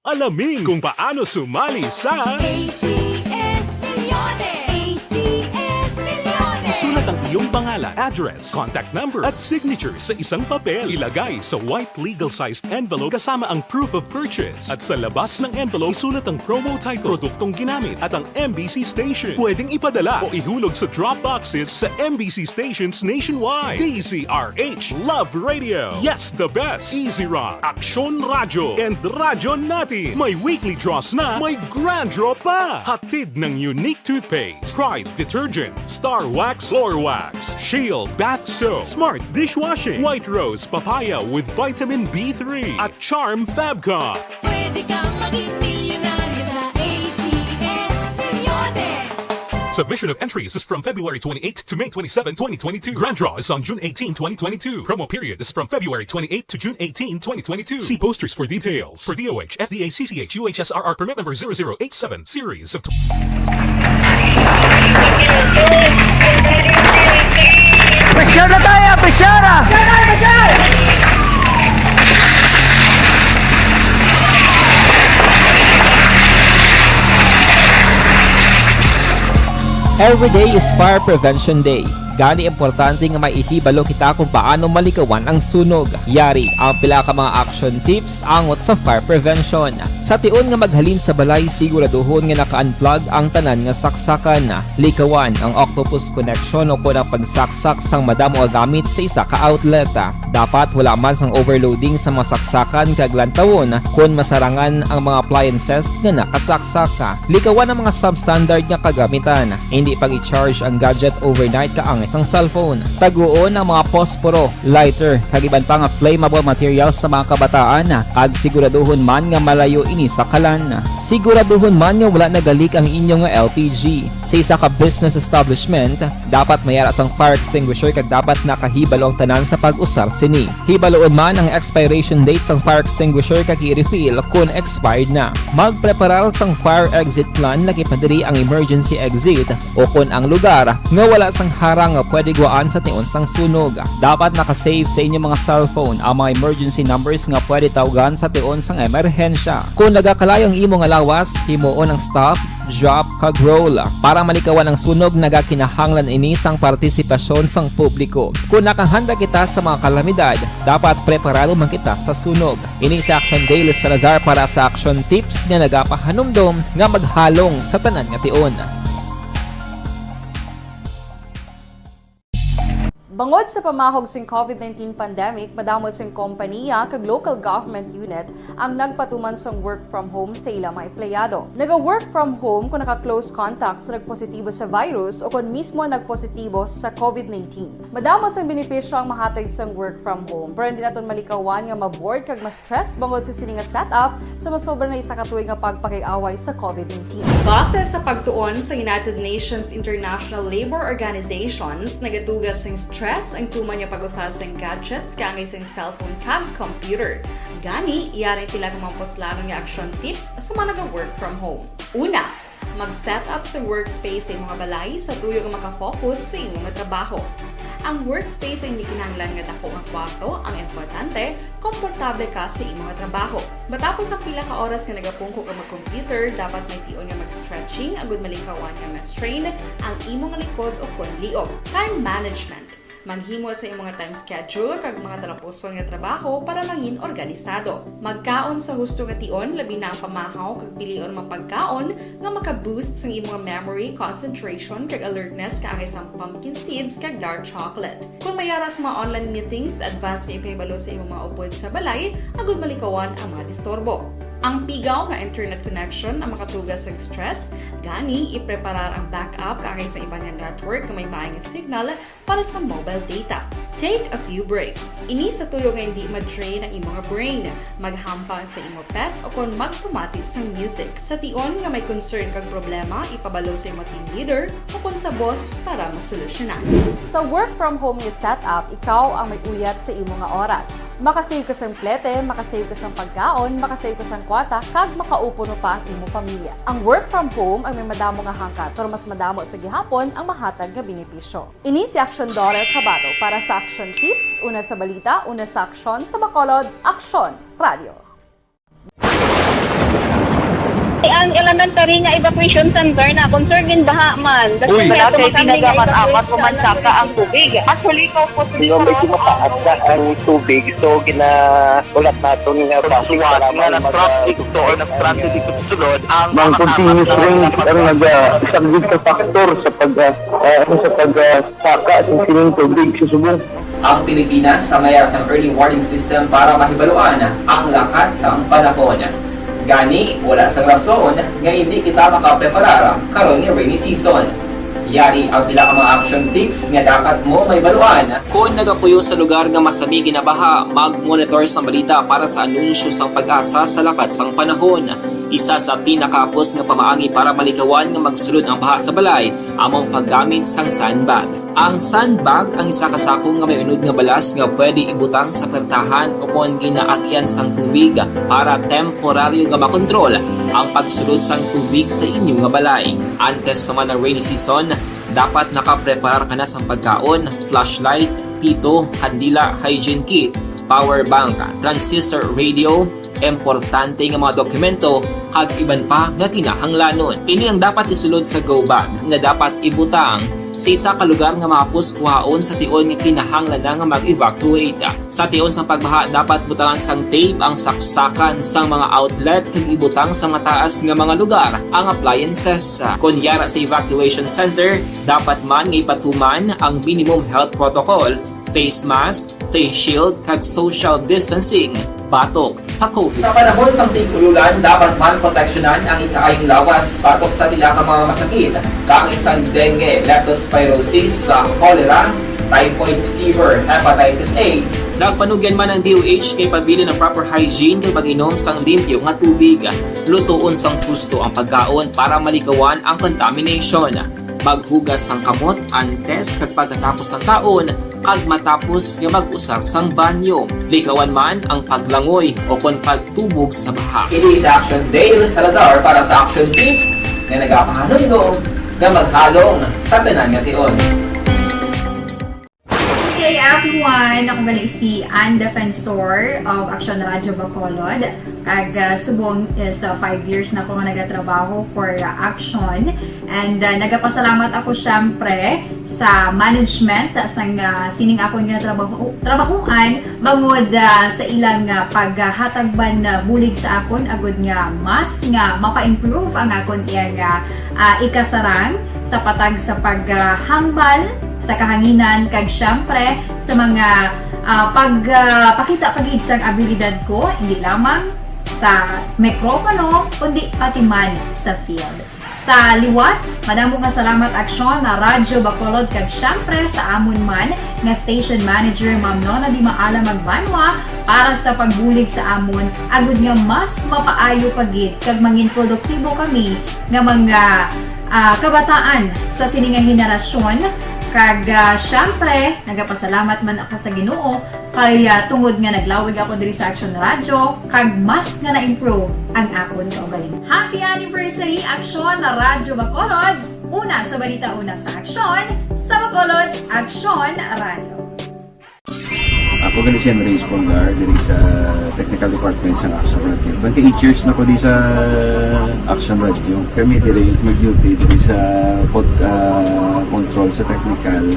Alamin kung paano sumali sa ACS Milyones! ACS Milyones! Isulat ang iyong pangalan, address, contact number at signature sa isang papel. Ilagay sa white legal-sized envelope kasama ang proof of purchase. At sa labas ng envelope, isulat ang promo title, produktong ginamit at ang MBC station. Pwedeng ipadala o ihulog sa drop boxes sa MBC stations nationwide. DZRH Love Radio. Yes, the best. Easy Rock, Aksyon Radyo, and Radyo Natin. May weekly draws na, may grand draw pa. Hatid ng unique toothpaste, Pride Detergent, Star Wax Floor Wax, Shield Bath Soap, Smart Dishwashing, White Rose Papaya with Vitamin B3 at Charm Fabcon. Pwede kang maging milyonaryo sa ACS Milyones! Submission of entries is from February 28 to May 27, 2022. Grand draw is on June 18, 2022. Promo period is from February 28 to June 18, 2022. See posters for details. For DOH, FDA, CCH, UHSRR permit number 0087, series of... Pressure na tayo! Pressure! Every day is Fire Prevention Day. Gani importante nga maihibalo kita kung paano malikawan ang sunog. Yari ang pila ka mga action tips angot sa fire prevention. Sa tion nga maghalin sa balay, siguraduhon nga naka-unplug ang tanan nga saksakan. Likawan ang octopus connection o kung ang pagsaksak sang madamo nga gamit sa isa ka outlet. Dapat wala man sang overloading sa mga saksakan kag lantawon kung masarangan ang mga appliances nga nakasaksaka. Likawan ang mga substandard nga kagamitan. Hindi pag i-charge ang gadget overnight kaang isang cellphone. Taguon ang mga posporo, lighter, kag iban pa nga flammable materials sa mga kabataan. Kag siguraduhon man nga malayo ini sa kalan. Siguraduhon man nga wala nagalik ang inyong LPG. Sa isa ka business establishment, dapat mayara sang fire extinguisher kag dapat nakahibalo ang tanan sa pag-usar sini. Hibaloon man ang expiration date sang fire extinguisher kag i-refill kung expired na. Magpreparar sang fire exit plan lagi pa diri ang emergency exit o kung ang lugar nga wala sang harang nga pwede guwaan sa tion sang sunog. Dapat nakasave sa inyong mga cellphone ang mga emergency numbers nga pwede tawagan sa tion sang emerhensya. Kung nagakalayo ang imong lawas, himuon ang stop, drop, kag roll. Para malikawan ang sunog, nagakinahanglan ini sang partisipasyon sang publiko. Kung nakahanda kita sa mga kalamidad, dapat preparado man kita sa sunog. Ini sa Action Dale Salazar para sa Action Tips nga nagapahanumdom nga maghalong sa tanan nga tion. Bangod sa pamahog sing COVID-19 pandemic, madamo sing kompanya kag local government unit ang nagpatuman sang work from home sa ilang mga empleyado. Naga-work from home kung naka-close contacts na nagpositibo sa virus o kung mismo nagpositibo sa COVID-19. Madamo sang benepisyo ang mahatag sang work from home, pero hindi naton malikawan nga maboard kag ma-stress bangod sa sini nga setup sa masobra na isa ka tuig nga pagpakiaway sa COVID-19. Base sa pagtuon sa United Nations International Labour Organizations, nagatugas sing stress ang tuman niya pag-usar sa gadgets kangay sa cellphone kag computer. Gani, iyarin tila kung maposlano nga action tips sa mga nag-work from home. Una, mag-set up sa workspace sa mga balay sa tuyo nga makafocus sa imong trabaho. Ang workspace ay hindi kinahanglan nga dako nga kwarto, ang importante, komportable ka sa imong trabaho. Matapos ang pila ka oras nga nagapungko ka mag-computer, dapat may tion nga mag-stretching agud malikawan nga ma-strain ang imong likod o konliog. Time management. Maghimo sa imong mga time schedule kag mga talapuson nga trabaho para mangin organisado. Magkaon sa husto nga tion, labi na ang pamahaw kag pilion mapagkaon nga maka-boost sa imong memory, concentration kag alertness kaagay sa pumpkin seeds kag dark chocolate. Kung mayara sa mga online meetings, advance nga ipahibalo sa imong mga upod sa balay, agud malikawan ang mga disturbo. Ang pigaw nga internet connection ang makatugas sa stress, gani ipreparar ang backup kaagay sa iba nga network na may maayong signal para sa mobile data. Take a few breaks. Ini sa tuyo nga hindi ma-drain ang imong brain, maghampang sa imong pet o kung magpamati sa music. Sa tion nga may concern kag problema, ipabalo sa imong team leader o kung sa boss para masolusyonan. Sa work from home nga setup, ikaw ang may uyat sa imong nga oras. Makasave ka sang plete, makasave ka sang pagkaon, makasave ka sang kwarta, kag makaupo no pa ang imong pamilya. Ang work from home ay may madamo nga hangkat, pero mas madamo sa gihapon ang mahatag nga benepisyo. Ini si Action Dorel Cabato para sa Action Tips, una sa balita, una sa aksyon sa Bacolod, Aksyon Radio. Ang elementary nga evacuation center na concern din baha man. Uy, kaya tinagaman-apat kumansaka ang tubig. Actually, ikaw po medyo mataas na ang tubig. So, ginaulat natin nga basuhan nga nag-traffic to or nag-traffic dito sa sulod. Mang continuous range ang nag-subject sa factor sa pagsaka sa sining tubig sa subong. Ang Pilipinas sa mayroon sa early warning system para mahibaluan ang lakas ng panahon. Gani, wala sa rason nga hindi kita makapreparar karon ni rainy season. Yari ang pila ka mga action tips nga dapat mo may baluan. Kung nagapuyo sa lugar nga masami ginabaha, mag-monitor sa balita para sa anunsyo sang pag-asa sa lakas sang panahon. Isa sa pinakapos nga pamaagi para malikawan nga magsulod ang baha sa balay, among paggamit sang sandbag. Ang sandbag ang isa kasakong nga may unod nga balas nga pwede ibutang sa pertahan o kung ginaagyan sang tubig para temporaryo nga makontrol ang pagsulod sang tubig sa inyong nga balay. Antes naman ng rainy season, dapat nakapreparar ka na sa pagkaon, flashlight, pito, kandila, hygiene kit, power bank, transistor radio, importante nga mga dokumento, kag iban pa nga kinahanglanon. Ini ang dapat isulod sa go bag nga dapat ibutang sa isa ka lugar nga mapus kuhaon sa tion nga kinahanglan nga mag-evacuate. Sa tion sang pagbaha, dapat butangan sang tape ang saksakan sang mga outlet kag ibutang sa mataas nga mga lugar ang appliances. Kunyara sa evacuation center, dapat man nga ipatuman ang minimum health protocol, face mask, face shield kag social distancing batok sa COVID. Sa panahon sa tigululan, dapat man proteksyonan ang ikaayong lawas batok sa pila ka mga masakit, kang isang dengue, leptospirosis, cholera, typhoid fever, hepatitis A. Nagpanugyan man ang DOH kay pabili ng proper hygiene kay pag-inom sang limpyo nga tubig. Lutuon sang husto ang pagkaon para malikawan ang contamination. Maghugas sang kamot antes kag pagkatapos ang kaon, kag matapos nga mag-usar sang banyo. Likawan man ang paglangoy o kon pagtubog sa baha. It is Action Dale Salazar para sa Action Tips nga nagapahanundong nga maghalong sa tanan nga tion. day everyone! Ako gali si Ann Defensor of Action Radio Bacolod. Kag subong is 5 years na ako nga nagatrabaho for Action. And nagapasalamat ako syempre sa management sang sining ako nga trabahuan bangod sa ilang paghatagban bulig sa akon agud nga mas nga mapa-improve ang akon iyang ikasarang sa patag sa paghambal sa kahanginan kag syempre sa mga pagpakita pagid sang abilidad ko hindi lamang sa mikropono kundi pati man sa field. Sa liwat, madamo nga salamat Aksyon na Radyo Bacolod kag syempre sa amon man nga station manager Ma'am Nona Di Maala Magbanwa para sa pagbulig sa amon agud nga mas mapaayo pagid kag mangin produktibo kami nga mga kabataan sa sininga henerasyon. Kag syempre, nagapasalamat man ako sa Ginoo kay tungod nga naglawig ako diri sa Action Radio kag mas nga na-improve ang akon kaugaling. Happy anniversary Action na Radyo Bacolod! Una sa balita, una sa Action, sa Bacolod, Action Radio. Ako gali si Andres Polgar diri sa Technical Department sa Action Radio. 28 years na ko di sa Action Radio. Kami diri mag-duty diri sa control sa technical.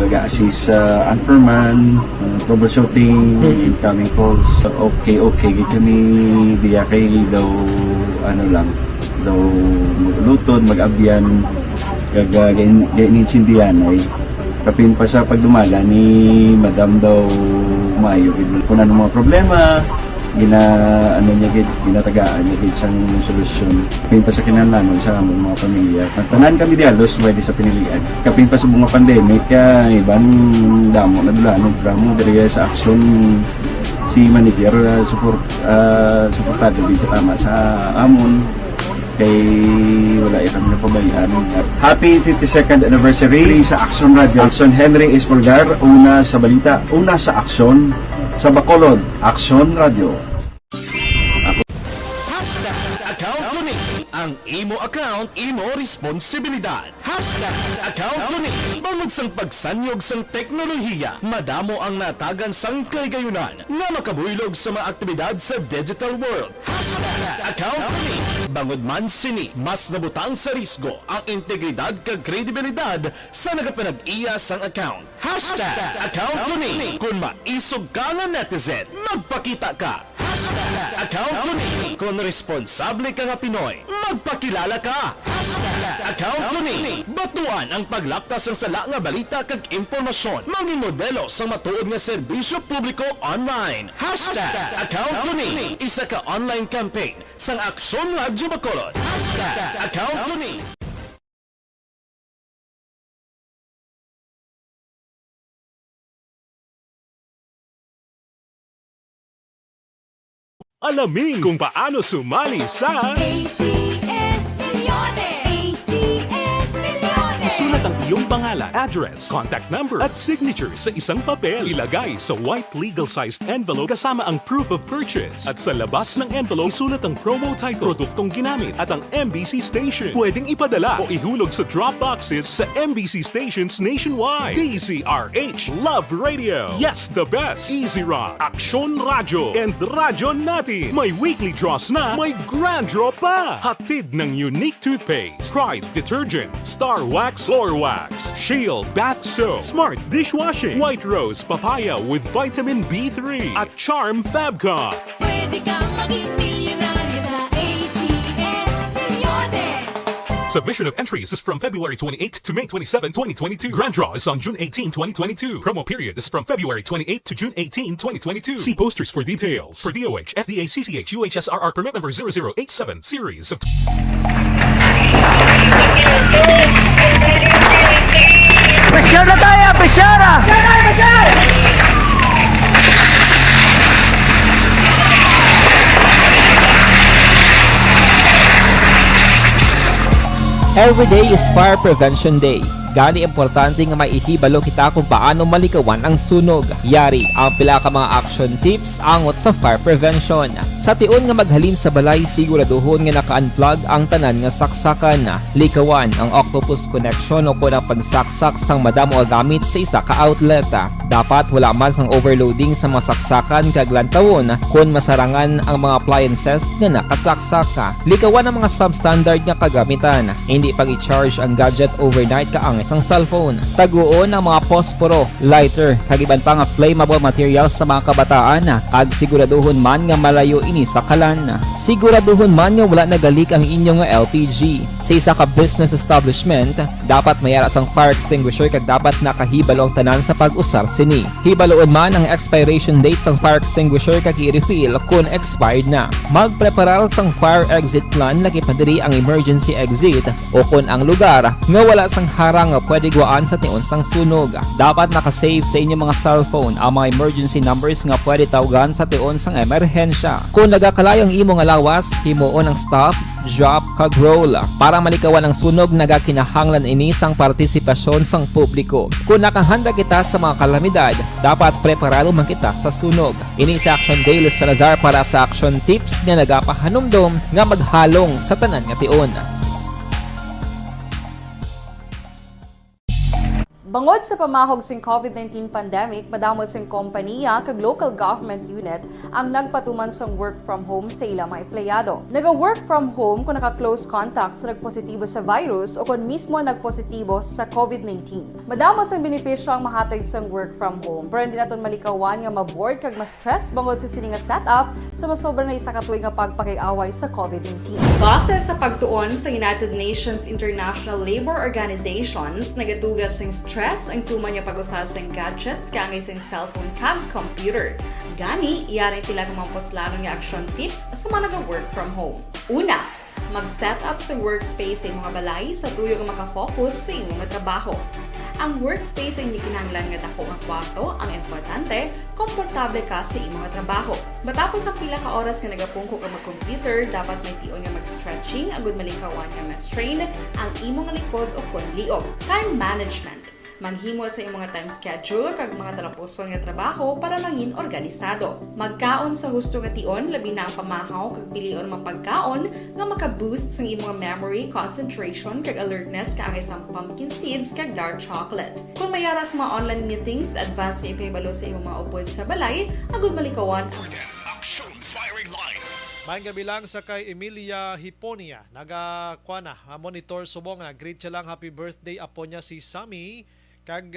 Mag-assist sa anchorman, troubleshooting, incoming calls. Okay, gito ni diya kay daw lutod, mag-abyan, ganinsindihan ay kapin pa sa pagdumala ni Madam daw Mayo. Kung ano mga problema, ginatagaan niya gid sang solusyon. Kapin pa sa kinahanglan sa among mga pamilya. Tanan kami dialos pwede sa pinilian. Kapin pa sa mga pandemic, iban damo na dulanog drama diri sa Action si manager suportado dito tama sa amon. Kay wala kami napabayaan. Happy 52nd anniversary sa Action Radio. Action Henry Espolgar, una sa balita, una sa Action, sa Bacolod, Action Radio. Account ko ni ang imo account, imo responsibilidad. Account ko ni bangod sang pagsanyog sang teknolohiya, madamo ang natagan sang kaygayunan nga makabuylog sa mga aktibidad sa digital world. Account ko ni bangod man sini mas nabutang sa risgo ang integridad kag kredibilidad sa nagapanag-iya sang account. Account ko ni kung maisog ka nga netizen, magpakita ka. Account ko ni kung responsable ka nga Pinoy, magpakilala ka. Account ko ni batuan ang paglaptas ng sala nga balita kag impormasyon, mangin modelo sa matuod nga serbisyo publiko online. Account ko ni isa ka online campaign sang Aksyon Radio Bacolod. Account ko ni Alamin kung paano sumali sa ACS Milyones! ACS Milyones! Isulat ang iyong pangalan, address, contact number at signature sa isang papel. Ilagay sa white legal-sized envelope kasama ang proof of purchase. At sa labas ng envelope, isulat ang promo title, produktong ginamit at ang MBC station. Pwedeng ipadala o ihulog sa drop boxes sa MBC stations nationwide. DZRH Love Radio. Yes, the best. Easy Rock, Action Radio, and Radyo Natin. May weekly draws na, may grand draw pa. Hatid ng unique toothpaste, Pride Detergent, Star Wax Floor Wax, Shield Bath Soap, Smart Dishwashing, White Rose Papaya with Vitamin B3 at Charm Fabcon. Pwede kang maging milyonaryo sa ACS Milyones! Submission of entries is from February 28 to May 27, 2022. Grand draw is on June 18, 2022. Promo period is from February 28 to June 18, 2022. See posters for details. For DOH, FDA, CCH, UHSRR permit number 0087, series of... Pressure na tayo! Pressure! Every day is Fire Prevention Day. Gani importante nga maihibalo kita kung paano malikawan ang sunog. Yari ang pila ka mga action tips angot sa fire prevention. Sa tion nga maghalin sa balay, siguraduhon nga naka-unplug ang tanan nga saksakan. Likawan ang octopus connection o kung ang pagsaksak sang madamo nga gamit sa isa ka outlet. Dapat wala man sang overloading sa mga saksakan kag lantawon kung masarangan ang mga appliances nga nakasaksaka. Likawan ang mga substandard nga kagamitan. Hindi pag i-charge ang gadget overnight kaangay ang cellphone. Taguon ang mga posporo, lighter, kag iban pa nga flammable materials sa mga kabataan kag siguraduhon man nga malayo ini sa kalan. Siguraduhon man nga wala nagalik ang inyong LPG. Sa isa ka business establishment, dapat mayara sang fire extinguisher kag dapat nakahibalo ang tanan sa pag-usar sini. Hibaloon man ang expiration date sang fire extinguisher kag i-refill kung expired na. Magpreparar sang fire exit plan lagi pa diri ang emergency exit o kung ang lugar nga wala sang harang pwede guwaan sa tion sang sunog. Dapat nakasave sa inyong mga cellphone ang mga emergency numbers nga pwede tawagan sa tion sang emerhensya. Kung nagakalayo ang imong lawas, himuon ang stop, drop, kag roll. Para malikawan ang sunog, nagakinahanglan ini sang partisipasyon sang publiko. Kung nakahanda kita sa mga kalamidad, dapat preparado man kita sa sunog. Ini sa Action Daily Salazar para sa action tips nga nagapahanumdom nga maghalong sa tanan nga tion. Bangod sa pamahog sing COVID-19 pandemic, madamo sing kompanya kag local government unit ang nagpatuman sang work from home sa ilang mga empleyado. Naga-work from home kung naka-close contact sa nagpositibo sa virus o kung mismo nagpositibo sa COVID-19. Madamo sang benepisyo ang mahatag sang work from home, pero hindi naton malikawan nga ma-bored kag ma-stress bangod sa sini nga setup sa masobra na isa ka tuig nga pagpakiaway sa COVID-19. Base sa pagtuon sa United Nations International Labour Organizations, nagatugas sing stress ang tuman niya pag-usar sa gadgets kaangay sa cellphone kag computer. Gani, iyarin tila ng mga poslano nga action tips sa mga nag-work from home. Una, mag-set up sa workspace sa mga balay sa tuyo nga makafocus sa imong trabaho. Ang workspace ay hindi kinahanglan nga dako nga kwarto, ang importante, komportable ka sa imong trabaho. Matapos ang pila ka oras nga nagapungko ka mag-computer, dapat may tion nga mag-stretching agud malikawan nga ma-strain ang imong likod o kon liog. Time management. Manghimo sa imong mga time schedule kag mga talapuson nga trabaho para mangin organisado. Magkaon sa husto nga tion, labi na ang pamahaw kag pilion mapagkaon nga maka-boost sa imong memory, concentration kag alertness kaangay sa pumpkin seeds kag dark chocolate. Kung mayara sa mga online meetings, advance sa ipahibalo sa imong mga upod sa balay, agud malikawan ang Action Firing Line. Maayong gabi lang sa kay Emilia Hiponia. Monitor subong nga. Greet siya lang, happy birthday apo niya si Sammy. Kag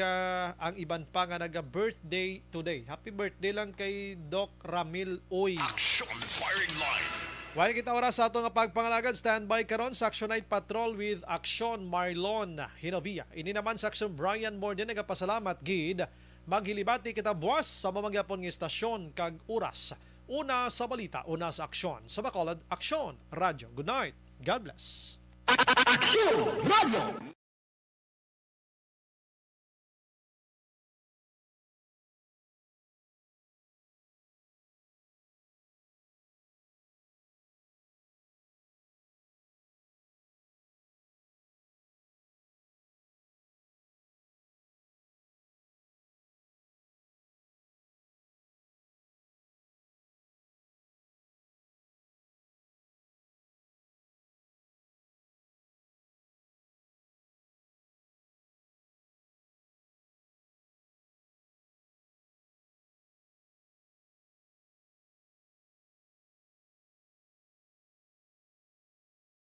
ang iban pa nga naga-birthday today. Happy birthday lang kay Doc Ramil Uy. Action Firing Line. While kita oras sa ato nga pagpangalagad, standby karon sa Action Night Patrol with Action Marlon Hinovia. Ini naman sa Action Brian Morden nagapasalamat gid. Maghilibati kita buwas sa mamagyapon nga istasyon kag oras. Una sa balita, una sa aksyon. Sa Bacolod, Action Radio. Good night. God bless. Action Radio.